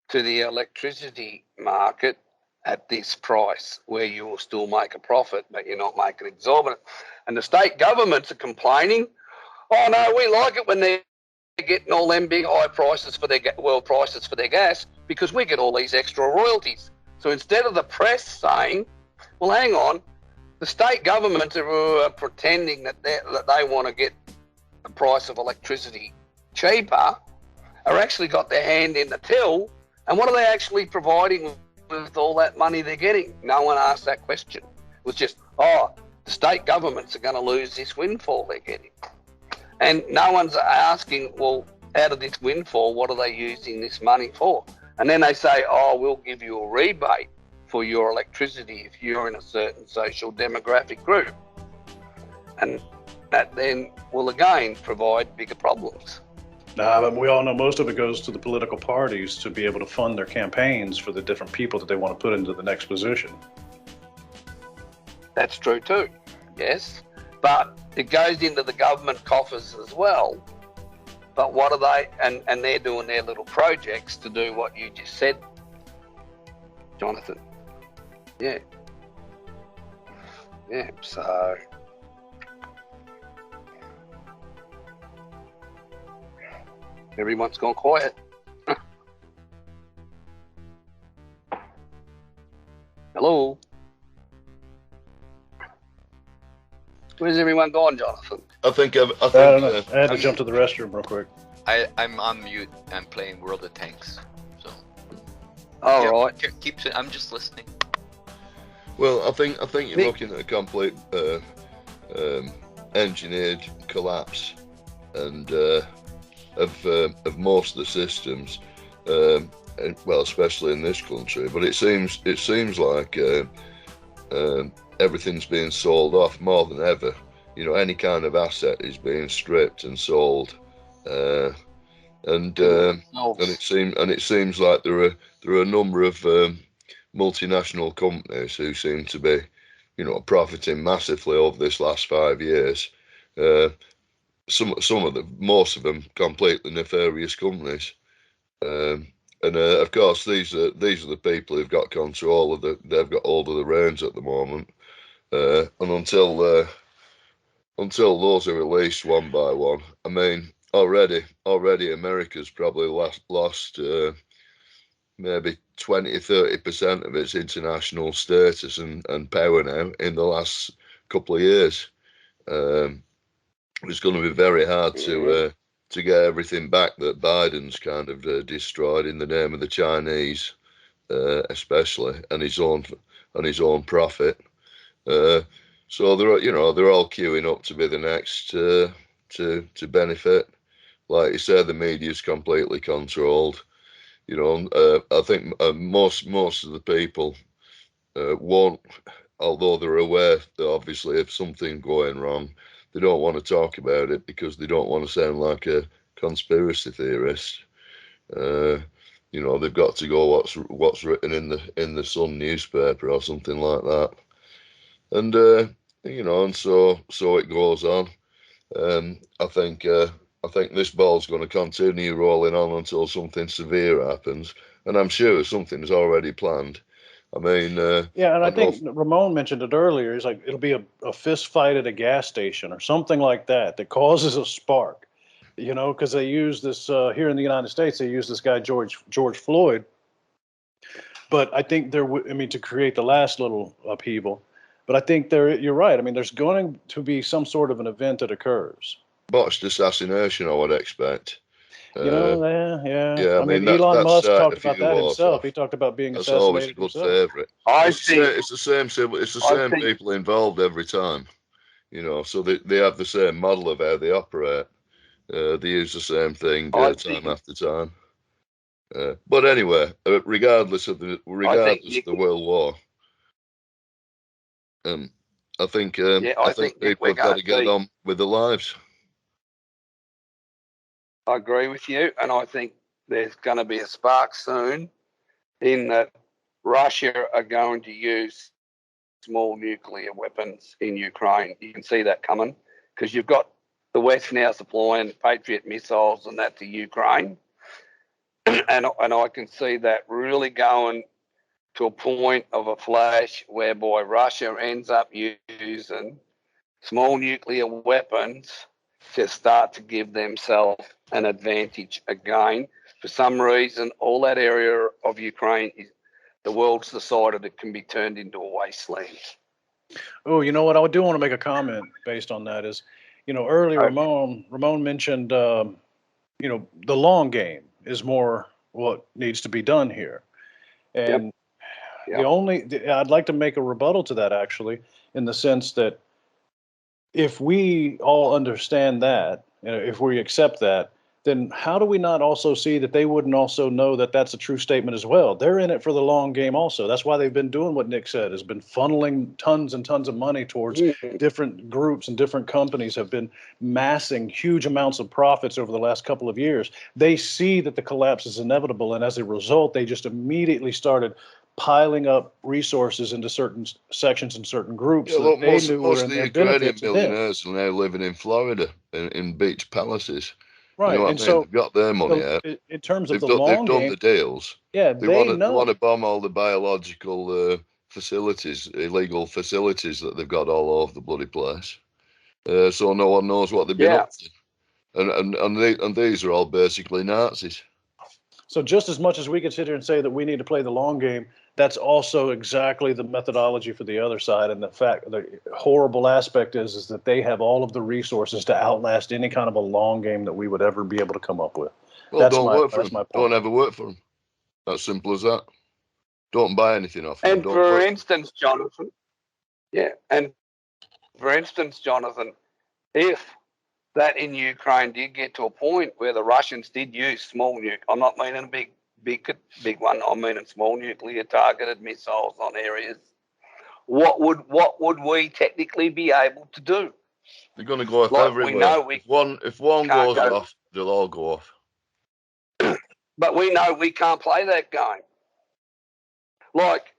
to the electricity market at this price where you will still make a profit, but you're not making exorbitant. And the state governments are complaining, oh no, we like it when they're getting all them big high prices for their world prices for their gas because we get all these extra royalties. So instead of the press saying, well, hang on, the state governments who are pretending that they want to get the price of electricity cheaper are actually got their hand in the till, and what are they actually providing with all that money they're getting? No one asked that question. It was just, the state governments are going to lose this windfall they're getting. And no one's asking, well, out of this windfall, what are they using this money for? And then they say, we'll give you a rebate for your electricity if you're in a certain social demographic group. And that then will again provide bigger problems. But we all know most of it goes to the political parties to be able to fund their campaigns for the different people that they want to put into the next position. That's true too, yes. But it goes into the government coffers as well. But what are they, and they're doing their little projects to do what you just said, Jonathan. Yeah. Yeah, so... everyone's gone quiet. Hello? Where's everyone gone, Jonathan? I think I had to jump to the restroom real quick. I'm on mute. I'm playing World of Tanks. So. Right. I'm just listening. Well, I think you're looking at a complete engineered collapse, and of most of the systems, well, especially in this country. But it seems like everything's being sold off more than ever. You know, any kind of asset is being stripped and sold, and it seems like there are a number of multinational companies who seem to be, profiting massively over this last 5 years. Most of them completely nefarious companies, and of course these are the people who've got control of they've got hold of the reins at the moment, and until those are released one by one, I mean, already America's probably lost maybe 20-30% of its international status and power now in the last couple of years. It's going to be very hard to get everything back that Biden's kind of destroyed in the name of the Chinese, especially, and his own profit. So they're all queuing up to be the next to benefit. Like you said, the media's completely controlled. I think most of the people won't, although they're aware that obviously if something's going wrong, they don't want to talk about it because they don't want to sound like a conspiracy theorist. You know, they've got to go what's written in the Sun newspaper or something like that. And you know, and so it goes on. I think this ball's going to continue rolling on until something severe happens, and I'm sure something's already planned. I mean, yeah, and I think Ramon mentioned it earlier. He's like, it'll be a fist fight at a gas station or something like that causes a spark, you know, because they use this here in the United States. They use this guy George Floyd, but I think I mean, to create the last little upheaval. But I think you're right. I mean, there's going to be some sort of an event that occurs. Botched assassination, I would expect. You know, yeah. I mean, Elon Musk talked about that himself. He talked about being that's assassinated always a good himself. favorite. It's the same people involved every time. You know, so they have the same model of how they operate. They use the same thing time after time. But anyway, regardless of the World War, I think people have got to get on with their lives. I agree with you, and I think there's going to be a spark soon in that Russia are going to use small nuclear weapons in Ukraine. You can see that coming because you've got the West now supplying Patriot missiles and that to Ukraine. And I can see that really going to a point of a flash whereby Russia ends up using small nuclear weapons to start to give themselves an advantage again. For some reason, all that area of Ukraine, the world's decided it can be turned into a wasteland. Oh, you know what? I do want to make a comment based on that is, you know, earlier Ramon mentioned, you know, the long game is more what needs to be done here. And I'd like to make a rebuttal to that actually, in the sense that if we all understand that, you know, if we accept that, then how do we not also see that they wouldn't also know that that's a true statement as well? They're in it for the long game also. That's why they've been doing what Nick said, has been funneling tons and tons of money towards different groups, and different companies have been massing huge amounts of profits over the last couple of years. They see that the collapse is inevitable, and as a result, they just immediately started piling up resources into certain sections and certain groups that they knew were in their benefit to them. Millionaires are now living in Florida in beach palaces. Right, you know and so they've got their money out. In terms of the long game, they've done the deals. Yeah, they want to bomb all the biological facilities, illegal facilities that they've got all over the bloody place. So no one knows what they've been up to, and these are all basically Nazis. So just as much as we can sit here and say that we need to play the long game, that's also exactly the methodology for the other side. And the horrible aspect is that they have all of the resources to outlast any kind of a long game that we would ever be able to come up with. Well, don't work for them. Don't ever work for them. That's simple as that. Don't buy anything off them. And for instance, Jonathan, if that in Ukraine did get to a point where the Russians did use small nuke, I'm not meaning a big one, I'm meaning small nuclear targeted missiles on areas, what would we technically be able to do? They're going to go off everywhere. If one goes off, they'll all go off. But we know we can't play that game. Like,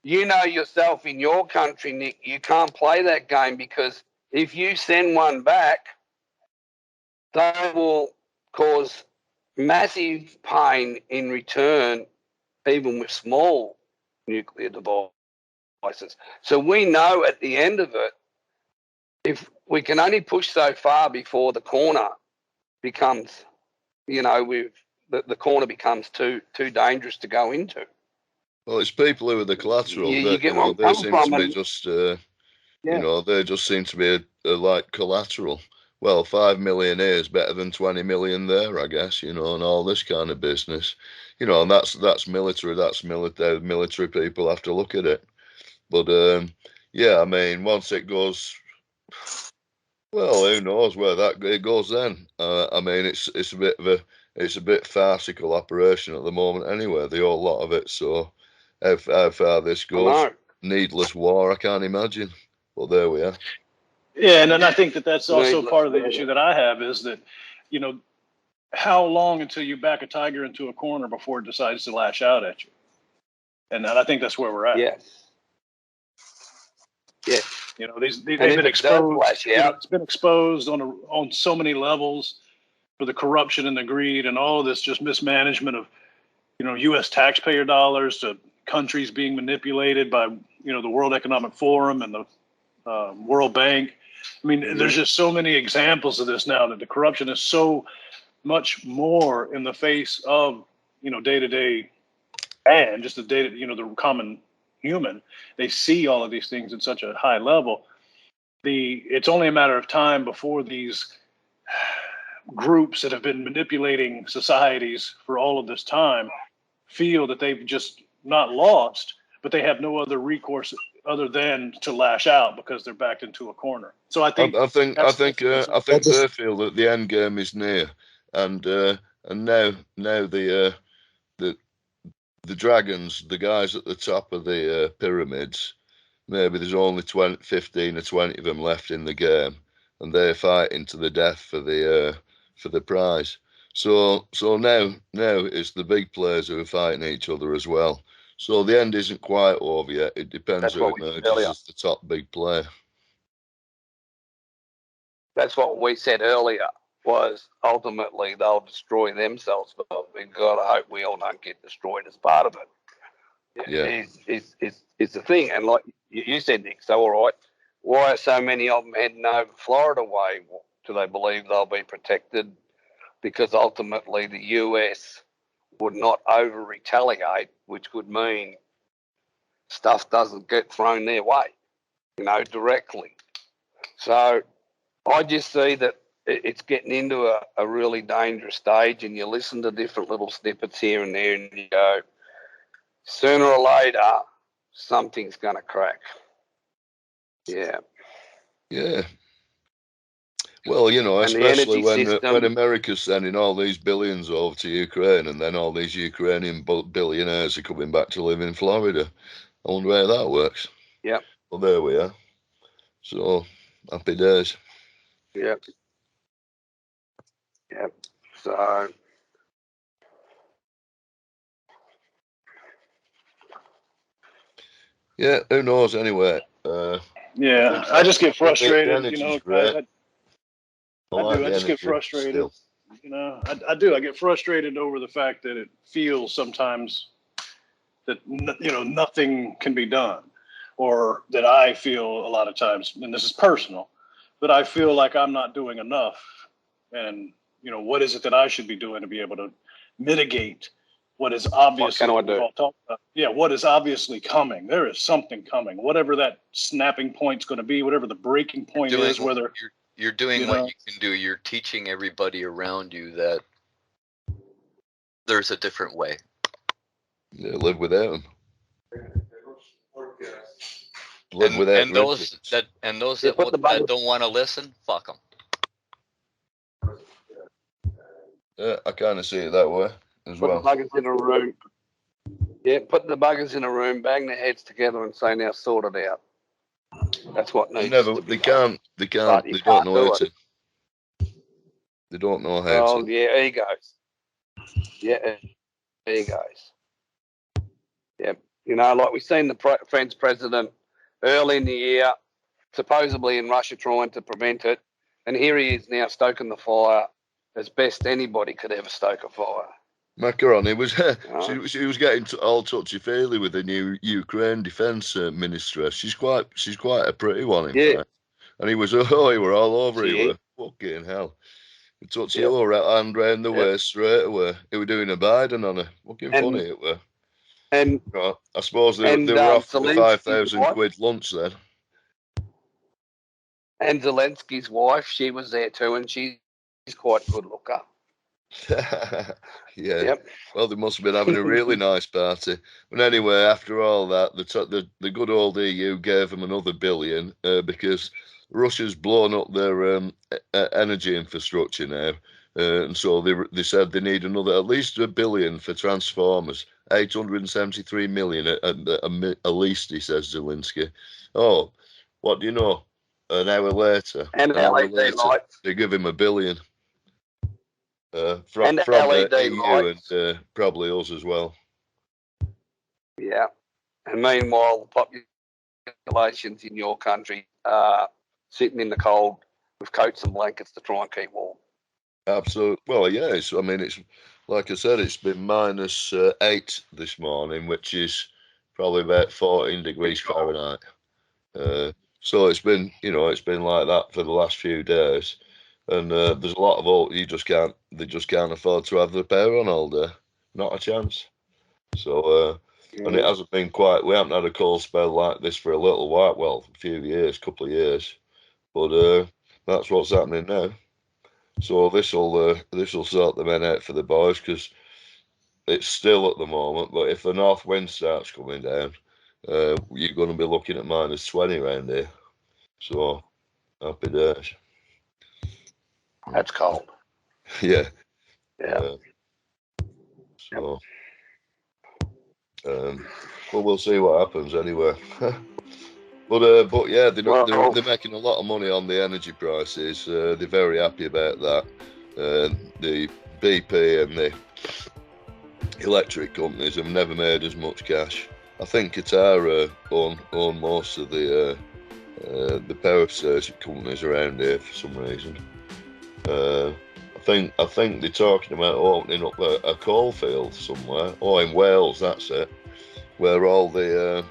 you know yourself in your country, Nick, you can't play that game because if you send one back, they will cause massive pain in return, even with small nuclear devices. So we know at the end of it, if we can only push so far before the corner becomes, you know, the corner becomes too dangerous to go into. Well, it's people who are the collateral. You get where I'm coming from. They just, you know, they just seem to be like collateral. Well, 5 million here is better than 20 million there, I guess, you know, and all this kind of business, you know, and that's military. That's military. Military people have to look at it. But yeah, I mean, once it goes, well, who knows where it goes then? I mean, it's a bit farcical operation at the moment anyway. The whole lot of it. So how far this goes, needless war, I can't imagine. But there we are. Yeah, and I think that's also part of the issue that I have is that, you know, how long until you back a tiger into a corner before it decides to lash out at you? And I think that's where we're at. Yes. Yeah. You know, they've And been if it does exposed. flash You know, out, it's been exposed on so many levels for the corruption and the greed and all of this just mismanagement of, you know, U.S. taxpayer dollars to countries being manipulated by, you know, the World Economic Forum and the World Bank. I mean, there's just so many examples of this now that the corruption is so much more in the face of, you know, day-to-day and just you know, the common human. They see all of these things at such a high level. It's only a matter of time before these groups that have been manipulating societies for all of this time feel that they've just not lost, but they have no other recourse other than to lash out because they're backed into a corner. So I think I think they feel that the end game is near, and now the dragons, the guys at the top of the pyramids, maybe there's only 15 or 20 of them left in the game, and they're fighting to the death for the prize. So now it's the big players who are fighting each other as well. So the end isn't quite over yet. It depends who emerges as the top big player. that's what we said earlier, was ultimately they'll destroy themselves, but we've got to hope we all don't get destroyed as part of it. Yeah. It's the thing. And like you said, Nick, so all right, why are so many of them heading over Florida way? Do they believe they'll be protected? Because ultimately the US would not over retaliate, which would mean stuff doesn't get thrown their way, you know, directly. So I just see that it's getting into a really dangerous stage, and you listen to different little snippets here and there, and you go, sooner or later, something's going to crack. Yeah. Yeah. Well, you know, especially when America's sending all these billions over to Ukraine, and then all these Ukrainian billionaires are coming back to live in Florida. I wonder where that works. Yeah. Well, there we are. So, happy days. Yep. Yep. So. Yeah, who knows anyway. Yeah, I just get frustrated, you know. I just get frustrated. Still. You know, I do. I get frustrated over the fact that it feels sometimes that, you know, nothing can be done, or that I feel a lot of times, and this is personal, that I feel like I'm not doing enough. And, you know, what is it that I should be doing to be able to mitigate what is obviously, what is obviously coming? There is something coming, whatever that snapping point's going to be, whatever the breaking point is, whether you're doing what you can do. You're teaching everybody around you that there's a different way. Yeah, live without them. And those that don't want to listen, fuck them. Yeah, I kind of see it that way as well. Put the buggers in a room. Yeah, put the buggers in a room, bang their heads together, and say, "Now sort it out." That's what needs. They can't. They don't know how to. They don't know how to. Oh yeah, egos. Yeah, egos. Yeah, you know, like we've seen the French president early in the year, supposedly in Russia trying to prevent it, and here he is now stoking the fire as best anybody could ever stoke a fire. Macaroni was she was getting all touchy-feely with the new Ukraine defence minister. She's quite a pretty one, in fact. And he was he were all over. He were fucking hell. He touched your hand round the waist straight away. He were doing a Biden on her. Fucking funny it were. And I suppose they were off for the 5,000 quid lunch then. And Zelensky's wife, she was there too, and she's quite a good looker. Yeah. Yep. Well, they must have been having a really nice party. But anyway, after all that, the good old EU gave them another $1 billion because Russia's blown up their energy infrastructure now. And so they said they need at least $1 billion for transformers. 873 million at least, he says, Zelensky. Oh, what do you know? An hour later, they give him $1 billion. from LED the EU lights. and probably us as well. Yeah. And meanwhile, the populations in your country are sitting in the cold with coats and blankets to try and keep warm. Absolutely. Well, yeah. It's like I said, it's been minus 8 this morning, which is probably about 14 degrees Fahrenheit. So it's been like that for the last few days, and there's a lot of old. They just can't afford to have the power on all day. Not a chance. So and it hasn't been quite. We haven't had a cold spell like this for a little while. Well, a few years, couple of years, but that's what's happening now. So this will sort the men out for the boys, because it's still at the moment. But if the north wind starts coming down, you're going to be looking at minus 20 around here. So happy days. That's cold. Yeah. Yeah. So, but we'll see what happens anyway. But yeah, they're making a lot of money on the energy prices. They're very happy about that. The BP and the electric companies have never made as much cash. I think Qatar own most of the power station companies around here for some reason. I think they're talking about opening up a coal field somewhere. Oh, in Wales, that's it, where all the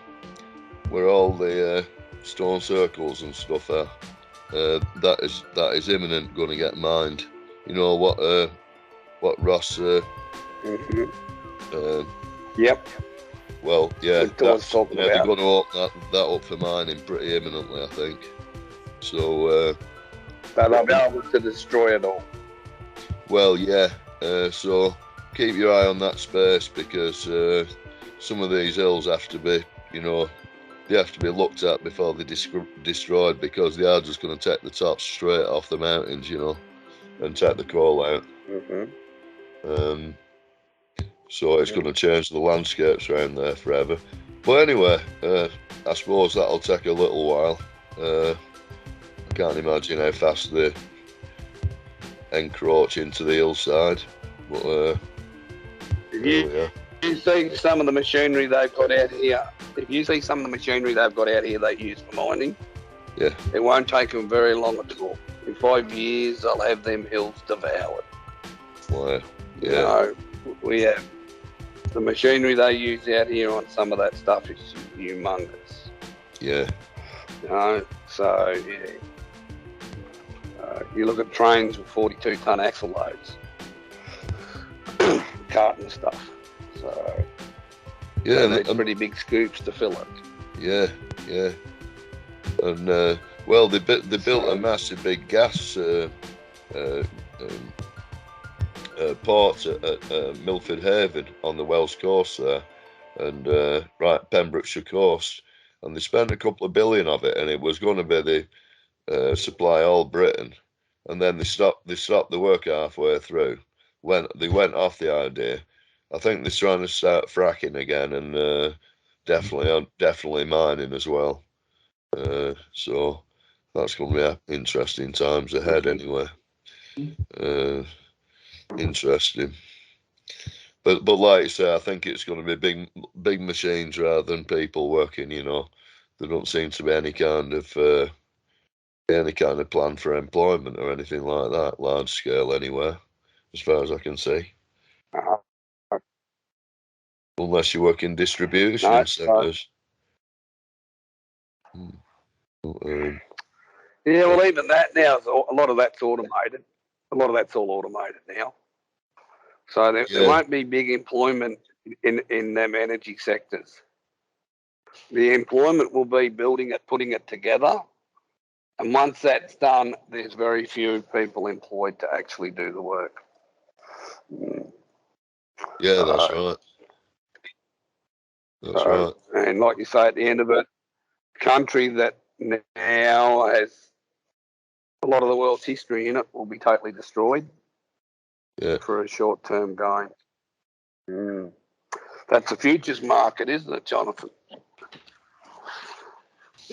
stone circles and stuff are. That is imminent going to get mined. You know what Ross? Yep. Well, yeah, they're going to open that up for mining pretty imminently, I think. So they'll be able to destroy it all. Well, yeah. So keep your eye on that space, because some of these hills have to be, they have to be looked at before they're destroyed, because they are just going to take the tops straight off the mountains, and take the coal out. So it's going to change the landscapes around there forever. But anyway, I suppose that'll take a little while. I can't imagine how fast they encroach into the hillside. But if you see some of the machinery they've got out here, they use for mining, yeah, it won't take them very long at all. In 5 years, they'll have them hills devoured. Wow. Yeah. We have the machinery they use out here on some of that stuff is humongous. Yeah. So yeah. You look at trains with 42-ton axle loads, cart and stuff. So yeah, they need pretty big scoops to fill it. Yeah, yeah. And well, they built a massive big gas port at Milford Haven on the Welsh coast there, and right Pembrokeshire coast, and they spent a couple of billion of it, and it was going to be the supply all Britain, and then they stopped the work halfway through. They went off the idea. I think they're trying to start fracking again, and definitely mining as well. So that's going to be interesting times ahead anyway. Interesting. But like you say, I think it's going to be big machines rather than people working. There don't seem to be any kind of plan for employment or anything like that, large scale anyway, as far as I can see. Unless you work in distribution centres. Yeah, well, even that now, a lot of that's automated. A lot of that's all automated now. So there won't be big employment in them energy sectors. The employment will be building it, putting it together. And once that's done, there's very few people employed to actually do the work. Yeah, that's right. That's right. And like you say, at the end of it, country that now has a lot of the world's history in it will be totally destroyed for a short-term gain. That's a futures market, isn't it, Jonathan?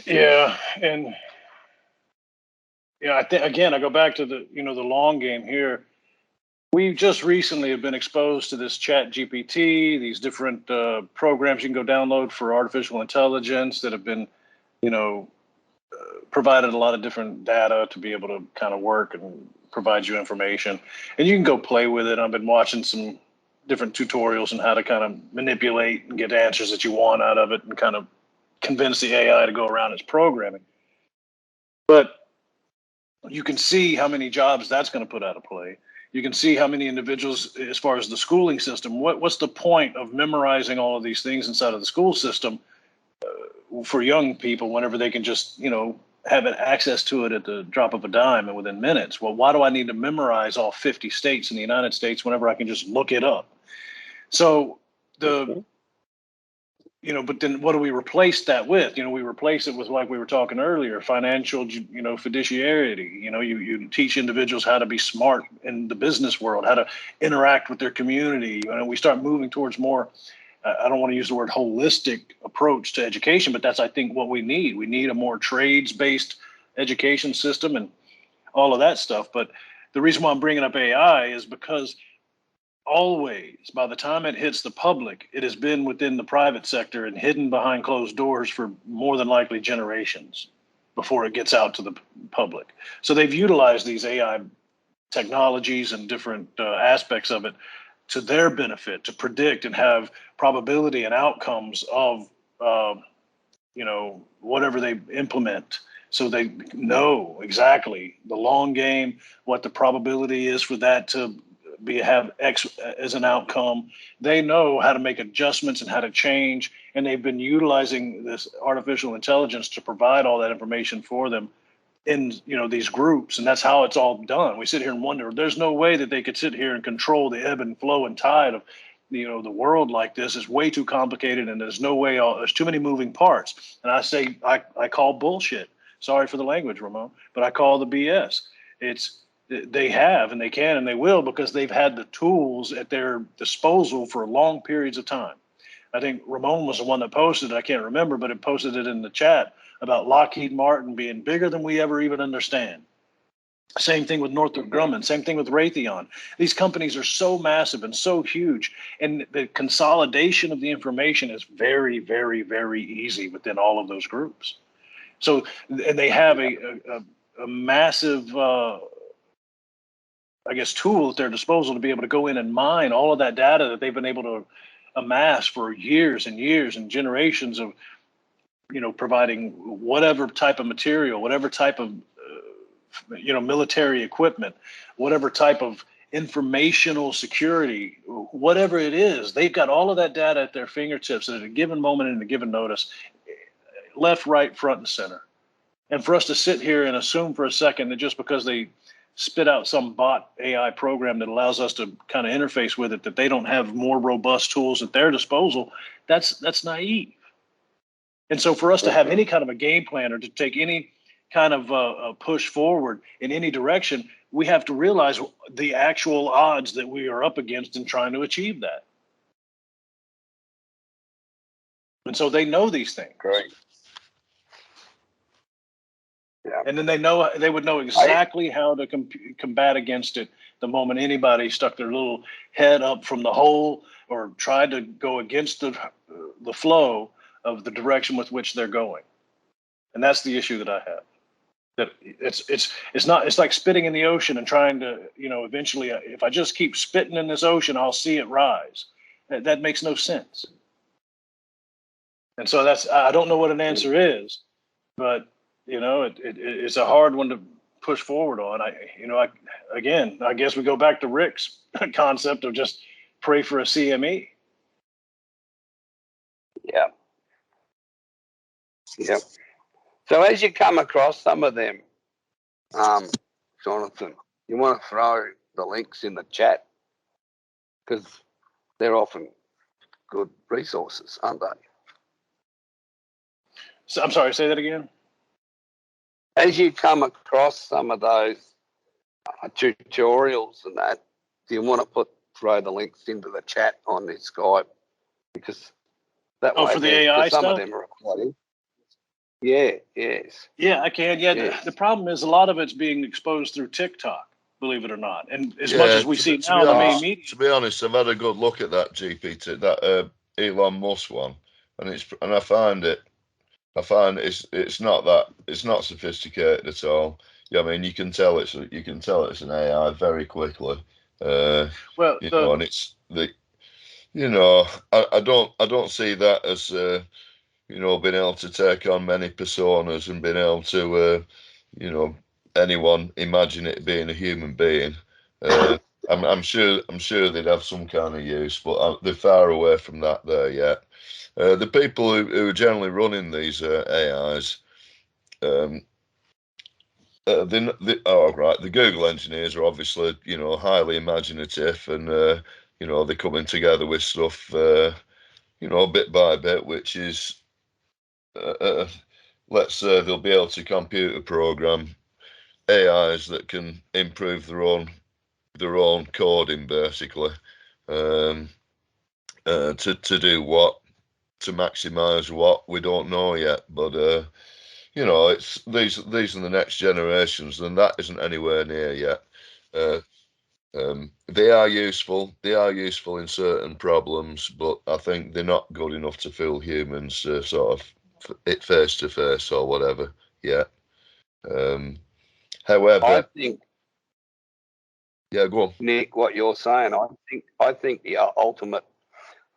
Yeah, and I think again I go back to the the long game here. We just recently have been exposed to this Chat GPT, these different programs you can go download for artificial intelligence that have been, provided a lot of different data to be able to kind of work and provide you information. And you can go play with it. I've been watching some different tutorials on how to kind of manipulate and get answers that you want out of it and kind of convince the AI to go around its programming. But you can see how many jobs that's going to put out of play. You can see how many individuals, as far as the schooling system, what's the point of memorizing all of these things inside of the school system for young people whenever they can just, have access to it at the drop of a dime and within minutes? Well, why do I need to memorize all 50 states in the United States whenever I can just look it up? So but then what do we replace that with? We replace it with, like we were talking earlier, financial, fiduciarity. You teach individuals how to be smart in the business world, how to interact with their community. We start moving towards more, I don't want to use the word holistic approach to education, but that's, I think, what we need. We need a more trades-based education system and all of that stuff. But the reason why I'm bringing up AI is because always, by the time it hits the public, it has been within the private sector and hidden behind closed doors for more than likely generations before it gets out to the public. So they've utilized these AI technologies and different aspects of it to their benefit, to predict and have probability and outcomes of, whatever they implement. So they know exactly the long game, what the probability is for that to have X as an outcome. They know how to make adjustments and how to change, and they've been utilizing this artificial intelligence to provide all that information for them in these groups, and that's how it's all done. We sit here and wonder, there's no way that they could sit here and control the ebb and flow and tide of the world like this. Is way too complicated, and there's no way. There's too many moving parts. And I say I call bullshit. Sorry for the language, Ramon, but I call the BS. They have, and they can, and they will, because they've had the tools at their disposal for long periods of time. I think Ramon was the one that posted it. I can't remember, but it posted it in the chat about Lockheed Martin being bigger than we ever even understand. Same thing with Northrop Grumman. Same thing with Raytheon. These companies are so massive and so huge, and the consolidation of the information is very, very, very easy within all of those groups. So, and they have a massive tool at their disposal to be able to go in and mine all of that data that they've been able to amass for years and years and generations of, providing whatever type of material, whatever type of, military equipment, whatever type of informational security, whatever it is. They've got all of that data at their fingertips at a given moment and a given notice, left, right, front, and center. And for us to sit here and assume for a second that just because they spit out some bot AI program that allows us to kind of interface with it, that they don't have more robust tools at their disposal, that's naive. And so for us to have any kind of a game plan or to take any kind of a push forward in any direction, we have to realize the actual odds that we are up against in trying to achieve that. And so they know these things. Great. Yeah. And then they would know exactly how to combat against it the moment anybody stuck their little head up from the hole or tried to go against the flow of the direction with which they're going. And that's the issue that I have. That it's like spitting in the ocean and trying to, eventually, if I just keep spitting in this ocean, I'll see it rise. That makes no sense. And so I don't know what an answer is, but it's a hard one to push forward on. I guess we go back to Rick's concept of just pray for a CME. Yeah. Yep. So as you come across some of them, Jonathan, you want to throw the links in the chat because they're often good resources, aren't they? So, I'm sorry, say that again. As you come across some of those tutorials and that, do you want to throw the links into the chat on this Skype? Because that way, for the AI some stuff? of them are quite. Yeah, yes. Yeah, I can. Yeah, yes. The problem is a lot of it's being exposed through TikTok. believe it or not. And as much as we see to now in the main media. To be honest, I've had a good look at that GPT, that Elon Musk one, and I find it's not sophisticated at all. Yeah, I mean, you can tell it's an AI very quickly. And it's I don't see that as being able to take on many personas and being able to anyone imagine it being a human being. I'm sure they'd have some kind of use, but they're far away from that there yet. The people who are generally running these AIs, the Google engineers are obviously highly imaginative, and they're coming together with stuff bit by bit, which is let's say they'll be able to computer program AIs that can improve their own coding, basically, to do what, to maximize what, we don't know yet. But it's these are the next generations, and that isn't anywhere near yet. They are useful in certain problems, but I think they're not good enough to fool humans, sort of face to face or whatever yet. However, I think, yeah, go on, Nick, what you're saying, I think the ultimate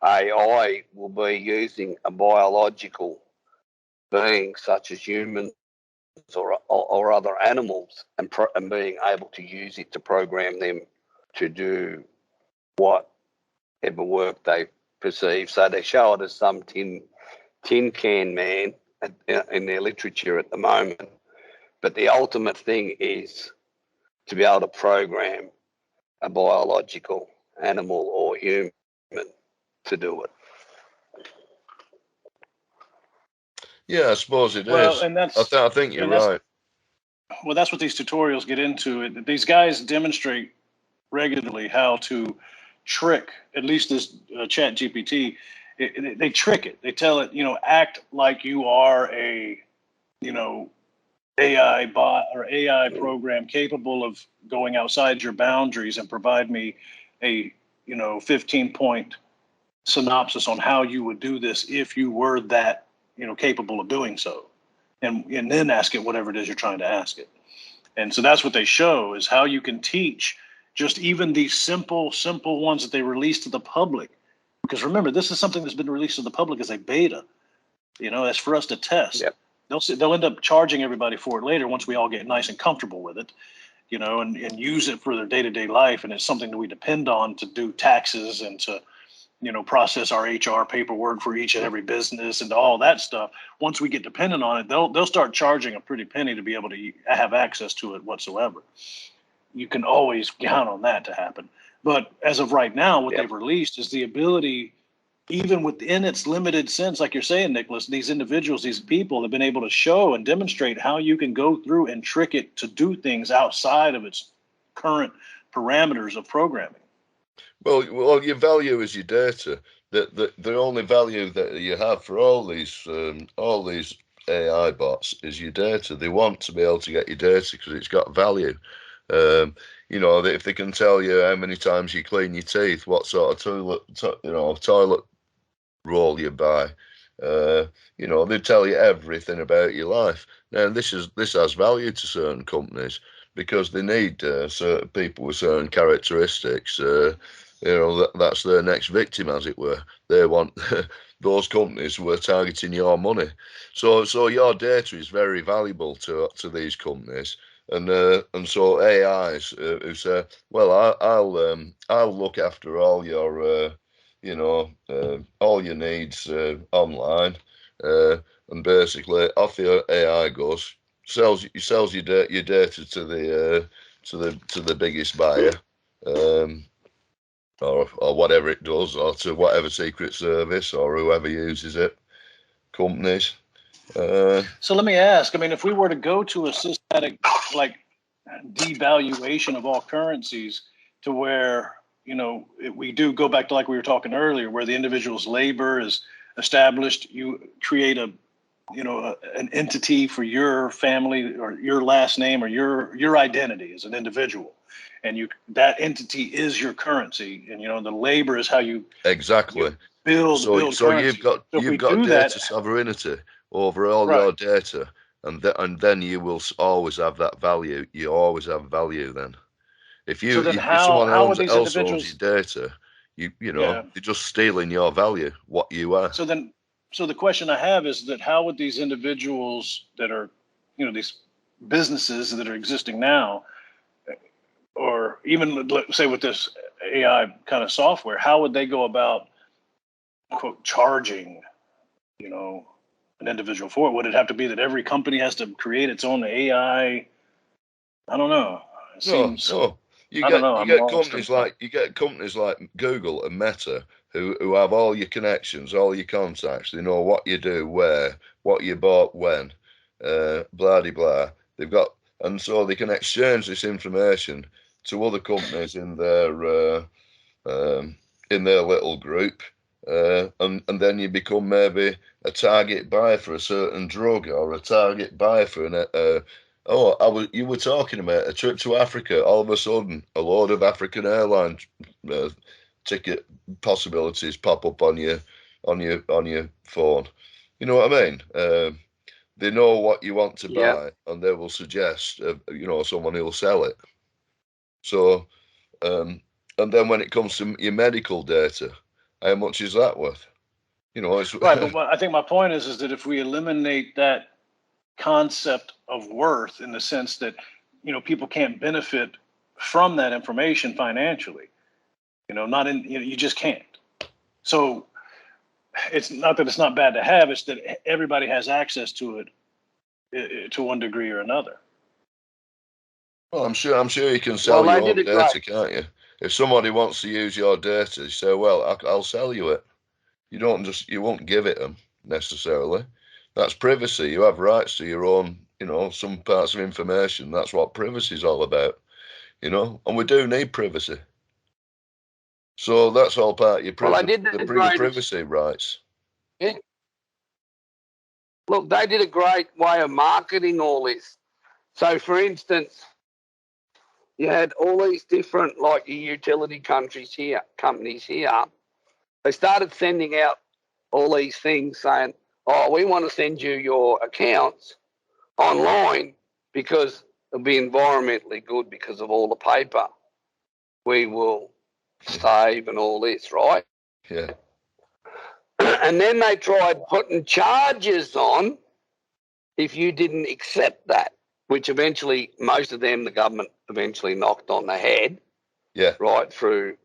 AI will be using a biological being such as humans or other animals, and being able to use it to program them to do whatever work they perceive. So they show it as some tin can man in their literature at the moment. But the ultimate thing is to be able to program a biological animal or human to do it. Yeah, I suppose it is. And I think you're right. Well, that's what these tutorials get into. These guys demonstrate regularly how to trick, at least this Chat GPT. They trick it. They tell it, act like you are a, AI bot or AI program capable of going outside your boundaries, and provide me a 15-point synopsis on how you would do this if you were that capable of doing so, and then ask it whatever it is you're trying to ask it. And so that's what they show, is how you can teach just even these simple ones that they release to the public. Because remember, this is something that's been released to the public as a beta. That's for us to test. Yep. They'll end up charging everybody for it later once we all get nice and comfortable with it, and use it for their day-to-day life. And it's something that we depend on to do taxes and to, process our HR paperwork for each and every business and all that stuff. Once we get dependent on it, they'll start charging a pretty penny to be able to have access to it whatsoever. You can always count on that to happen. But as of right now, what they've released is the ability, even within its limited sense, like you're saying, Nicholas, these individuals, these people have been able to show and demonstrate how you can go through and trick it to do things outside of its current parameters of programming. Well, your value is your data. The only value that you have for all these AI bots is your data. They want to be able to get your data because it's got value. If they can tell you how many times you clean your teeth, what sort of toilet roll you buy, they tell you everything about your life. Now, this has value to certain companies because they need certain people with certain characteristics. That's their next victim, as it were. They want those companies who are targeting your money. So your data is very valuable to these companies. And so AIs who say, well, I'll look after all your all your needs online, and basically off your AI goes, sells your data to the biggest buyer, or whatever it does, or to whatever secret service or whoever uses it, companies. So let me ask, if we were to go to a systematic devaluation of all currencies, to where, we do go back to like we were talking earlier, where the individual's labor is established, you create a an entity for your family or your last name or your identity as an individual, and that entity is your currency, and the labor is how you exactly build so currency. you've got data sovereignty over all your data, and then you will always have that value. You always have value then. If someone else owns your data, they're just stealing your value, what you are. So the question I have is that how would these individuals that are, these businesses that are existing now, or even let's say with this AI kind of software, how would they go about, quote, charging, an individual for it? Would it have to be that every company has to create its own AI? I don't know. No. You get companies like Google and Meta who have all your connections, all your contacts. They know what you do, where, what you bought, when, blah de blah. They've got, and so they can exchange this information to other companies in their little group, and then you become maybe a target buyer for a certain drug, or a target buyer for you were talking about a trip to Africa. All of a sudden, a load of African airline ticket possibilities pop up on your phone. You know what I mean? They know what you want to buy, and they will suggest, someone who will sell it. So, and then when it comes to your medical data, how much is that worth? It's right. But I think my point is that if we eliminate that concept of worth, in the sense that people can't benefit from that information financially, you just can't. So it's not that it's not bad to have, it's that everybody has access to it to one degree or another. Well, I'm sure you can sell your own data, can't you? If somebody wants to use your data, you say, well, I'll sell you it. You won't give it them necessarily. That's privacy. You have rights to your own, some parts of information. That's what privacy is all about, and we do need privacy. So that's all part of your privacy rights. Yeah. Look, they did a great way of marketing all this. So, for instance, you had all these different, like your utility companies here. They started sending out all these things saying, oh, we want to send you your accounts online because it'll be environmentally good because of all the paper we will save and all this, right? Yeah. And then they tried putting charges on if you didn't accept that, which eventually most of them the government eventually knocked on the head. Yeah. Right, through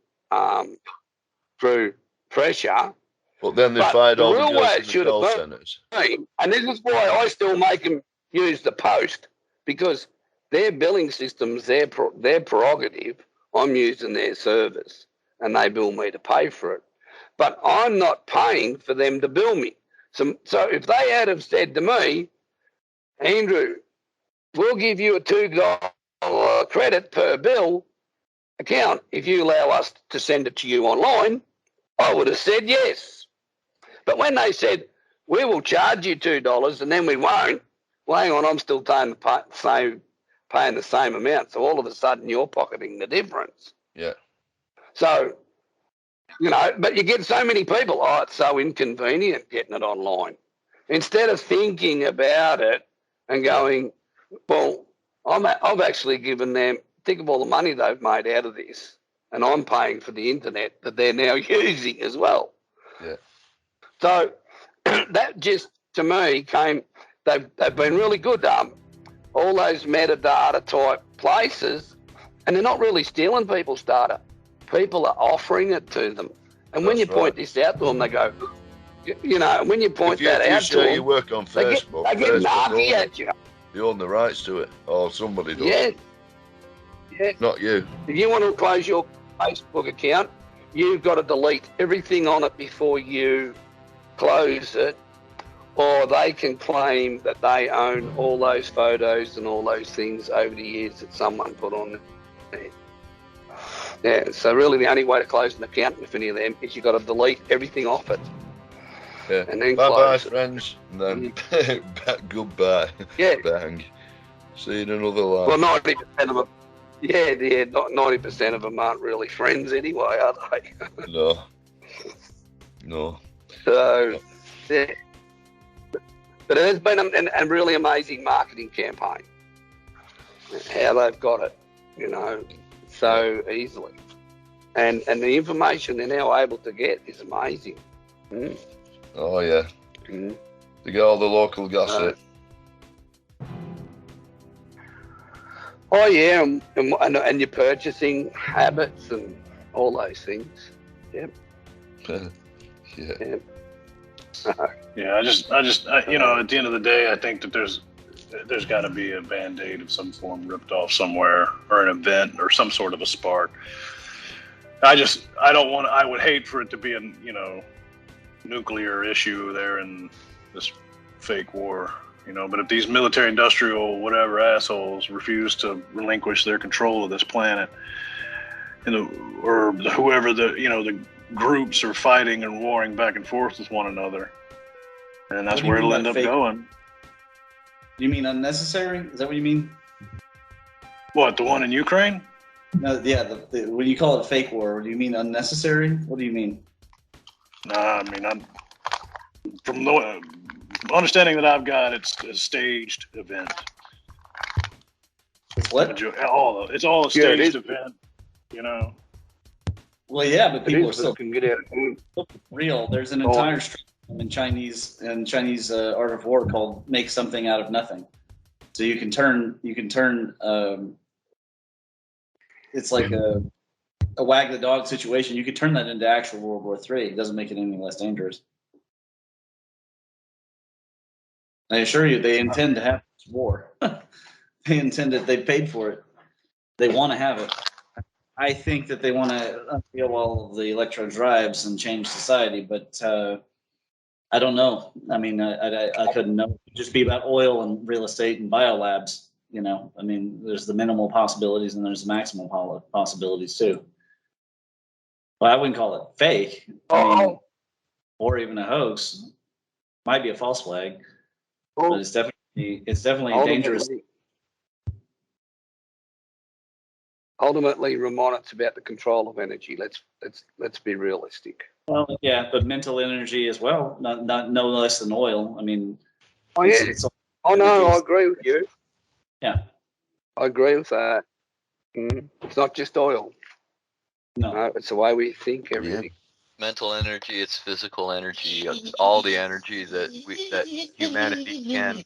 pressure. But then they fired all the girls in the call centres. And this is why I still make them use the post, because their billing system's their prerogative. I'm using their service and they bill me to pay for it. But I'm not paying for them to bill me. So if they had have said to me, Andrew, we'll give you a $2 credit per bill account if you allow us to send it to you online, I would have said yes. But when they said, we will charge you $2 and then we won't, well, hang on, I'm still paying the same amount. So all of a sudden you're pocketing the difference. Yeah. So, but you get so many people, oh, it's so inconvenient getting it online. Instead of thinking about it and going, well, I've actually given them, think of all the money they've made out of this, and I'm paying for the internet that they're now using as well. Yeah. So that just, to me, they've been really good. All those metadata type places, and they're not really stealing people's data. People are offering it to them. And when you point this out to them, they go, when you point that out to them, you work on Facebook, they get nasty at you. You own the rights to it, or somebody does. Yeah. Not you. If you want to close your Facebook account, you've got to delete everything on it before you close it, or they can claim that they own all those photos and all those things over the years that someone put on there. Yeah, so really the only way to close an account with any of them is you've got to delete everything off it. Yeah. and then Bye bye, close it. friends. And then goodbye. Yeah. Bang. See you in another life. Well, 90% of them. Yeah, not 90% of them aren't really friends anyway, are they? No. So, yeah. But it has been a really amazing marketing campaign. How they've got it, so easily. And the information they're now able to get is amazing. Mm. Oh, yeah. Mm. To get all the local gossip. Oh, yeah, and your purchasing habits and all those things. Yep. Yeah. Yep. Yeah, I just, at the end of the day, I think that there's got to be a Band-Aid of some form ripped off somewhere, or an event, or some sort of a spark. I would hate for it to be a, nuclear issue there in this fake war, but if these military industrial whatever assholes refuse to relinquish their control of this planet, or whoever the groups are fighting and warring back and forth with one another, and that's where it'll end up going. You mean unnecessary? Is that what you mean? What, the one in Ukraine? No, yeah. When you call it a fake war, do you mean unnecessary? What do you mean? Nah, I mean, from the understanding that I've got, it's a staged event. It's what? It's all a staged event, Well, yeah, but people are still can get out. real. There's an entire stream in Chinese art of war called "Make Something Out of Nothing." So you can turn. It's like a wag the dog situation. You could turn that into actual World War III. It doesn't make it any less dangerous. I assure you, they intend to have this war. They paid for it. They want to have it. I think that they want to unveil all of the electron drives and change society, but I don't know. I mean, I couldn't know. It'd just be about oil and real estate and biolabs. I mean, there's the minimal possibilities and there's the maximal possibilities too. Well, I wouldn't call it fake, or even a hoax. Might be a false flag, but it's definitely dangerous. Ultimately, Ramon, it's about the control of energy. Let's be realistic. Well, yeah, but mental energy as well, not no less than oil. I mean, no, I agree with you. Yeah, I agree with that. It's not just oil. No, it's the way we think. Everything. Mental energy, it's physical energy, all the energy that humanity can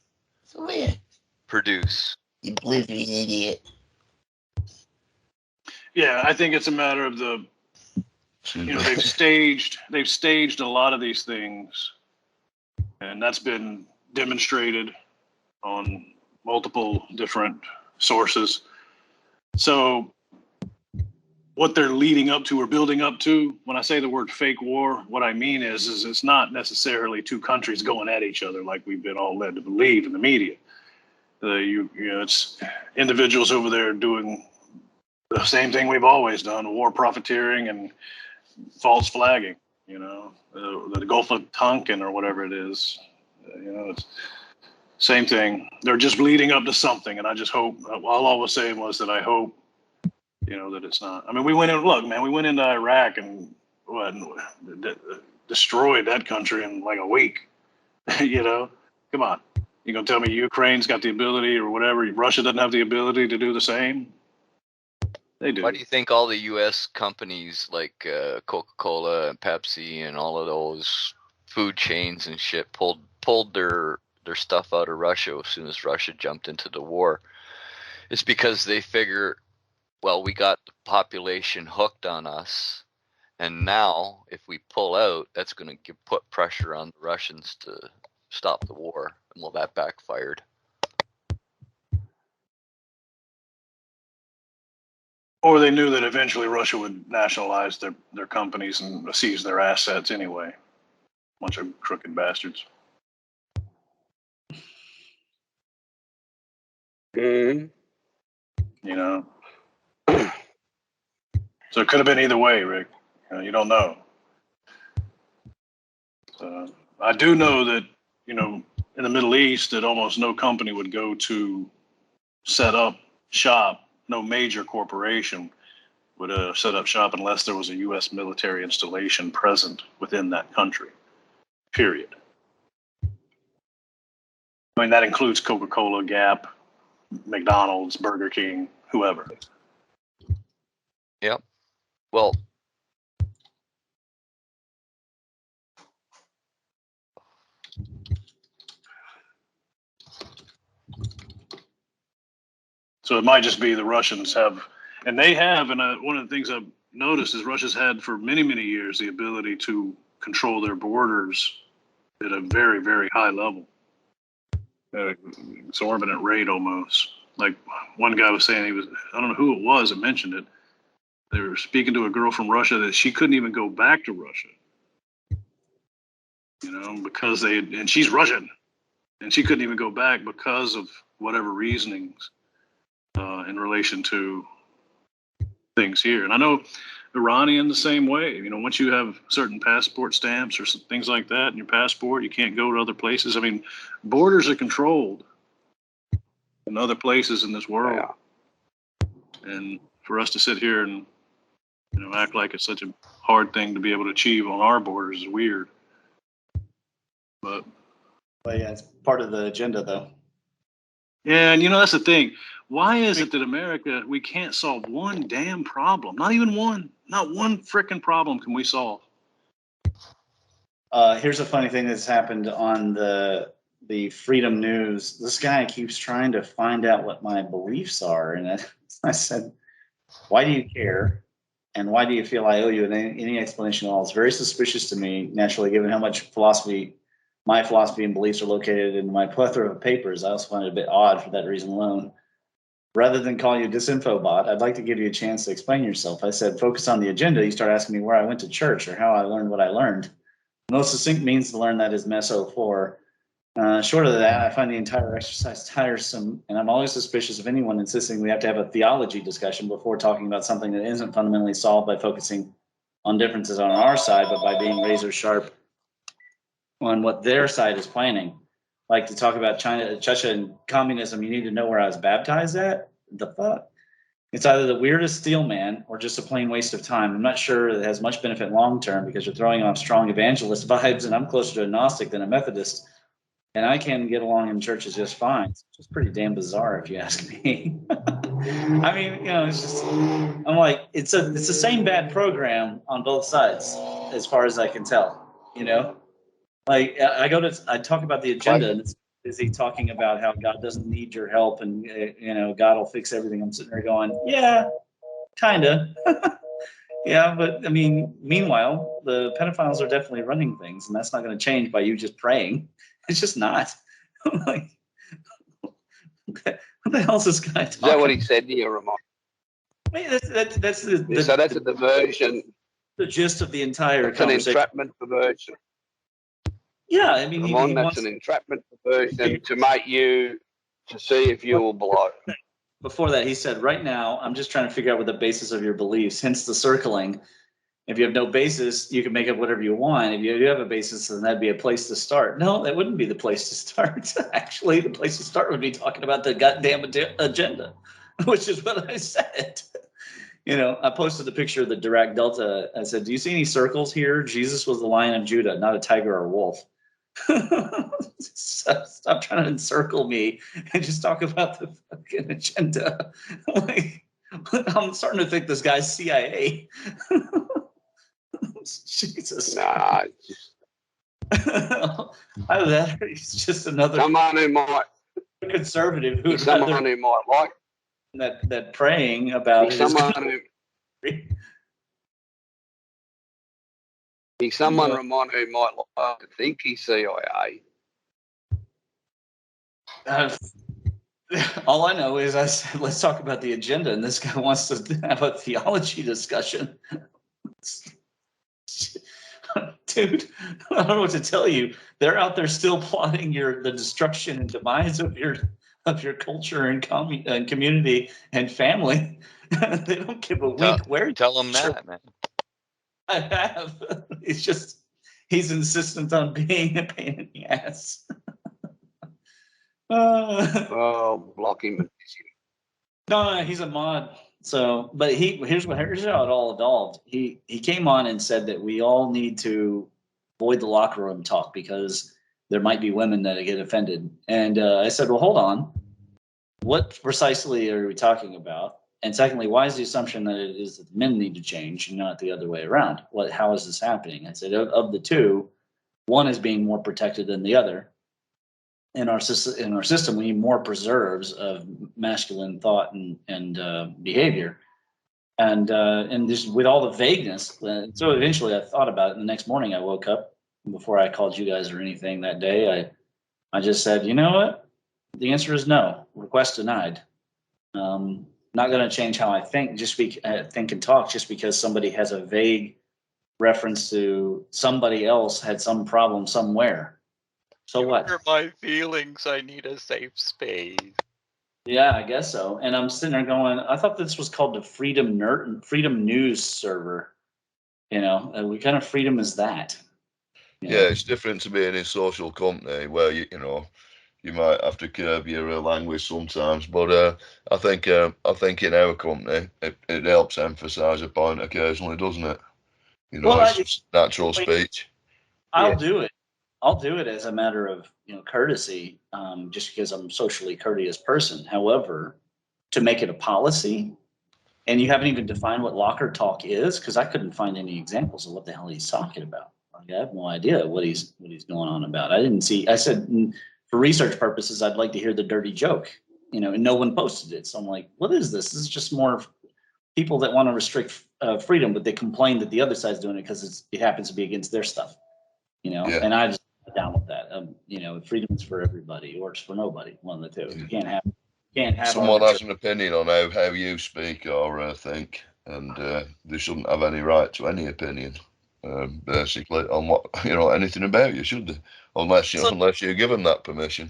produce. You blithering idiot. Yeah, I think it's a matter of they've staged a lot of these things, and that's been demonstrated on multiple different sources. So what they're leading up to or building up to, when I say the word fake war, what I mean is it's not necessarily two countries going at each other like we've been all led to believe in the media. It's individuals over there doing the same thing we've always done: war profiteering and false flagging. The Gulf of Tonkin or whatever it is. It's same thing. They're just leading up to something, and I just hope. All I was saying was that I hope, that it's not. I mean, we went into Iraq and destroyed that country in like a week. Come on. You gonna tell me Ukraine's got the ability or whatever? Russia doesn't have the ability to do the same? They do. Why do you think all the U.S. companies like Coca-Cola and Pepsi and all of those food chains and shit pulled their stuff out of Russia as soon as Russia jumped into the war? It's because they figure, well, we got the population hooked on us, and now if we pull out, that's going to put pressure on the Russians to stop the war. And well, that backfired. Or they knew that eventually Russia would nationalize their companies and seize their assets anyway. Bunch of crooked bastards. Mm. So it could have been either way, Rick. You don't know. So I do know that, in the Middle East, that almost no company would go to set up shop. No major corporation would set up shop unless there was a U.S. military installation present within that country, period. I mean, that includes Coca-Cola, Gap, McDonald's, Burger King, whoever. Yep. Well, so it might just be the Russians have, and they have, and one of the things I've noticed is Russia's had for many, many years the ability to control their borders at a very, very high level, exorbitant rate almost. Like one guy was saying, I don't know who it was that mentioned it. They were speaking to a girl from Russia that she couldn't even go back to Russia, because and she's Russian, and she couldn't even go back because of whatever reasonings in relation to things here. And I know Iranian the same way. Once you have certain passport stamps or things like that in your passport, you can't go to other places. I mean, borders are controlled in other places in this world. Yeah. And for us to sit here and act like it's such a hard thing to be able to achieve on our borders is weird. But yeah, it's part of the agenda, though. Yeah, and that's the thing. Why is it that America, we can't solve one damn problem? Not even one. Not one frickin' problem can we solve. Here's a funny thing that's happened on the Freedom News. This guy keeps trying to find out what my beliefs are, and I said, "Why do you care? And why do you feel I owe you any explanation at all?" It's very suspicious to me, naturally, given how much my philosophy and beliefs are located in my plethora of papers. I also find it a bit odd for that reason alone. Rather than call you a disinfo bot, I'd like to give you a chance to explain yourself. I said, focus on the agenda. You start asking me where I went to church or how I learned what I learned. The most succinct means to learn that is meso 4. Short of that, I find the entire exercise tiresome, and I'm always suspicious of anyone insisting we have to have a theology discussion before talking about something that isn't fundamentally solved by focusing on differences on our side, but by being razor sharp on what their side is planning. Like to talk about China and communism, you need to know where I was baptized at? The fuck? It's either the weirdest steel man or just a plain waste of time. I'm not sure it has much benefit long term because you're throwing off strong evangelist vibes, and I'm closer to a Gnostic than a Methodist. And I can get along in churches just fine. It's just pretty damn bizarre if you ask me. I mean, it's just, I'm like, it's the same bad program on both sides as far as I can tell, Like I talk about the agenda, and it's busy talking about how God doesn't need your help, and God will fix everything. I'm sitting there going, yeah, kinda, yeah, but I mean, meanwhile, the pedophiles are definitely running things, and that's not going to change by you just praying. It's just not. I'm like, what the hell is this guy talking? Is that what he said to you, Ramon? I mean, that's So that's a diversion. The gist of the entire conversation. An entrapment perversion. Yeah, I mean, Ramon, that's an entrapment perversion to make you, to see if you will blow. Before that, he said, right now, I'm just trying to figure out what the basis of your beliefs, hence the circling. If you have no basis, you can make up whatever you want. If you do have a basis, then that'd be a place to start. No, that wouldn't be the place to start. Actually, the place to start would be talking about the goddamn agenda, which is what I said. I posted a picture of the Dirac Delta. I said, do you see any circles here? Jesus was the Lion of Judah, not a tiger or a wolf. Stop trying to encircle me and just talk about the fucking agenda. I'm starting to think this guy's CIA. Jesus. Nah. Either that or he's just another someone who might conservative who'd someone who might like that praying about someone Ramon who might like to think he's CIA. All I know is I said, let's talk about the agenda, and this guy wants to have a theology discussion. Dude, I don't know what to tell you. They're out there still plotting the destruction and demise of your culture and community and family. They don't give a wink where. Tell them that, man. I have. It's just, He's insistent on being a pain in the ass. Block him. No, he's a mod. So, but here's how it all evolved. He came on and said that we all need to avoid the locker room talk because there might be women that get offended. And I said, well, hold on. What precisely are we talking about? And secondly, why is the assumption that it is that men need to change and not the other way around? How is this happening? I said, of the two, one is being more protected than the other. In our system, we need more preserves of masculine thought and behavior, and just with all the vagueness. So eventually, I thought about it. And the next morning, I woke up before I called you guys or anything that day. I just said, you know what? The answer is no. Request denied. Not going to change how I think. Think and talk just because somebody has a vague reference to somebody else had some problem somewhere. So what? For my feelings, I need a safe space. Yeah, I guess so. And I'm sitting there going, I thought this was called the Freedom News server. What kind of freedom is that? Yeah, it's different to being in social company where you might have to curb your language sometimes. But I think in our company it helps emphasise a point occasionally, doesn't it? It's just natural speech. I'll do it. I'll do it as a matter of courtesy, just because I'm a socially courteous person. However, to make it a policy, and you haven't even defined what locker talk is, because I couldn't find any examples of what the hell he's talking about. Like, I have no idea what he's going on about. I didn't see. I said for research purposes, I'd like to hear the dirty joke, and no one posted it. So I'm like, what is this? This is just more people that want to restrict freedom, but they complain that the other side's doing it because it happens to be against their stuff. Yeah. And I just down with that. Freedom is for everybody, or it's for nobody. One of the two. You can't have. Someone has an opinion on how you speak or think, and they shouldn't have any right to any opinion, basically, on what anything about you, should they? Unless you give them that permission.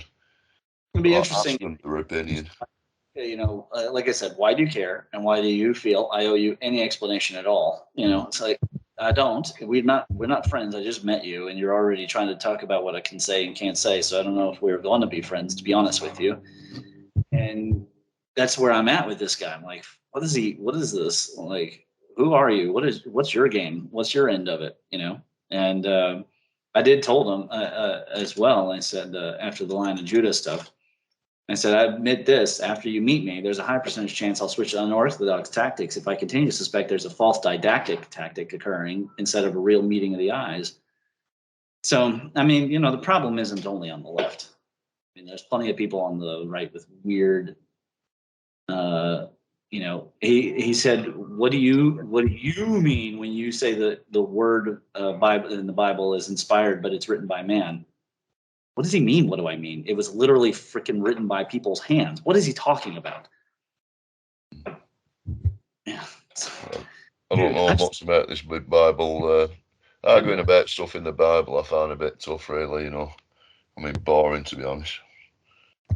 It'd be interesting. Ask them their opinion. Like I said, why do you care, and why do you feel I owe you any explanation at all? It's like, I don't. We're not friends. I just met you, and you're already trying to talk about what I can say and can't say. So I don't know if we're going to be friends, to be honest with you. And that's where I'm at with this guy. I'm like, what is he? What is this? Like, who are you? What's your game? What's your end of it? And I did told him as well. I said after the Line of Judah stuff. I said, I admit this, after you meet me, there's a high percentage chance I'll switch to unorthodox tactics if I continue to suspect there's a false didactic tactic occurring instead of a real meeting of the eyes. So, the problem isn't only on the left. There's plenty of people on the right with weird, he said, what do you mean when you say that the word Bible in the Bible is inspired, but it's written by man? What does he mean? What do I mean? It was literally freaking written by people's hands. What is he talking about? Yeah. I don't know much about this Bible. Arguing about stuff in the Bible, I find a bit tough, really. Boring, to be honest.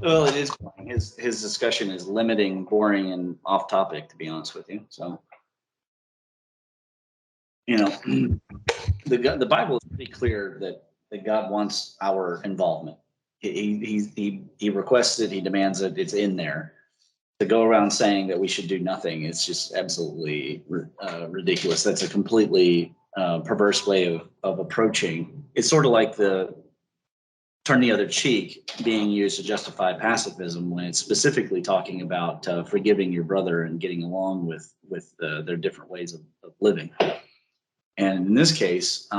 Well, it is boring. His discussion is limiting, boring, and off topic, to be honest with you. So, the Bible is pretty clear that God wants our involvement. He requests it. He demands it. It's in there. To go around saying that we should do nothing, it's just absolutely ridiculous. That's a completely perverse way of approaching. It's sort of like the turn the other cheek being used to justify pacifism when it's specifically talking about forgiving your brother and getting along with their different ways of living. And in this case,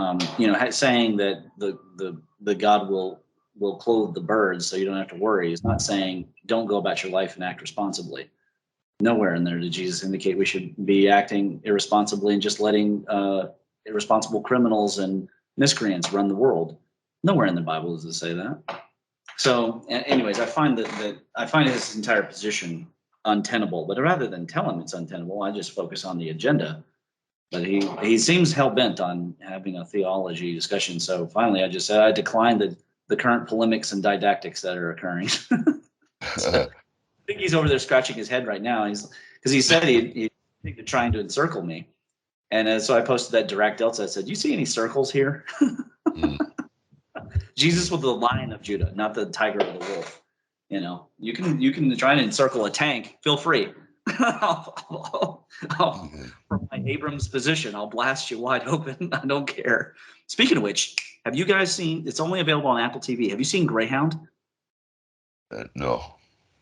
saying that the God will clothe the birds so you don't have to worry is not saying don't go about your life and act responsibly. Nowhere in there did Jesus indicate we should be acting irresponsibly and just letting irresponsible criminals and miscreants run the world. Nowhere in the Bible does it say that. So, anyways, I find his entire position untenable. But rather than tell him it's untenable, I just focus on the agenda. But he seems hell-bent on having a theology discussion. So finally, I just said I declined the current polemics and didactics that are occurring. So, I think he's over there scratching his head right now. Because he said he's trying to encircle me. And so I posted that direct delta. I said, "You see any circles here?" Jesus was the Lion of Judah, not the tiger or the wolf. You know, you can try and encircle a tank. Feel free. From my Abrams position, I'll blast you wide open. I don't care. Speaking of which, have you guys seen? It's only available on Apple TV. Have you seen Greyhound? No.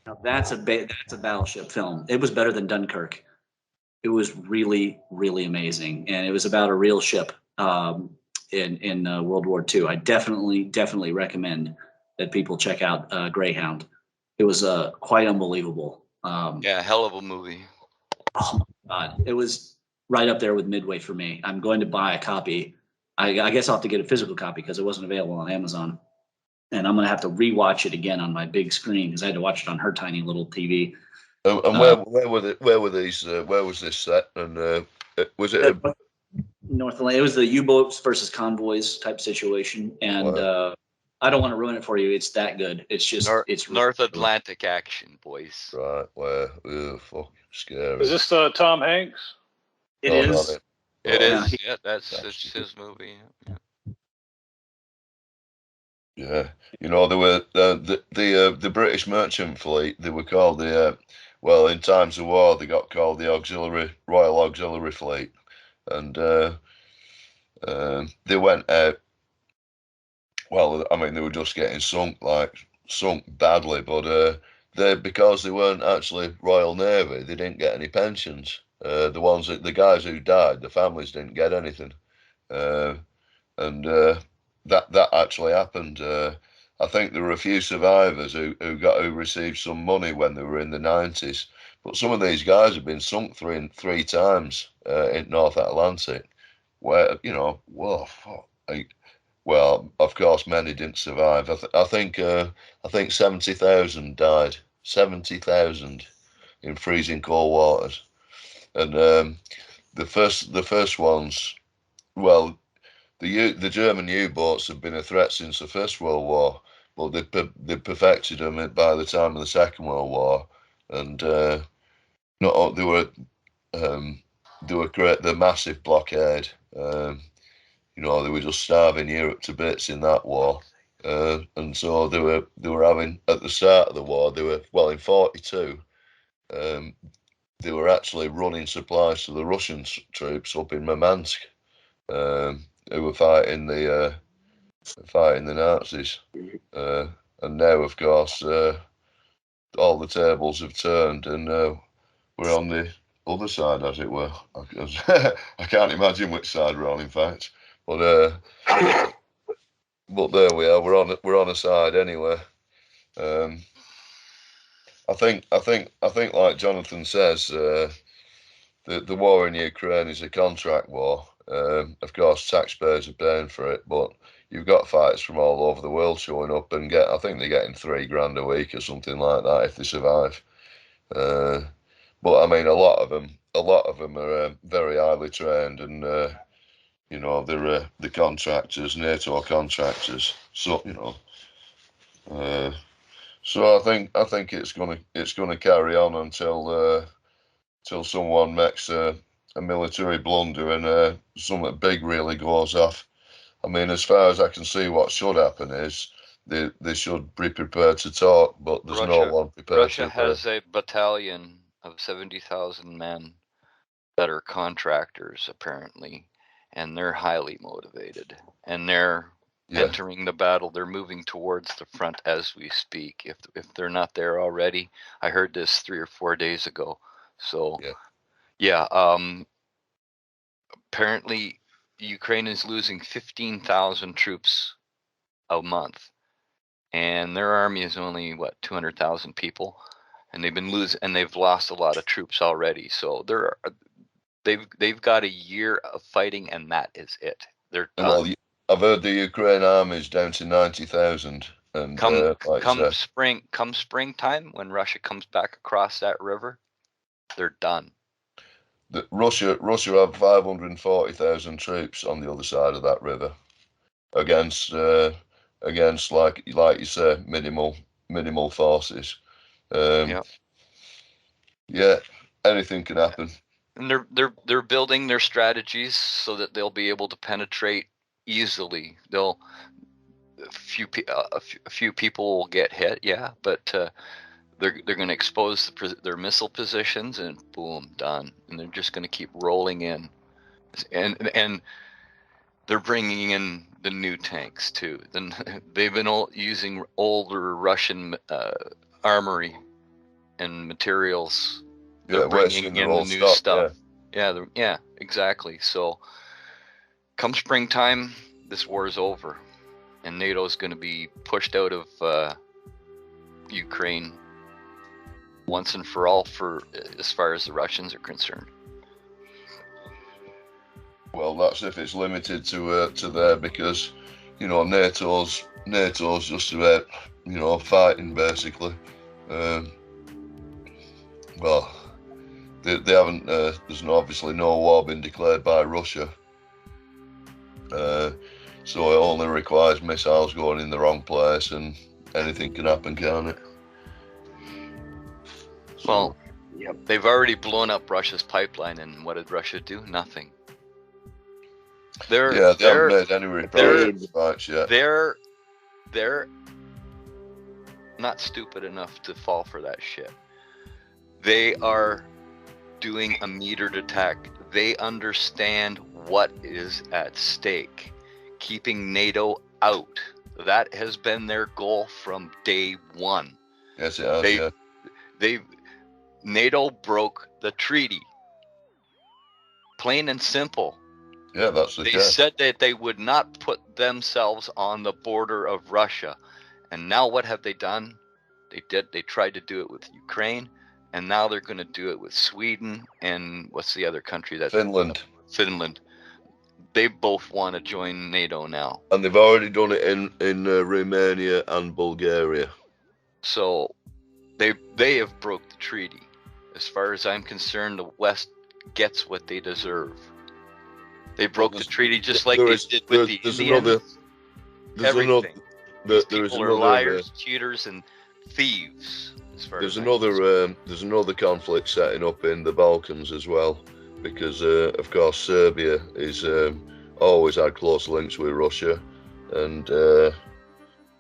Now, that's a battleship film. It was better than Dunkirk. It was really, really amazing, and it was about a real ship in World War II. I definitely recommend that people check out Greyhound. It was quite unbelievable. Yeah, hell of a movie. Oh my God, it was right up there with Midway for me. I'm going to buy a copy. I guess I'll have to get a physical copy because it wasn't available on Amazon, and I'm going to have to rewatch it again on my big screen because I had to watch it on her tiny little TV. And where were these? Where was this set? And was it North Atlantic? It was the U-boats versus convoys type situation, and I don't want to ruin it for you. It's that good. It's just it's North Atlantic action, boys. Right. Where? Fuck, scary. Is this Tom Hanks? It is. It is. Yeah, that's his movie. Yeah. Yeah, you know, there were the British merchant fleet. They were called the well, in times of war, they got called the Royal Auxiliary Fleet, and they went out. Well, I mean, they were just getting sunk badly, but because they weren't actually Royal Navy, they didn't get any pensions. The guys who died, the families didn't get anything, and that actually happened. I think there were a few survivors who received some money when they were in the 90s, but some of these guys have been sunk three times in North Atlantic, where whoa, fuck. Well, of course, many didn't survive. I think 70,000 died. 70,000 in freezing cold waters, and the first ones. Well, the German U-boats have been a threat since the First World War, but they perfected them by the time of the Second World War, and they were great. The massive blockade. They were just starving Europe to bits in that war, and so they were having at the start of the war. In 42. They were actually running supplies to the Russian troops up in Murmansk. Who were fighting the Nazis, and now, of course, all the tables have turned, and we're on the other side, as it were. I can't imagine which side we're on, in fact, but there we are. We're on a side anyway. I think, like Jonathan says, the war in Ukraine is a contract war. Of course, taxpayers are paying for it, but you've got fighters from all over the world showing up and I think they're getting $3,000 a week or something like that if they survive. But I mean, a lot of them are very highly trained, and they're the contractors, NATO contractors. So so I think it's gonna carry on until someone makes a military blunder and something big really goes off. I mean, as far as I can see, what should happen is they should be prepared to talk, but there's no one prepared to. Russia has a battalion of 70,000 men that are contractors, apparently, and they're highly motivated, and they're entering the battle. They're moving towards the front as we speak. If they're not there already, I heard this 3 or 4 days ago. So, apparently Ukraine is losing 15,000 troops a month, and their army is only 200,000 people, and they've lost a lot of troops already. So they've got a year of fighting, and that is it. They're done. I've heard the Ukraine army is down to 90,000, and come springtime, when Russia comes back across that river, they're done. Russia have 540,000 troops on the other side of that river against like you say, minimal forces. Anything can happen. And they're building their strategies so that they'll be able to penetrate easily. A few people will get hit, yeah, but they're going to expose their missile positions, and boom, done. And they're just going to keep rolling in, and they're bringing in the new tanks too. Then they've been using older Russian armory and materials. They're bringing in the new stuff. Yeah, exactly. So come springtime, this war is over, and NATO is going to be pushed out of Ukraine once and for all, for as far as the Russians are concerned. Well, that's if it's limited to there, because NATO's just about fighting basically. Well, they haven't. There's obviously no war been declared by Russia, so it only requires missiles going in the wrong place, and anything can happen, can't it? Well, yep. They've already blown up Russia's pipeline, and what did Russia do? Nothing. They haven't made any replies yet. They're not stupid enough to fall for that shit. They are doing a metered attack. They understand what is at stake. Keeping NATO out. That has been their goal from day one. Yes, it has. NATO broke the treaty. Plain and simple. Yeah, that's the case. They said that they would not put themselves on the border of Russia. And now what have they done? They tried to do it with Ukraine, and now they're going to do it with Sweden, and what's the other country? Finland. Finland. They both want to join NATO now. And they've already done it in Romania and Bulgaria. So they have broke the treaty. As far as I'm concerned, the West gets what they deserve. They broke the treaty just like they did with the Indians. Everything. These people are liars, cheaters, and thieves. There's another conflict setting up in the Balkans as well, because of course Serbia is always had close links with Russia, and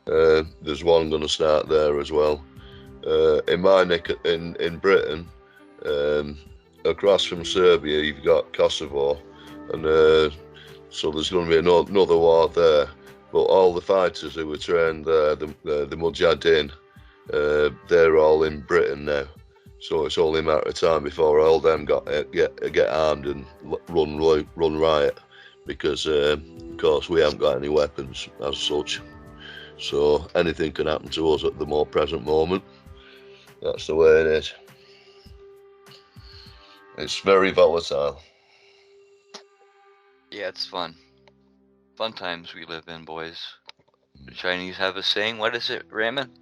there's one going to start there as well. In my neck in Britain, across from Serbia, you've got Kosovo, and so there's going to be another war there. But all the fighters who were trained there, the Mujahideen, they're all in Britain now. So it's only a matter of time before all them get armed and run riot, because of course we haven't got any weapons as such. So anything can happen to us at the more present moment. That's the way it is. It's very volatile. Yeah, it's fun. Fun times we live in, boys. The Chinese have a saying. What is it, Raymond?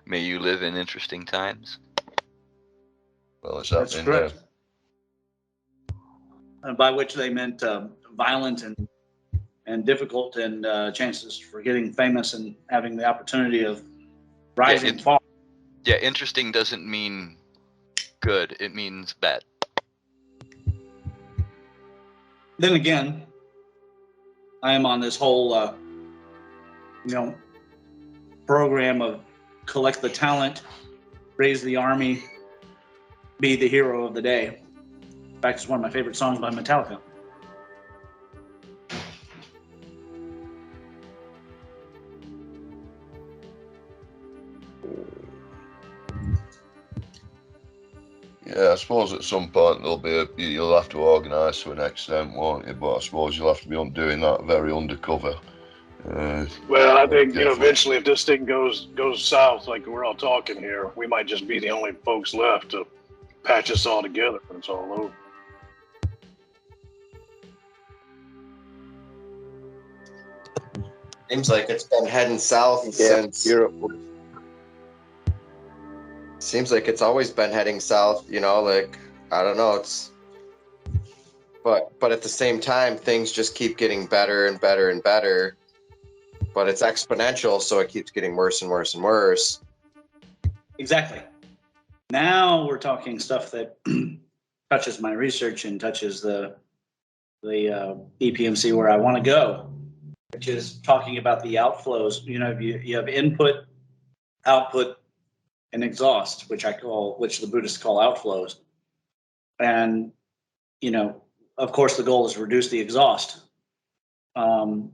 May you live in interesting times. Well, it's happening there. And by which they meant violent and difficult, and chances for getting famous and having the opportunity of rising and falling. Yeah, interesting doesn't mean good. It means bad. Then again, I am on this whole, program of collect the talent, raise the army, be the hero of the day. In fact, it's one of my favorite songs by Metallica. Yeah, I suppose at some point you'll have to organise to an extent, won't you? But I suppose you'll have to be doing that very undercover. Well, I think eventually, if this thing goes south, like we're all talking here, we might just be the only folks left to patch us all together when it's all over. Seems like it's been heading south since Europe. Seems like it's always been heading south, like, I don't know, but at the same time, things just keep getting better and better and better, but it's exponential, so it keeps getting worse and worse and worse. Exactly. Now we're talking stuff that touches my research and touches the EPMC where I want to go, which is talking about the outflows. You know, you have input, output, and exhaust, which the Buddhists call outflows. And, you know, of course, the goal is to reduce the exhaust and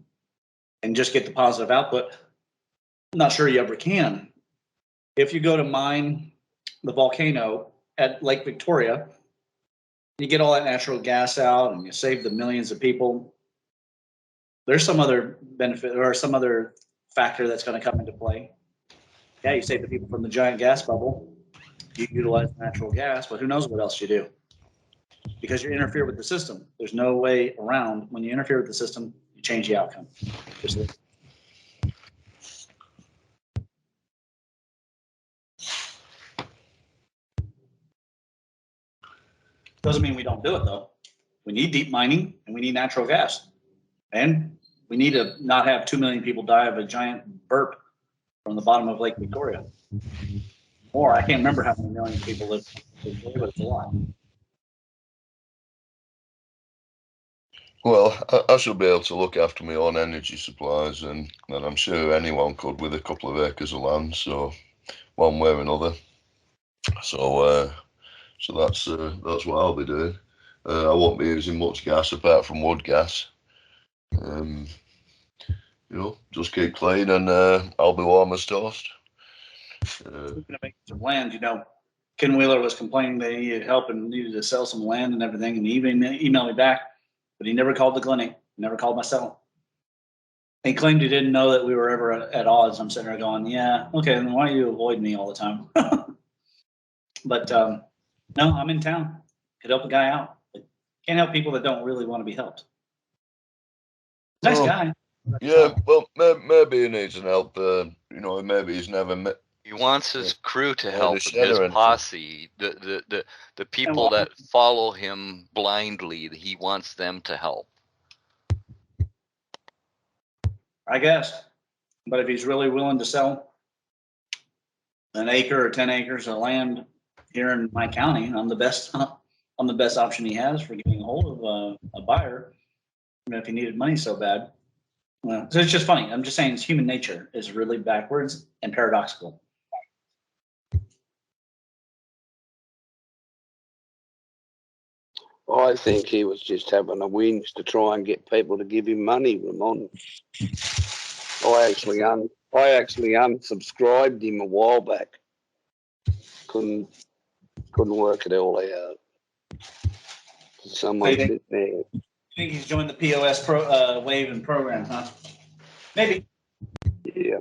just get the positive output. I'm not sure you ever can. If you go to mine the volcano at Lake Victoria, you get all that natural gas out and you save the millions of people. There's some other benefit or some other factor that's going to come into play. Yeah, you save the people from the giant gas bubble. You utilize natural gas, but who knows what else you do? Because you interfere with the system. There's no way around. When you interfere with the system, you change the outcome. Doesn't mean we don't do it, though. We need deep mining, and we need natural gas. And we need to not have 2 million people die of a giant burp from the bottom of Lake Victoria. Or I can't remember how many millions of people live in Victoria, but it's a lot. Well, I should be able to look after my own energy supplies, and I'm sure anyone could with a couple of acres of land, so one way or another. So that's what I'll be doing. I won't be using much gas apart from wood gas. You know, just keep clean, and I'll be warm as toast. Speaking of acres of land, you know, Ken Wheeler was complaining that he needed help and needed to sell some land and everything, and he even emailed me back, but he never called the clinic, never called my cell. He claimed he didn't know that we were ever at odds. I'm sitting there going, yeah, okay, then why do you avoid me all the time? But no, I'm in town. Could help a guy out. But can't help people that don't really want to be helped. Nice guy. Yeah, well, maybe he needs some help. You know, maybe he's never met. He wants his crew to help him, his posse, the people that follow him blindly. He wants them to help. I guess. But if he's really willing to sell an acre or 10 acres of land here in my county, I'm the best option he has for getting a hold of a buyer. I mean, if he needed money so bad. So it's just funny. I'm just saying human nature is really backwards and paradoxical. I think he was just having a whinge to try and get people to give him money, Ramon. I actually unsubscribed him a while back. Couldn't work it all out. Someone sit there. You think he's joined the POS wave and program, huh? Maybe. Yeah.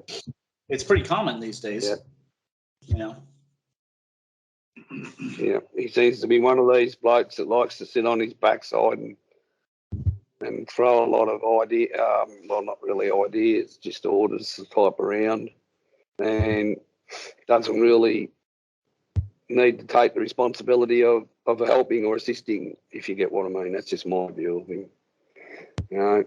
It's pretty common these days. Yeah. You know. Yeah, he seems to be one of these blokes that likes to sit on his backside and throw a lot of well, not really ideas, just orders to type around, and doesn't really need to take the responsibility of helping or assisting, if you get what I mean. That's just my view of him. You know.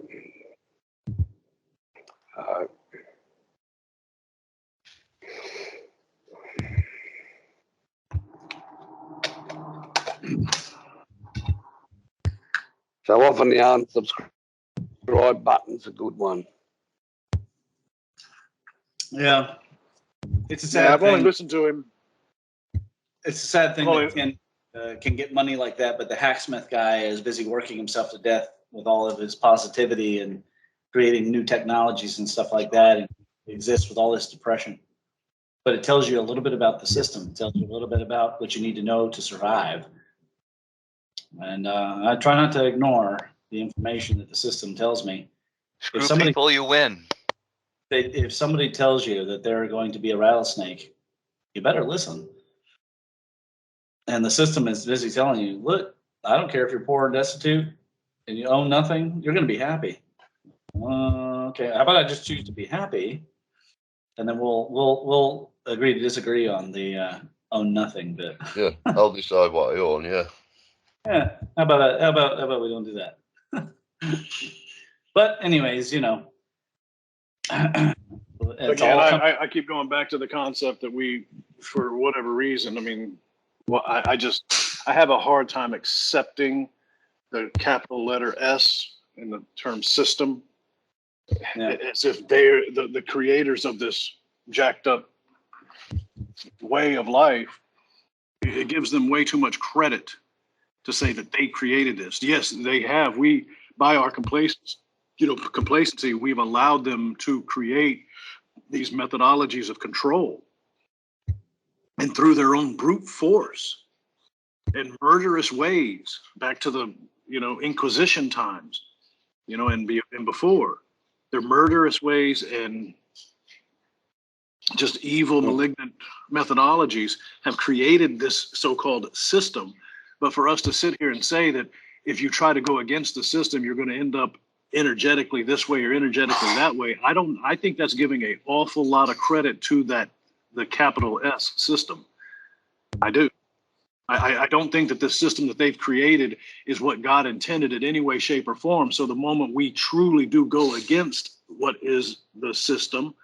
So often the unsubscribe button's a good one. Yeah. It's a sad thing. I've only listened to him. It's a sad thing that Ken can get money like that, but the hacksmith guy is busy working himself to death with all of his positivity and creating new technologies and stuff like that, and exists with all this depression. But it tells you a little bit about the system. It tells you a little bit about what you need to know to survive. And I try not to ignore the information that the system tells me. Screw people, you win. If somebody tells you that they're going to be a rattlesnake, you better listen. And the system is busy telling you, look, I don't care if you're poor and destitute and you own nothing, you're going to be happy. Okay, how about I just choose to be happy, and then we'll agree to disagree on the own nothing bit. Yeah, I'll decide what I own. Yeah. Yeah. How about that? How about we don't do that? But anyways, you know. Again, I keep going back to the concept that we, for whatever reason, I mean, well, I have a hard time accepting the capital letter S in the term system, Yeah. as if they're the creators of this jacked up way of life. It gives them way too much credit to say that they created this. Yes, they have. We, by our complacency, we've allowed them to create these methodologies of control, and through their own brute force and murderous ways, back to the Inquisition times, and before, their murderous ways and just evil, malignant methodologies have created this so-called system. But for us to sit here and say that if you try to go against the system, you're going to end up energetically this way or energetically that way, I think that's giving an awful lot of credit to the capital S system. I do. I don't think that this system that they've created is what God intended in any way, shape, or form. So the moment we truly do go against what is the system,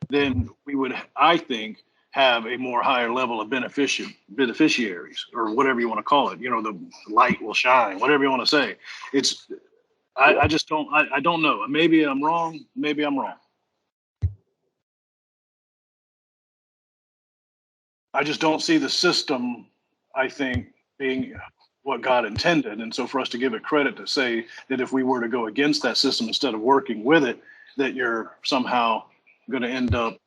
then we would, I think, have a more higher level of beneficiaries, or whatever you want to call it. The light will shine, whatever you want to say. I just don't, I don't know. Maybe I'm wrong. Maybe I'm wrong. I just don't see the system, I think, being what God intended. And so for us to give it credit to say that if we were to go against that system instead of working with it, that you're somehow going to end up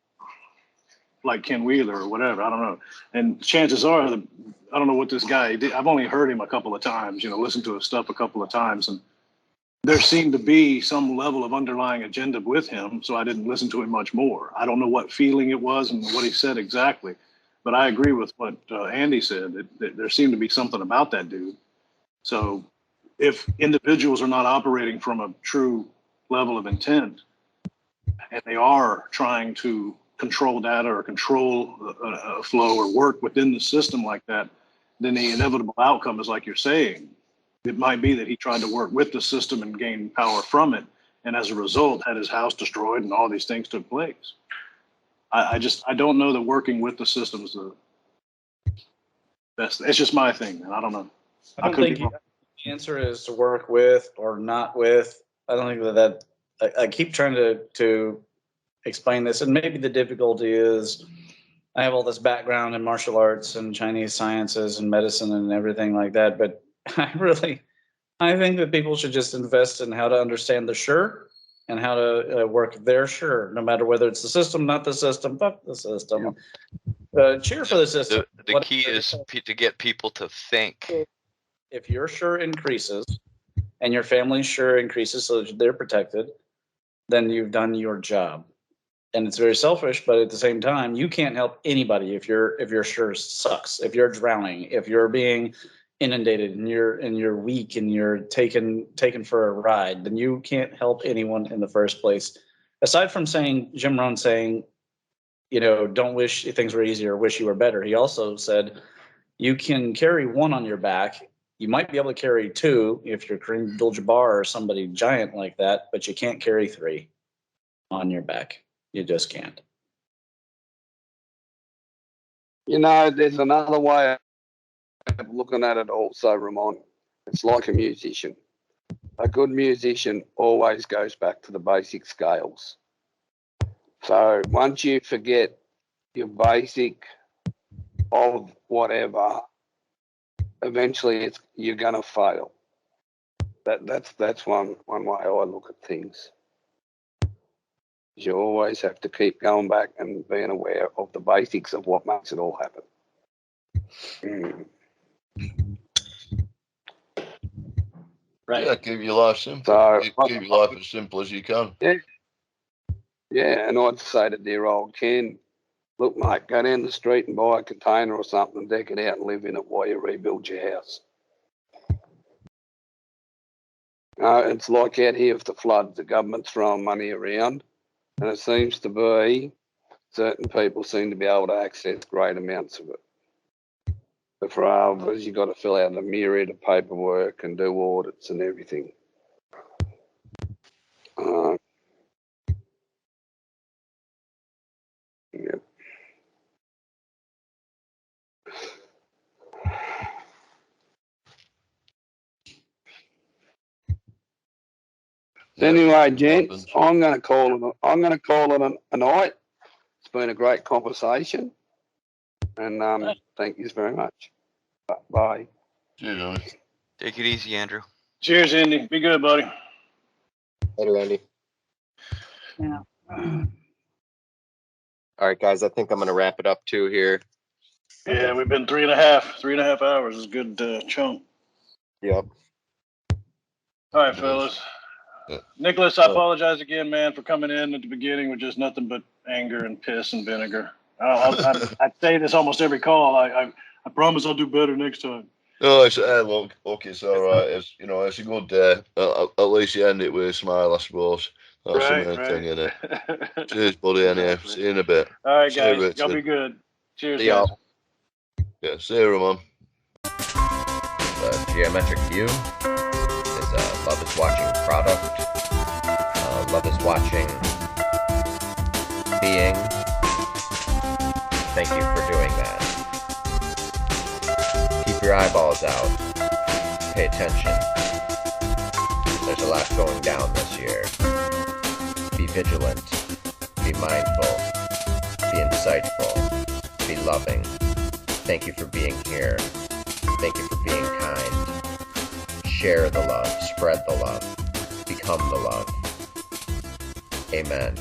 like Ken Wheeler or whatever. I don't know. And chances are, I don't know what this guy did. I've only heard him a couple of times, listened to his stuff a couple of times. And there seemed to be some level of underlying agenda with him. So I didn't listen to him much more. I don't know what feeling it was and what he said exactly. But I agree with what Andy said, that there seemed to be something about that dude. So if individuals are not operating from a true level of intent, and they are trying to control data or control a flow or work within the system like that, then the inevitable outcome is like you're saying. It might be that he tried to work with the system and gain power from it, and as a result had his house destroyed and all these things took place. I don't know that working with the system is the best. It's just my thing, man. I don't know. I don't think the answer is to work with or not with. I don't think that I keep trying to explain this, and maybe the difficulty is I have all this background in martial arts and Chinese sciences and medicine and everything like that, but I think that people should just invest in how to understand the sure and how to work their sure, no matter whether it's the system, not the system, fuck the system. Cheer for the system. The key is to get people to think. If your sure increases and your family's sure increases so that they're protected, then you've done your job. And it's very selfish, but at the same time, you can't help anybody if your sure sucks, if you're drowning, if you're being inundated and you're weak and you're taken for a ride, then you can't help anyone in the first place. Aside from Jim Rohn saying, don't wish things were easier, wish you were better. He also said you can carry one on your back. You might be able to carry two if you're Kareem Abdul-Jabbar or somebody giant like that, but you can't carry three on your back. You just can't. There's another way of looking at it also, Ramon. It's like a musician. A good musician always goes back to the basic scales. So once you forget your basic of whatever, eventually you're going to fail. That's one way I look at things. You always have to keep going back and being aware of the basics of what makes it all happen. Right. Yeah, keep your life simple. So, keep your life as simple as you can. Yeah, and I'd say to dear old Ken, look, mate, go down the street and buy a container or something and deck it out and live in it while you rebuild your house. It's like out here with the floods, the government's throwing money around, and it seems to be certain people seem to be able to access great amounts of it. But for others, you've got to fill out a myriad of paperwork and do audits and everything. Yeah. Anyway, gents, I'm going to call it a night. It's been a great conversation, and thank you very much. Bye. Cheers, Take it easy, Andrew. Cheers, Andy. Be good, buddy. Later, Andy. Yeah. All right, guys, I think I'm going to wrap it up too here. Yeah, we've been 3.5 hours is a good chunk. Yep. All right, fellas. Nicholas, I apologize again, man, for coming in at the beginning with just nothing but anger and piss and vinegar. I say this almost every call. I promise I'll do better next time. No, it's look, it's all right. It's it's a good day. At least you end it with a smile, I suppose. That's the main thing, isn't it? Cheers, buddy. Anyhow, see you in a bit. All right, guys, y'all be good. Cheers, guys. Yeah, see you, Ramon. The geometric view is a love is watching product. Love is watching being. Thank you for doing that. Keep your eyeballs out. Pay attention. There's a lot going down this year. Be vigilant. Be mindful. Be insightful. Be loving. Thank you for being here. Thank you for being kind. Share the love. Spread the love. Become the love. Amen.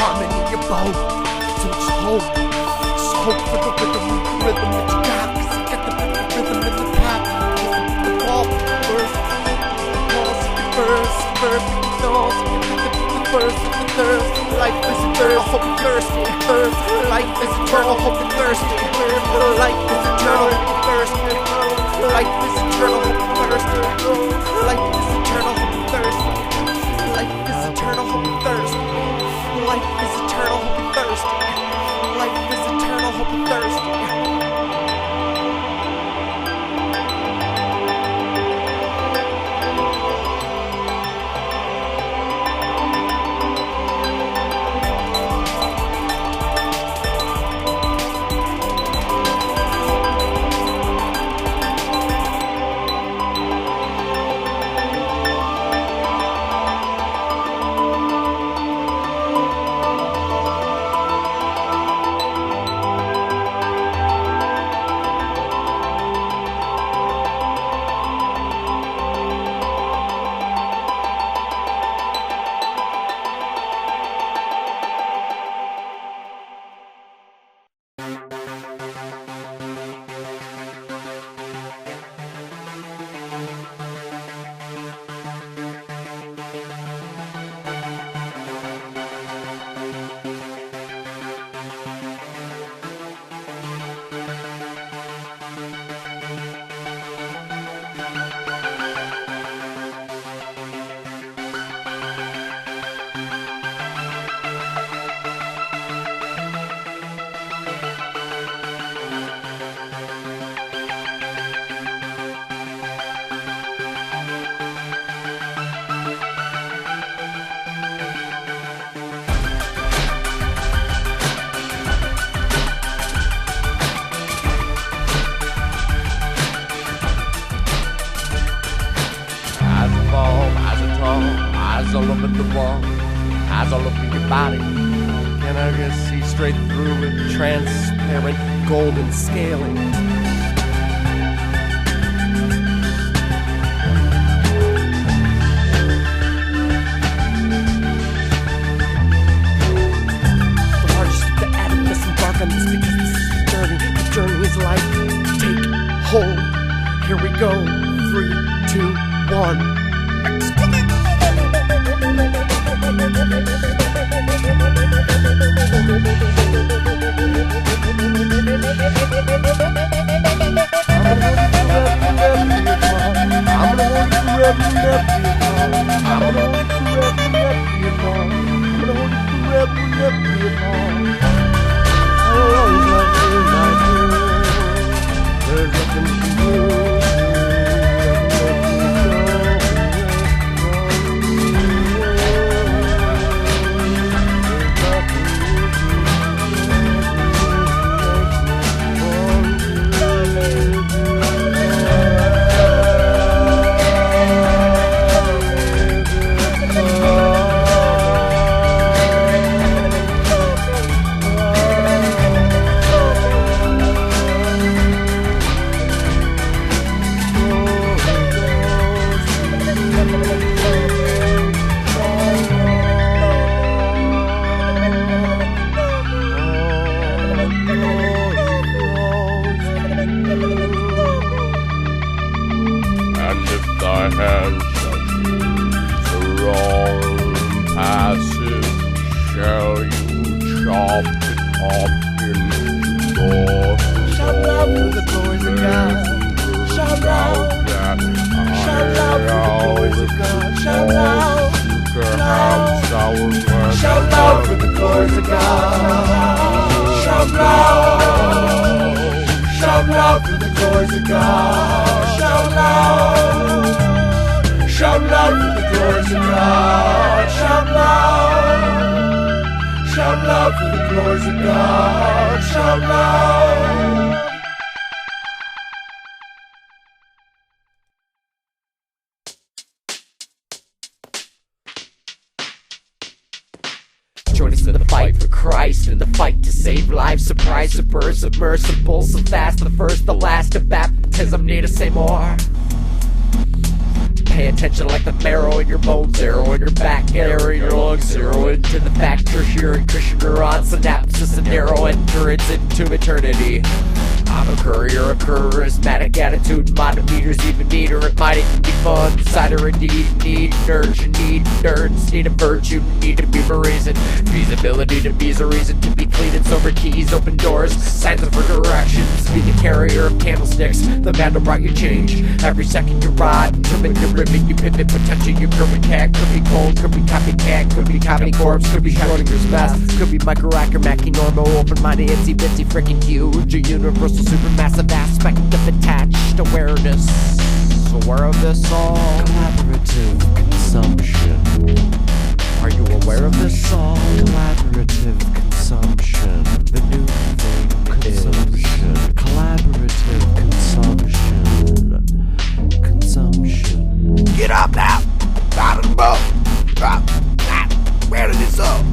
harmony, you both. So it's hope. hope for the rhythm that you got, 'cause you got the rhythm in the pop. The ball burst, balls, burst, balls, the burst, the thirst. Life is eternal, hope and thirsty, thirst. Life is eternal, hope and thirsty. Life is eternal, hope and thirsty. Life is eternal, hope and thirsty. Life is eternal, hope and thirsty. Life is eternal, hope and thirsty. Life is eternal, hope and thirsty. Life is eternal, hope and thirsty. Eyes all up at the wall, eyes all up in your body. Can I just see straight through with transparent golden scaling? The largest of the atom, let's embark on this because this is the journey. The journey is life. Take hold. Here we go. 3, 2, 1. Join us in the fight for Christ, in the fight to save lives. Surprise, submersible, so fast, the first, the last of baptism, need to say more. Pay attention like the marrow in your bones, arrow in your back, arrow in your lungs, zero into the fact, tertiary Christian neurons, synapses and narrow endurance into eternity. I'm a courier of charismatic attitude, meters even neater, it might even be fun. Cider indeed, need nerds, you need nerds, need a virtue, need to be a reason. Feasibility to be is a reason to be clean and sober, keys, open doors, signs of directions. Be the carrier of candlesticks, the man who brought you change. Every second you ride, until in your ribbon, you pivot, potential you curve and cat. Could be cold, could be copycat, could be copy corpse, could be Schrodinger's best, could be microacromacky, normal, open-minded, itsy-bitsy, freaking huge, a universal supermassive aspect of attached awareness. Aware of this all? Collaborative consumption. Are you aware of this all? Collaborative consumption. The new thing consumption. Collaborative consumption. Get up now! Out of the boat! Drop! Where did this up?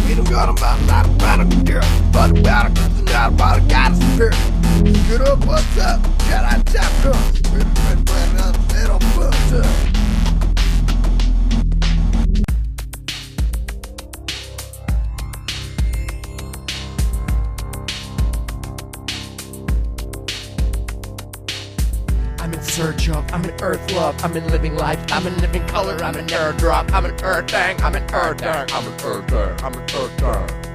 We don't got about a girl, but about a not about a goddess spirit. Get up, what's up? Get out, chapter. Red planet on the head on foot. I'm in search of, I'm in earth love, I'm in living life, I'm in living color, I'm in air drop, I'm an earth thing, I'm an earth thing, I'm an earth thing, I'm an earth thing.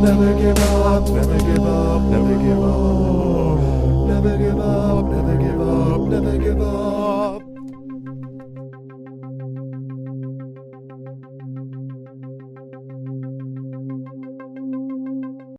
Never give up, never give up, never give up. Never give up, never give up, never give up.